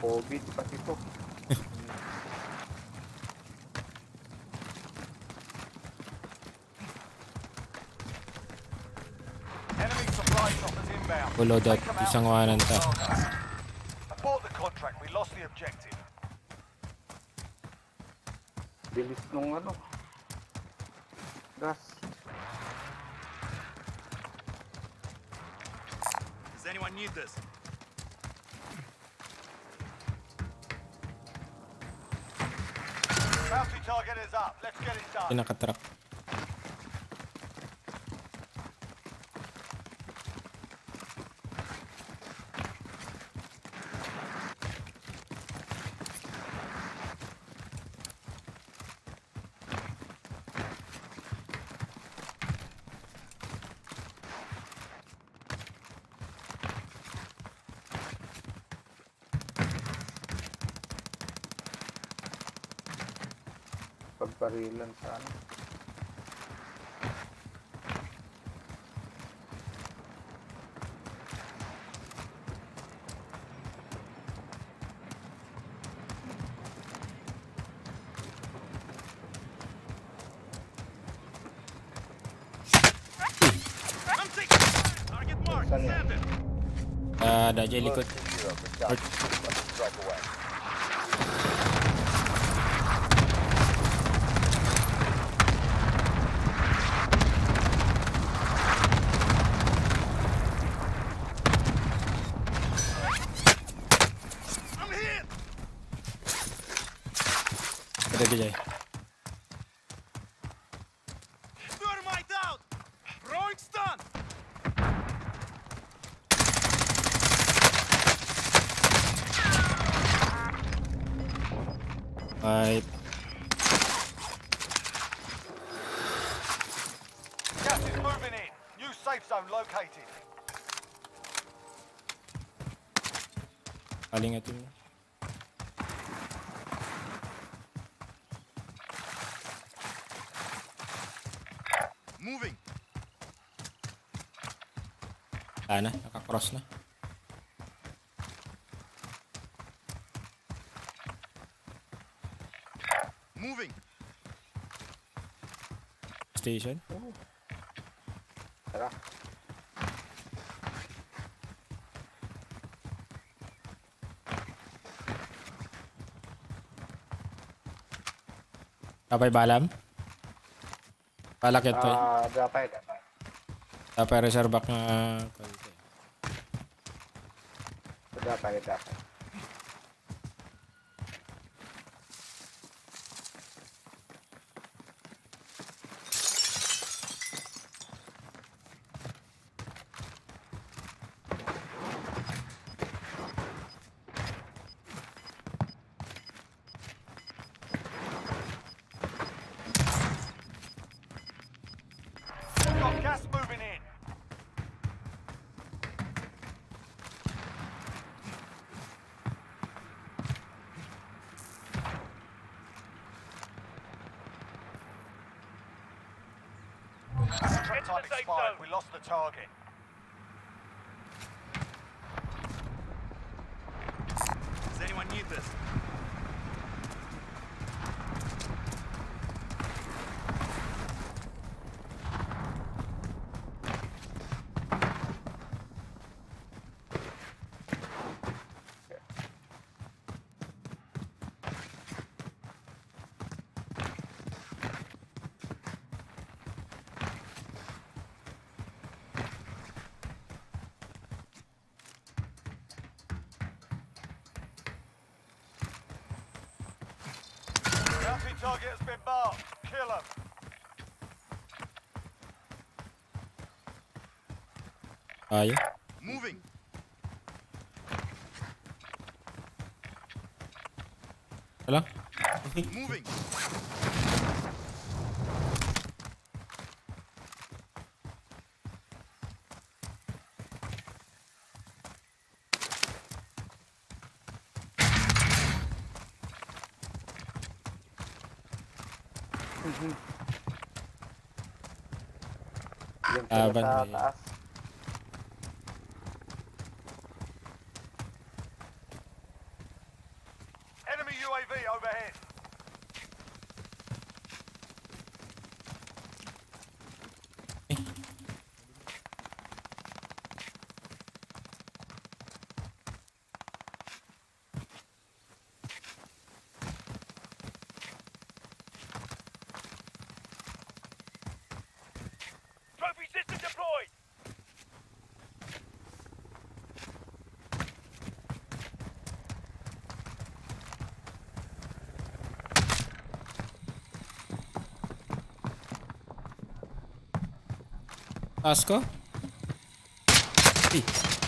G: COVID pati to.
C: Enemy supply choppers inbound.
A: Ulod at
C: Take them out.
A: isang wanan ta.
C: Abort the contract. We lost the objective.
G: Bilis nung ano. Gas.
I: Does anyone need this?
C: Bounty target is up. Let's get it done.
A: Pinaka-truck.
G: Pagparilan sa ano.
I: I'm taking target mark.
G: Saan yan?
I: Send it.
A: Dajay likod.
I: I'm hit.
A: Ito Dajay.
I: Thermite out. Throwing stun.
A: Right.
C: Gas is moving in. New safe zone located.
A: Kalingatin mo.
I: Moving.
A: Na, nakakross na.
I: Moving.
A: Station.
G: Tara.
A: Tapay balam. Palakit pa.
G: Dapay.
A: Tapay reserve back nga.
G: Dapay.
C: Got gas moving in. Contract time expired. We lost the target.
I: Does anyone need this?
C: Bounty target has been marked. Kill him.
A: Ayaw.
I: Moving.
A: Wala.
I: Moving.
G: Yan sila
A: Laban
G: sa
A: eh.
G: taas.
C: Enemy UAV overhead.
I: Trophy system deployed.
A: Taas ko? Hey,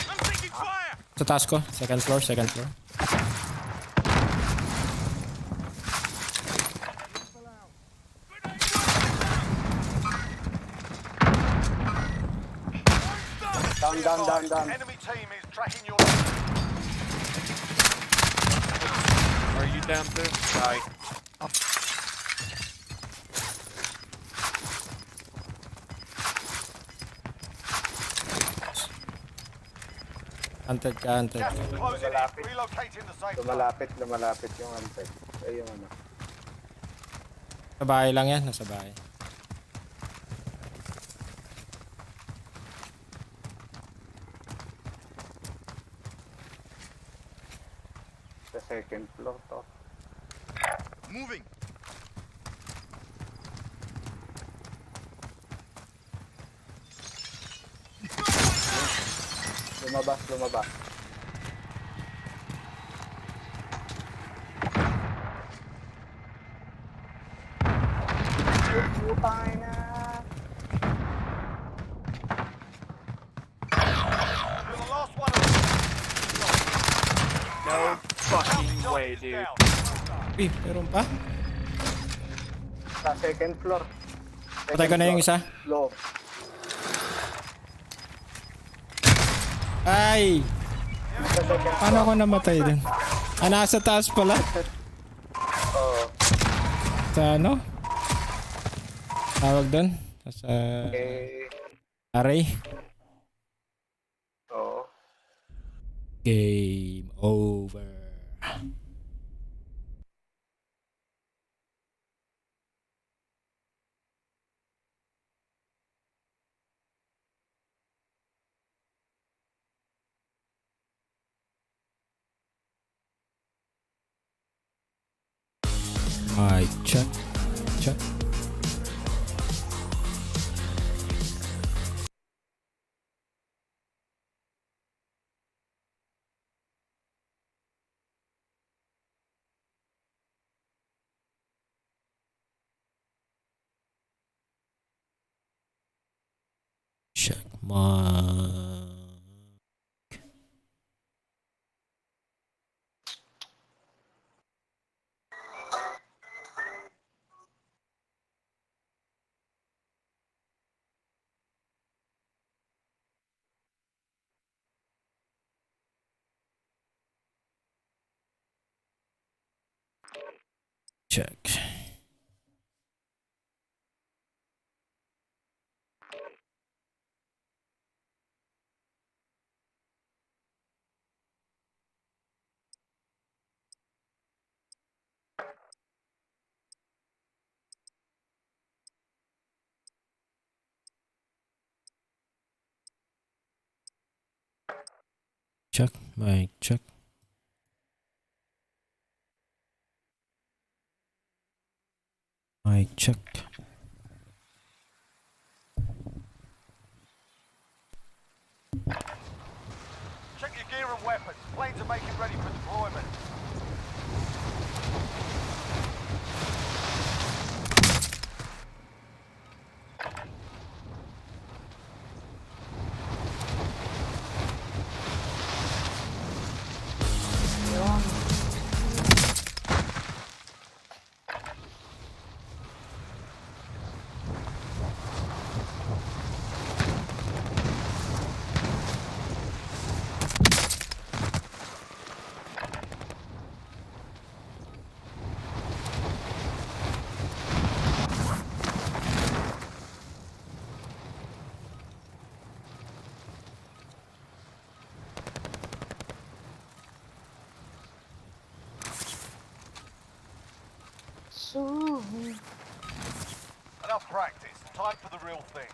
I: I'm taking fire.
A: sa taas ko. Second floor, second floor.
G: Down.
C: Enemy team is tracking your.
F: Are you down too? Sorry.
A: Hunted ka, hunted
C: Gas
A: ka.
C: is closing in. Relocating the safe zone.
G: Lumalapit yung antay. Ay, yung ano.
A: Sa bahay lang yan, nasa bahay.
G: Sa second floor to.
I: Moving.
G: Lumabas. Putang na.
C: You're the last one of
H: No fucking
C: the
H: way,
C: is
H: dude.
C: down.
A: Uy, meron pa?
G: Sa second floor.
A: Patay ko na yung isa.
G: Low.
A: Ay!
G: Sa second
A: Paano ako namatay dun? Ah, nasa taas pala.
G: Oo.
A: Sa ano? Tawag dun? Sa array?
G: Oo.
A: Game over. Mic check. Check. Check my. Check. Check, mic check. Mic check.
C: Check your gear and weapons. Planes are making ready for deployment. Enough practice. Time for the real thing.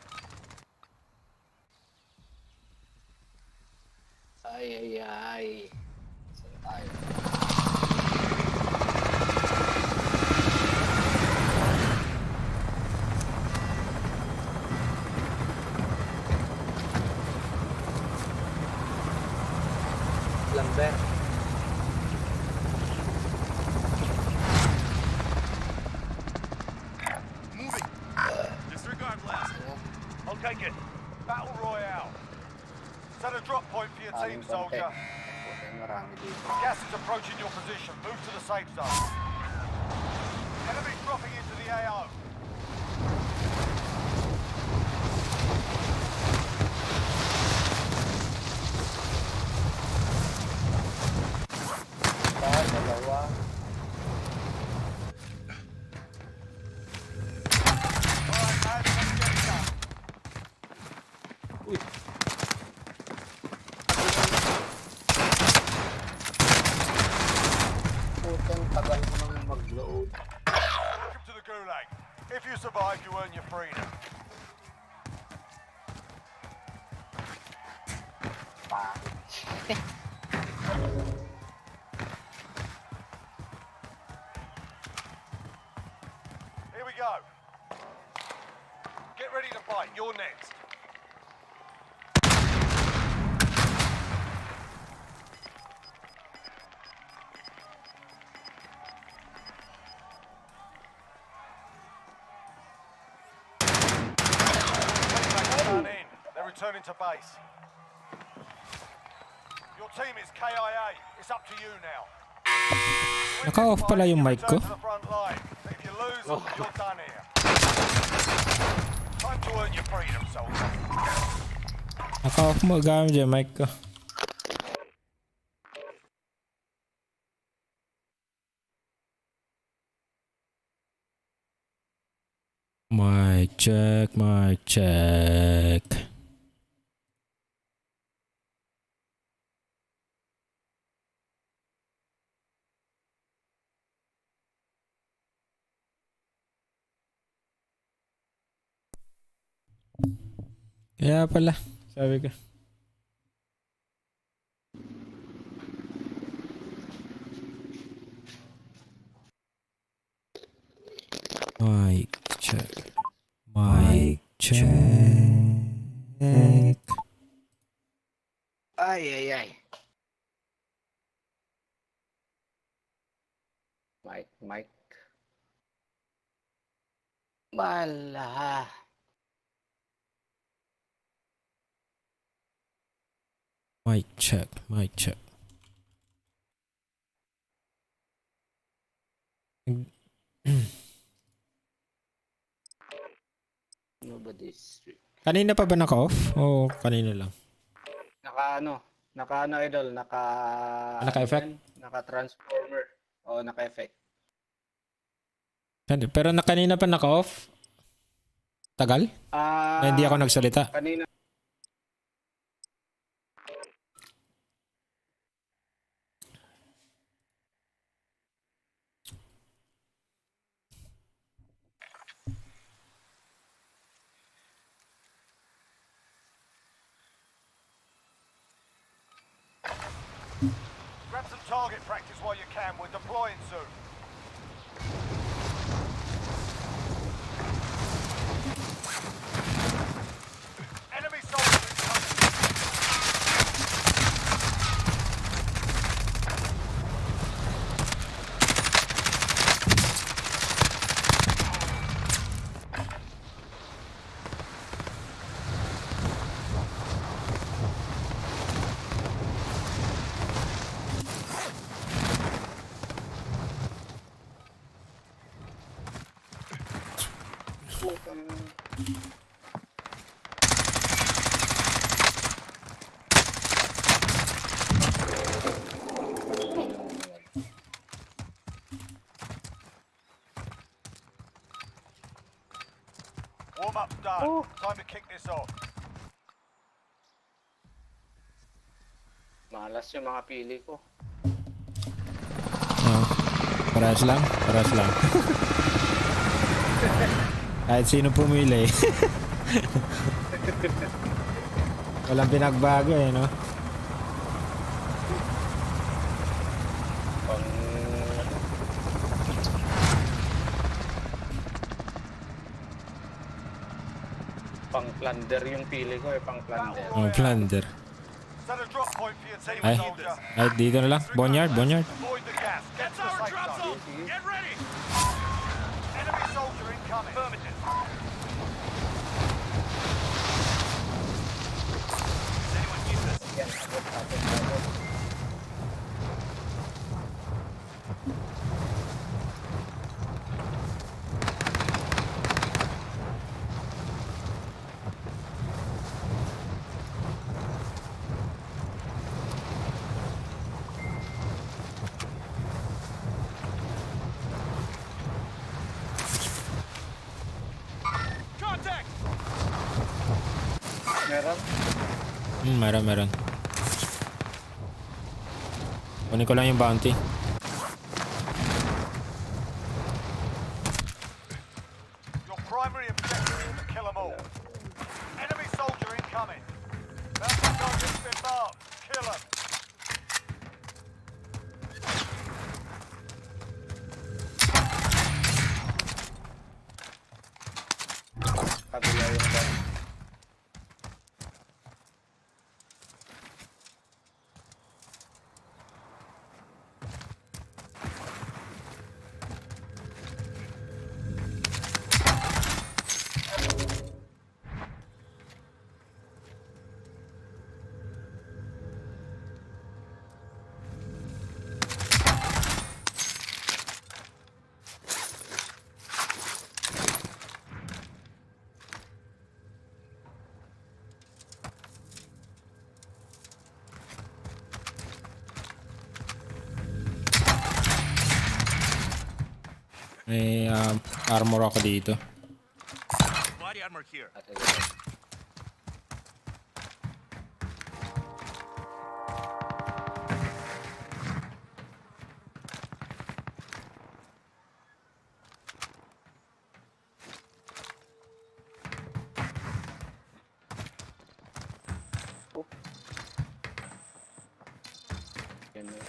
G: Ay, ay, ay. Saan tayo?
E: Lumber.
I: Moving. Disregard last.
C: I'll take it. Battle Royale. Set a drop point for your team,
G: Daming konti.
C: soldier.
G: Okay, marami dito.
C: Gas is approaching your position. Move to the safe zone. Enemy dropping into the AO.
G: Dalawa.
C: All right, lads, let's get it done.
G: Putang tagal mo nang mag-load.
C: Welcome to the Gulag. If you survive, you earn your freedom. Here we go. Get ready to fight. You're next. Turn in. They're returning to base. Your team is KIA. It's up to you now.
A: Naka-off pala yung mic ko.
C: Return to the front line. If you lose, you're done here. Time to earn your freedom, soldier.
A: Naka-off mo gamit yung mic ko. Mic check, mic check. Kaya pala, sabi ko. Mic check. Mic check.
H: Ay, ay, ay.
G: Mike.
H: Bala.
A: Mic check, mic check.
G: Nobody's...
A: Kanina pa ba naka-off? O kanina lang?
G: Naka idol,
A: Naka-effect?
G: Naka-transformer. O, naka-effect.
A: Pero kanina pa naka-off? Tagal? Na hindi ako nagsalita.
G: Kanina.
C: Grab some target practice while you can. We're deploying soon. Enemy soldiers incoming. Warm up's done. Time to kick this off.
G: Malas yung mga pili ko.
A: Parehas lang? Parehas lang. Kahit sino pumili. Walang pinagbago eh, no?
G: Pang... Pang plunder yung pili ko eh, pang plunder.
A: Oh, plunder.
C: Is that a drop point for your team,
A: Ay.
C: soldier?
A: Ay, dito na lang. Boneyard, boneyard.
C: Avoid the gas. Get
I: That's
C: to the
I: our
C: safe
I: drop
C: zone.
I: zone. Get ready.
C: Enemy soldier incoming.
I: Affirmative. Does anyone need this?
J: Yan, abot.
I: Contact.
G: Meron?
A: Meron, meron. Kunin ko lang yung bounty.
C: Your primary objective is to kill them all. Enemy soldier incoming. Mountain target's been marked. Kill them.
G: Kabila yung bomb.
A: May armor ako dito.
I: Body armor here.
G: Yan yun.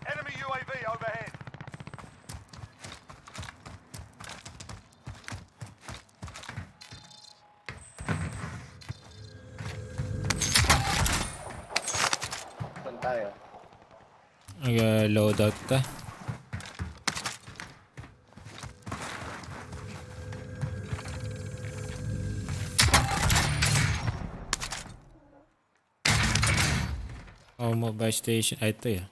C: Enemy UAV overhead.
G: Saan tayo?
A: Nag-loadout ta. Oh, mobile station. Ay, ito eh.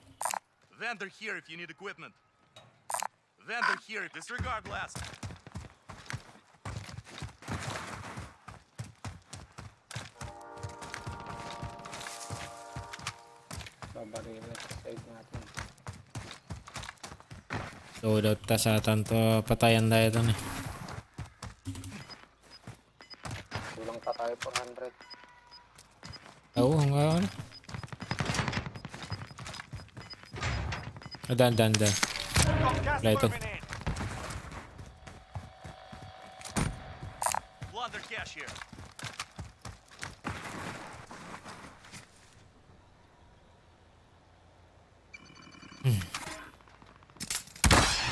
I: Vendor here if you need equipment. Vendor here. Disregard last.
G: Babarilin sa side natin.
A: Loadout ta sa atan to. Patayan tayo ito eh.
G: Kulang pa tayo 400.
A: Oo, nga ano. Dan.
C: Got gas
A: Right.
C: moving in.
I: Plunder cash here.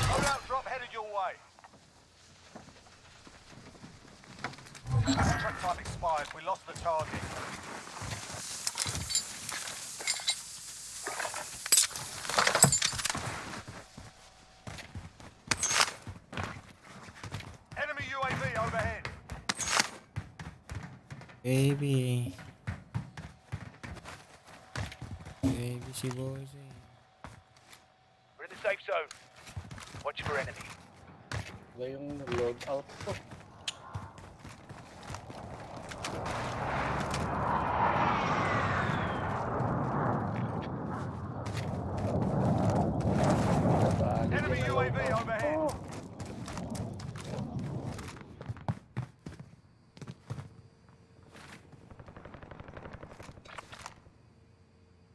C: Loadout drop headed your way. Truck time expired. We lost the target. Enemy UAV overhead.
A: Baby. Baby si boss eh.
C: We're in the safe zone. Watch for enemy.
G: Ba yung loadout ko?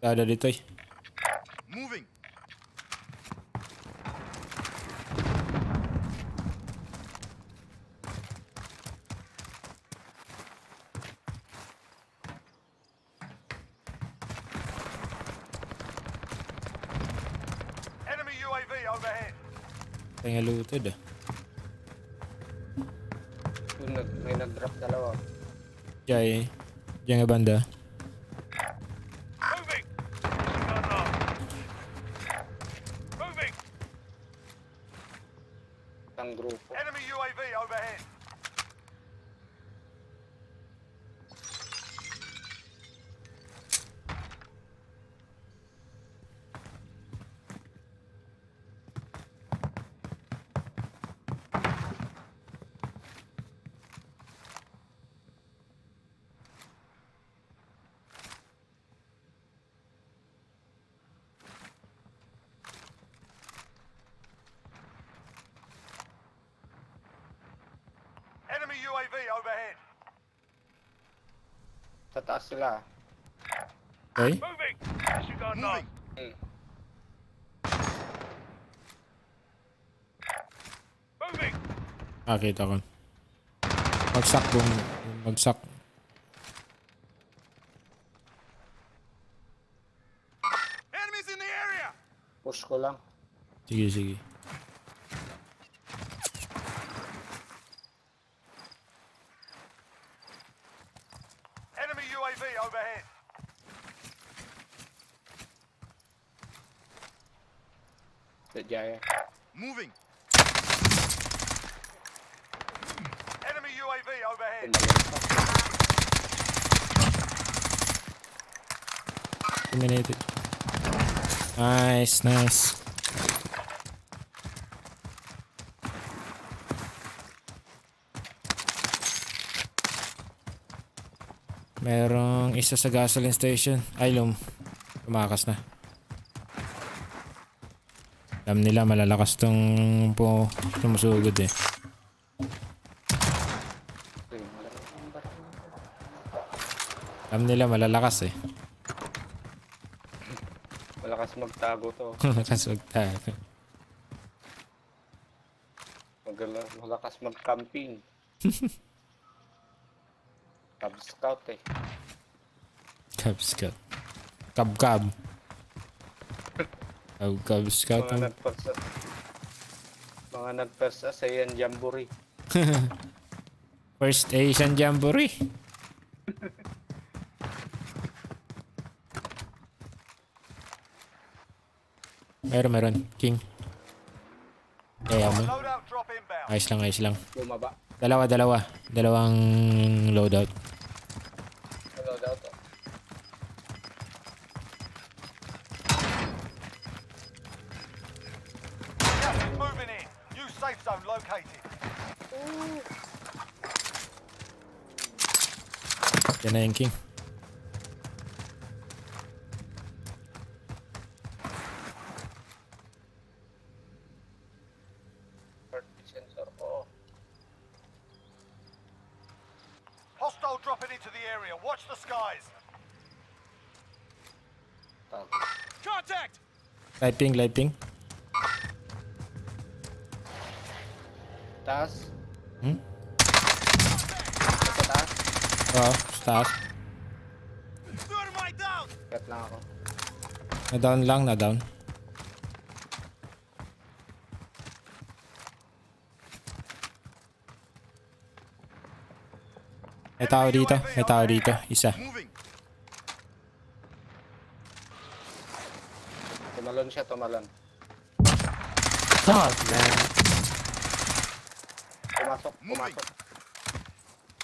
A: Dada dito eh.
I: Moving.
C: Enemy UAV overhead.
A: Kaya looted ah.
H: May nag-drop dalawa.
A: Jay. Diyan nga banda.
I: Moving. Gun off. Moving.
H: Isang grupo.
C: Enemy UAV overhead. Enemy UAV overhead.
H: Sa taas sila.
A: Okay.
I: Moving. Disregard knock.
H: Hmm.
I: Moving.
A: Nakita ko. Bagsak boom. Bagsak.
I: Enemies in the area.
H: Push ko lang.
A: Sige, sige.
C: Enemy UAV overhead.
H: Sa Jaya.
I: Moving.
C: Enemy UAV overhead.
H: Tumalon pa.
A: Eliminated. Nice, nice. Merong isa sa gasoline station. Ay, lumakas na. Alam nila malalakas tong sumusugod eh.
H: Ayun, malakas ang baril.
A: Alam nila malalakas eh.
H: Malakas magtago to.
A: Malakas magtago.
H: Malakas mag-camping. Cub Scout eh.
A: Cub Scout. Cub. Cub Scout.
H: Mga nagpersa sa yan Jamboree.
A: First Asian Jamboree. Meron. King. Kaya mo.
C: Loadout drop inbound.
A: Ayos lang.
H: Bumaba.
A: Dalawang loadout.
H: Hello daw to.
C: Gas is moving in. New safe zone located.
A: Yan na yung King.
H: Heartbeat sensor ko.
C: Hostile dropping into the area. Watch the skies.
H: Tago.
I: Contact.
A: Lighting.
H: Taas.
A: Hmm?
H: Sa taas.
A: Oo, sa taas.
I: Thermite down.
H: Cut lang ako.
A: Na down. May tao dito. Isa.
I: Moving.
H: Tumalon siya, tumalon. Pumasok.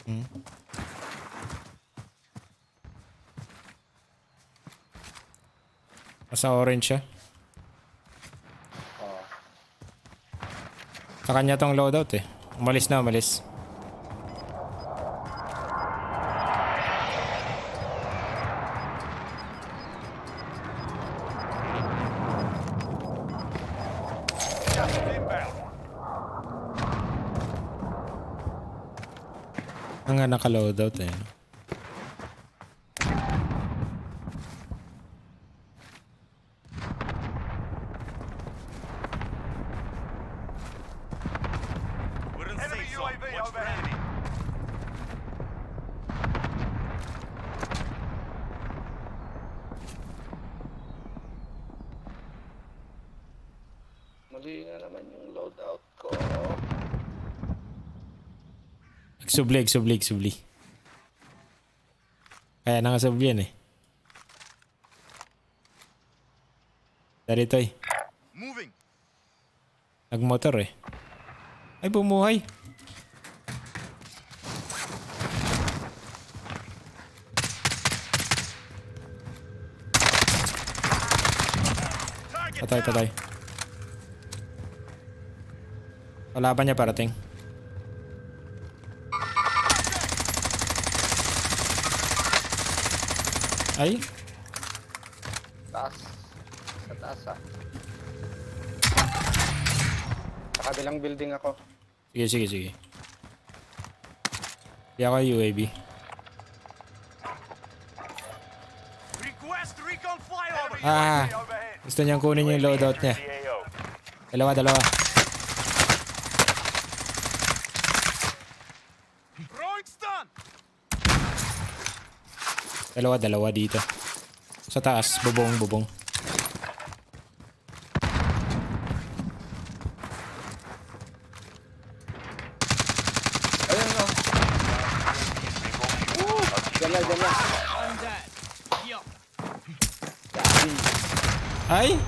A: Hmm. Nasa orange siya.
H: Oh.
A: Sa kanya tong loadout eh. Umalis.
C: Gas is inbound.
A: Ang nga naka-loadout eh.
I: Watch for enemy.
H: Mali na naman yung loadout ko.
A: Subli. Kaya nakasubli yan eh. Darito eh.
I: Moving.
A: Nagmotor eh. Ay, bumuhay.
I: Target
A: Patay. Kalaban niya parating. Ay,
H: Taas. Sa taas ah. Sa kabilang building ako.
A: sige. Di ako UAV.
I: Request recon flyover.
A: Ah, gusto niyang kunin yung loadout niya. Dalawa.
I: Throwing stun.
A: Dalawa dito. Sa taas, bubong.
H: Ayun oh. Diyan lang.
A: Ay!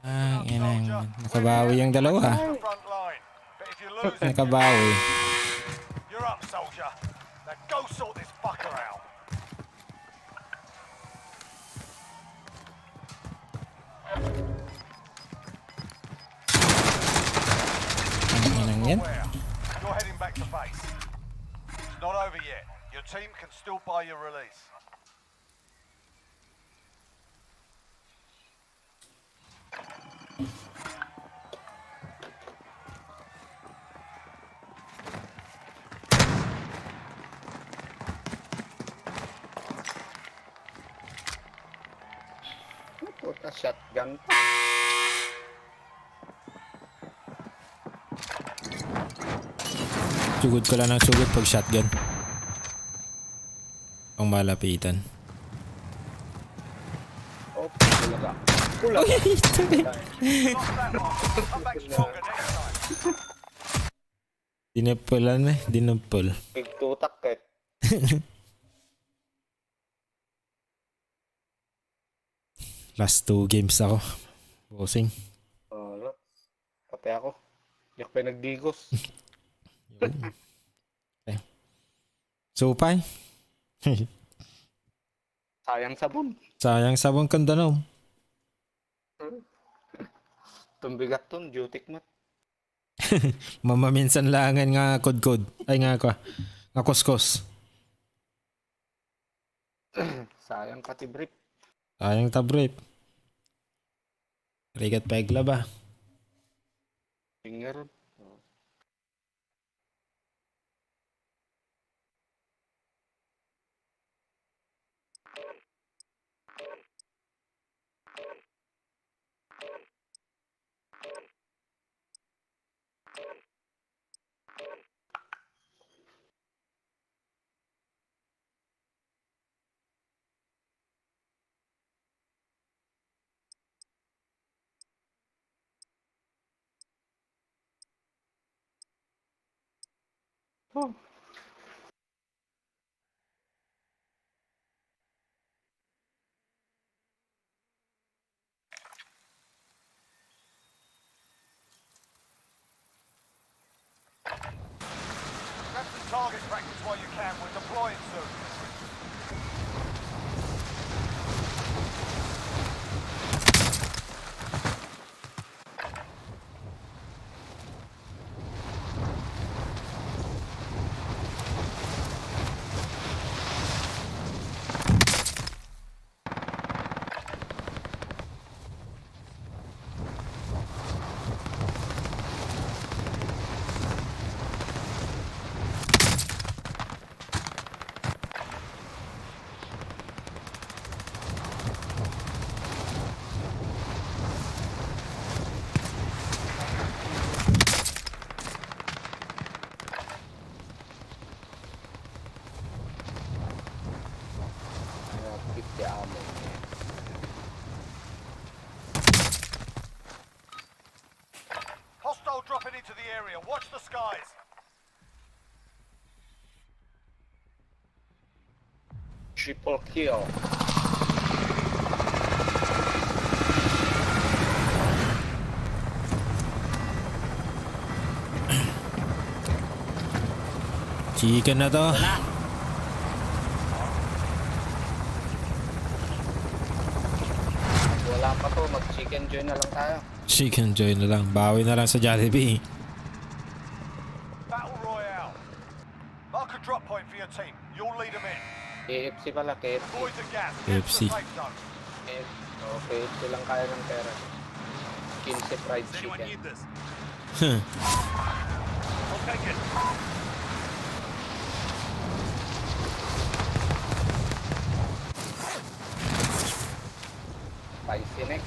A: Ah, inang. Nakabawi yung dalawa.
C: Front line. But if you lose it,
A: Nakabawi.
C: you're up, soldier. Now go sort this fucker out.
A: Ang inang yan.
C: Where? You're heading back to base. It's not over yet. Your team can still buy your release.
H: Puta, shotgun.
A: Sugod ko lang ng sugod pag shotgun. Pang malapitan.
H: Oh, pula.
C: Not that long. Come back stronger next time.
A: Dinapul.
H: Big tutak eh.
A: Last 2 games ako. Bossing.
H: Oh, pati ako. Hindi ako pa nagdigos.
A: Okay. Supay.
H: Sayang sabon.
A: Sayang sabong kandanom.
H: Tumbigat ton, jutik mat.
A: Mamaminsan langan nga kod. Ay nga ko. Nga kuskos.
H: Sayang pati brief.
A: Sayang tabrip. Rigat pegla ba?
H: Finger. Oh.
C: Grab some target practice while you can. We're deploying soon.
H: Si Amo.
C: Hostile dropping into the area. Watch the skies.
H: Triple kill.
A: Chicken na to.
H: Wala pa to, mag-chicken joy na lang tayo.
A: Chicken joy na lang. Bawi na lang sa Jollibee.
C: Battle Royale. Mark a drop point for your team. You'll lead them in.
H: KFC pala, KFC.
C: Avoid the gas. Get to
A: KFC.
C: the safe zone.
H: KFC lang kaya ng pera. 15 fried
I: Does anyone
H: chicken.
I: need this?
A: Huh.
I: I'll take it.
H: Spicy neck.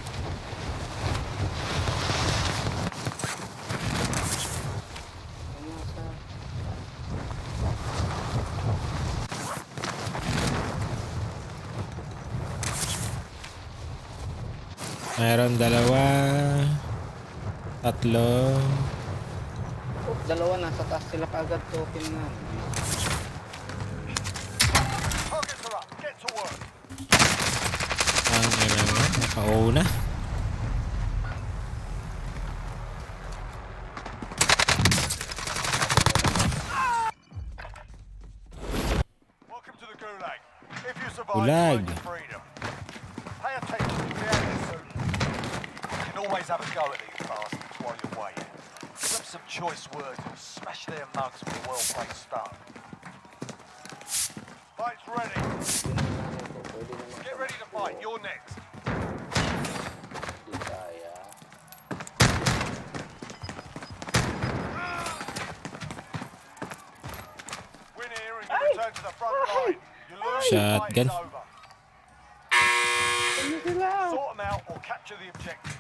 H: Ano sa...
A: Meron dalawa. Tatlo.
H: Oh, dalawa nasa taas sila kagad token na.
C: Targets are up. Get to work.
A: Ang ina mo. Nakauna.
C: Welcome to the Gulag. If you survive,
A: Gulag.
C: you earn your freedom. Pay attention. We'll be out here soon. You can always have a go at these bastards while you're waiting. Grab some choice words and smash their mugs with a well-placed start. Fight's ready.
H: Pwede naman
C: Get ready to fight. You're next.
H: di kaya.
C: Win here and you return to the front line. You lose,
A: Shotgun.
C: the fight is over. Sort them out or capture the objective.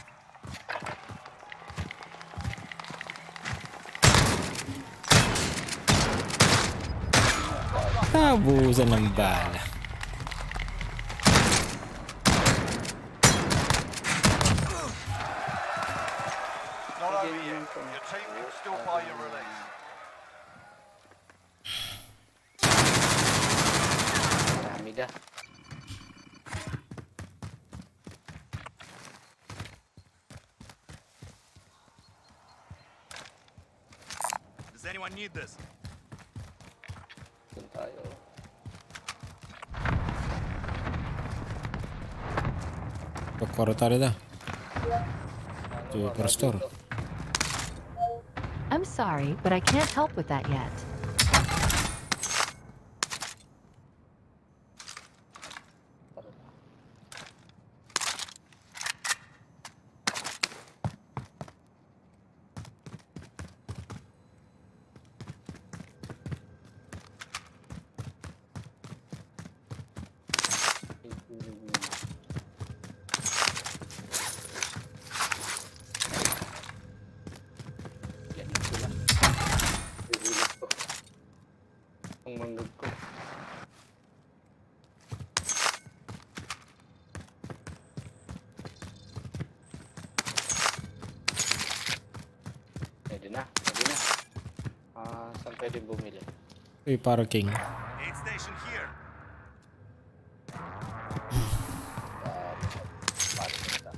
A: Tabusan ng bala.
C: Not over yet. Your team can still buy your release.
H: Marami ka.
I: Does anyone need this?
H: Doon tayo.
A: Pagkorotari na. Superstore.
K: I'm sorry, but I can't help with that yet.
H: Yan na sila. Pihilig ko. Ang manggag ko. Pwede na. Pwede na. Saan pwede bumili?
A: Uy, parking.
I: Aid station here.
H: Parang ito.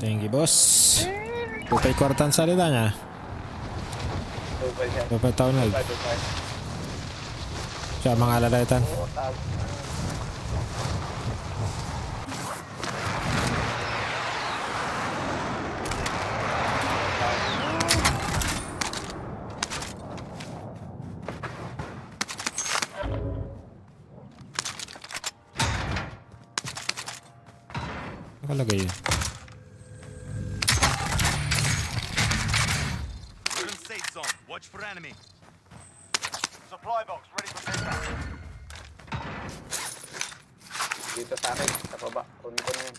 A: Thank you, boss. Tupay kwartan salita niya.
H: Tupay siya.
A: Tupay taon na.
H: Tupay.
A: Siya mga alalaitan.
H: Oo, tag.
A: Nakalagay yun.
I: zone. Watch for enemy.
C: Supply box ready for pickup.
H: Dito sa akin, sa baba. Kunin ko na yan.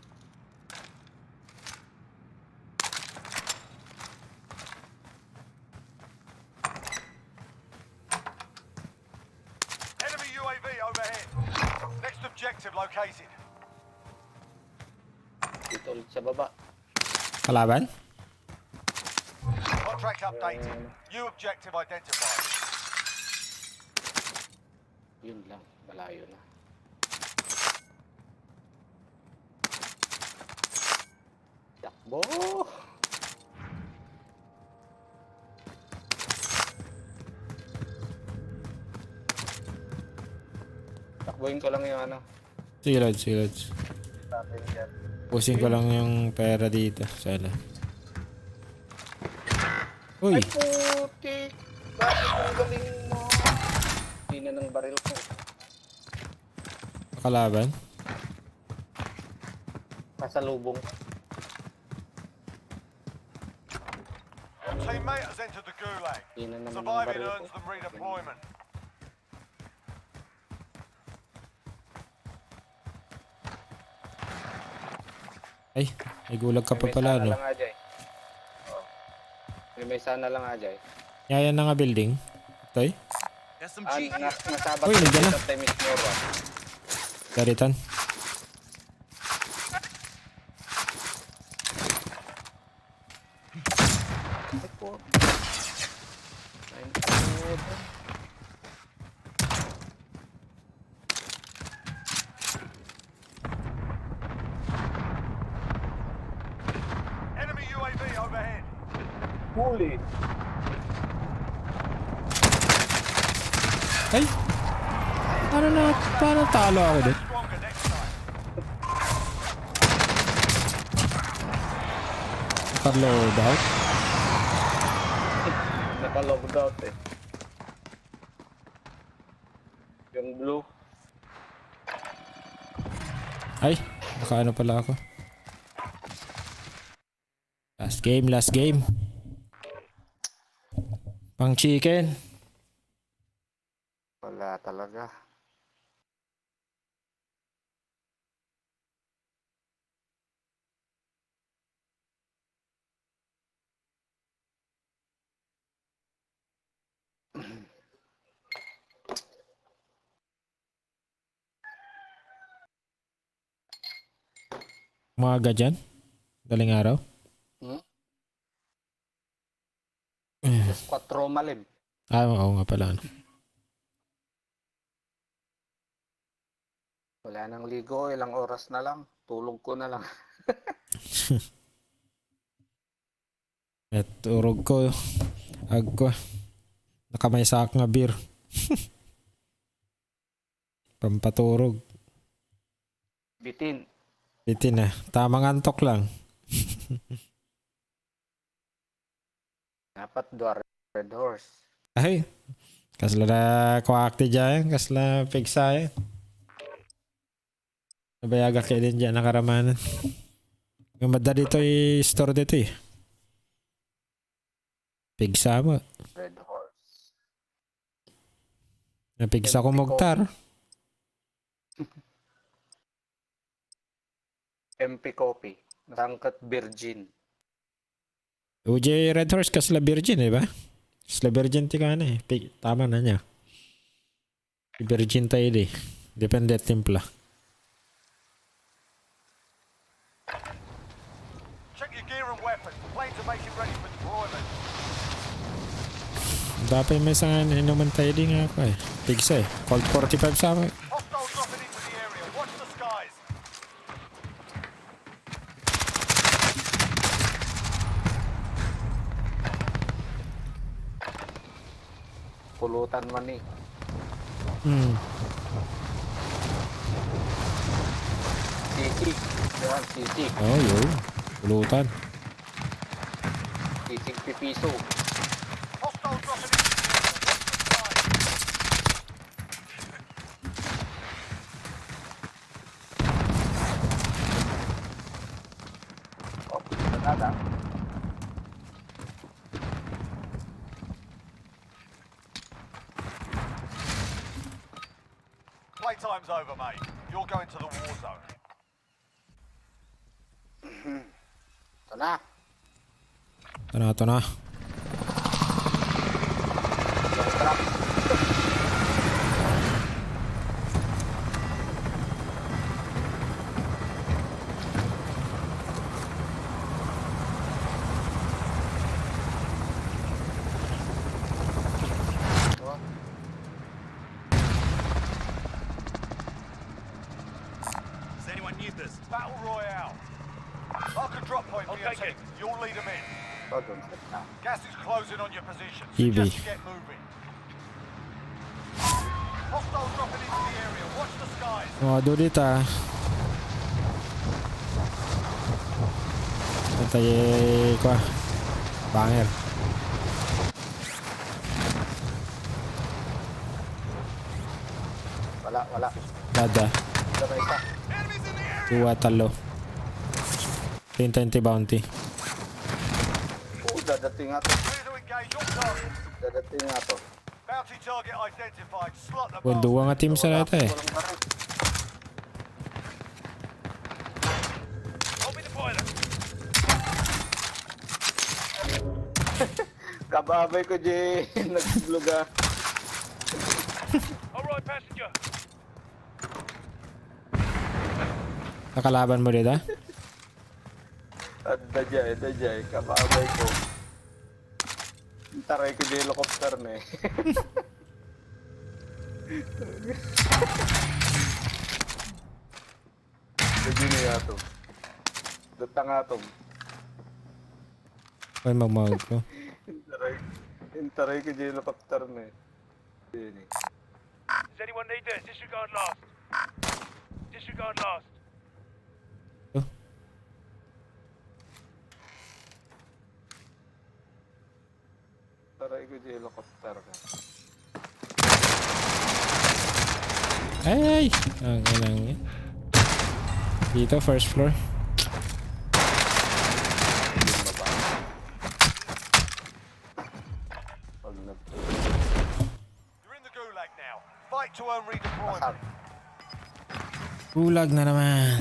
C: Enemy UAV overhead. Next objective located.
H: Dito ulit sa baba.
A: Kalaban?
C: Contract updated. New objective identified.
H: Yun lang. Malayo na. Takbo! Takbuhin ko lang yung ano.
A: Sige, Lods. Sige, Lods.
H: Sa akin dyan.
A: Pusing ko lang yung pera dito. Sana. Uy!
H: Ay putik! Bakit ang galing mo? Hindi na ng baril ko.
A: Kalaban?
H: Pasalubong.
C: Your teammate has entered the gulag.
H: Hindi na naman ng
C: Surviving
H: baril ko.
C: earns them redeployment.
A: Ay, may gulag ka pa pala, no?
H: Lang, Ajay. May sana lang, Ajay.
A: Yayan na nga building. Toy?
I: SMG here.
H: Nasabat
A: Uy, nandiyan na.
H: sa Temis Nora.
A: Garitan.
H: Ay po. Ay po.
C: Enemy UAV overhead.
H: Huli.
A: Ay! Paano talo ako doon?
C: Stronger next time.
A: Naka-load out.
H: Naka-logged out eh. Yung blue.
A: Ay, naka-ano pala ako. Last game. Pang chicken.
H: Wala talaga.
A: Umaga dyan. Daling araw.
H: Alas 4 malim.
A: Oo nga pala. Ano.
H: Wala nang ligo. Ilang oras na lang. Tulog ko na lang.
A: At urog ko. Agko. Nakamaysak nga beer. Pampaturog.
H: Bitin.
A: Bitin na. Tamang antok lang.
H: Dapat dua red horse.
A: Ay. Kasla na kuwakti dyan. Kasla pigsa yan. Nabayaga kayo din dyan nakaramanan. Yung madali dito i-store dito eh. Pigsa mo.
H: Red horse.
A: Napigsa ko Mokhtar.
H: MP copy. Rangkat virgin.
A: UJ Red Horse kasla virgin eh ba? Kasla virgin ti ka na eh. Tama na niya. Virgin tayo eh. Depende at timpla.
C: Check your gear and weapons. Planes are making ready for deployment.
A: Dapat may isang inuman tayo din nga ako eh. Pigsa eh. Colt 45 sa akin.
C: Hostiles dropping into the area. Watch the skies.
H: Pulutan man eh. Sisig. Yan, sisig.
A: Oh, yun. Pulutan.
H: Sisig pipiso.
C: Hostiles dropping into the area. Watch the skies.
H: Oh, nada.
C: playtime's over, mate. You're going to the war zone.
H: Ito na.
A: Ito na.
H: Long trap.
I: Does anyone need this?
C: Battle Royale. Mark a drop point for your team. You'll lead them in.
H: Ito, dun.
C: Gas is closing on your position.
A: EV.
C: Just get moving. Hostile dropping into the area. Watch the skies.
A: Mga dulit ah. Antay ko ah. Banger.
H: Wala.
A: Dada.
H: Ito na isa.
I: Enemies in the area!
A: Tuwa talo. 10-20 bounty.
H: Dadating nga to.
C: Clear to engage your target.
H: Dadating nga to.
C: Bounty target identified. Slot the
A: Well,
C: bomb.
A: duwa nga team sa lahat eh.
H: Walang baril.
I: Open the boiler!
H: Kababay ko, Jay. Nagluga.
I: Alright, passenger.
A: Nakalaban mo dito?
H: Dajay. Kababay ko. Taray ko, Jay, helicopter na eh. Dajay na nga to. Data nga to.
A: Ay, magmahal ko.
H: Taray ko, Jay, helicopter na eh. Yun eh.
I: Does anyone need this? Disregard last. Disregard last.
H: Taray ko, Jay, helicopter ka.
A: Ay! Ang inang yan. Dito, first floor.
H: Pag nag...
C: You're in the gulag now. Fight to earn redeployment.
A: Gulag na naman.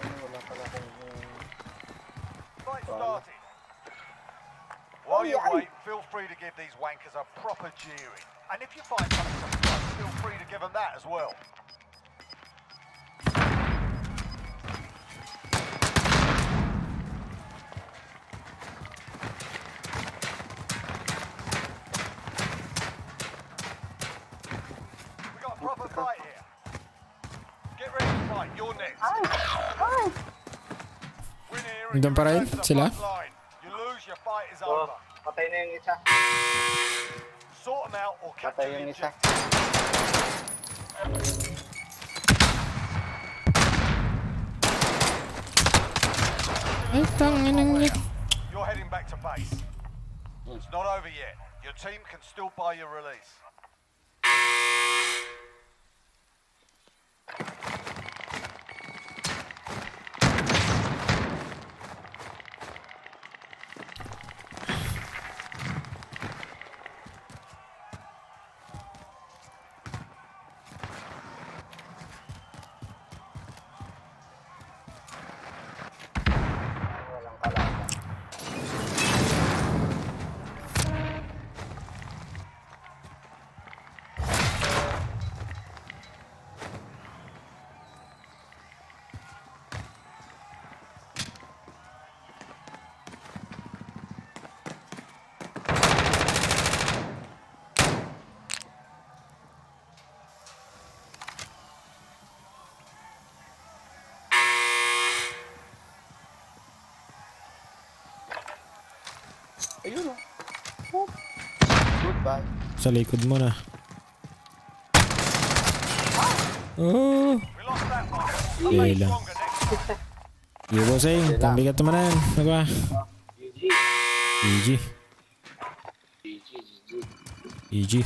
H: Wala pala akong...
C: Fight started. While you wait, feel free to give these wankers a proper jeering. And if you find something to fight, feel free to give them that as well. We got a proper fight here. Get ready to fight. You're next. Win here and
A: Nandun pa rin
C: return to the
A: sila?
C: front line. You lose, your fight is
H: Oh,
C: over.
H: patay na yung isa.
C: Sort them out or capture
H: Patay
C: the
H: yung isa.
C: objective.
A: Ay, tanginang yan.
C: You're heading back to base. It's not over yet. Your team can still buy your release.
H: Walang kalaban. Ayun oh. Goodbye.
A: Sa likod mo na. Oh!
C: We lost that one.
A: Okay lang.
C: Stronger next time.
A: Sige, bossing. Pambigat naman na yan. Ano ba? GG. GG.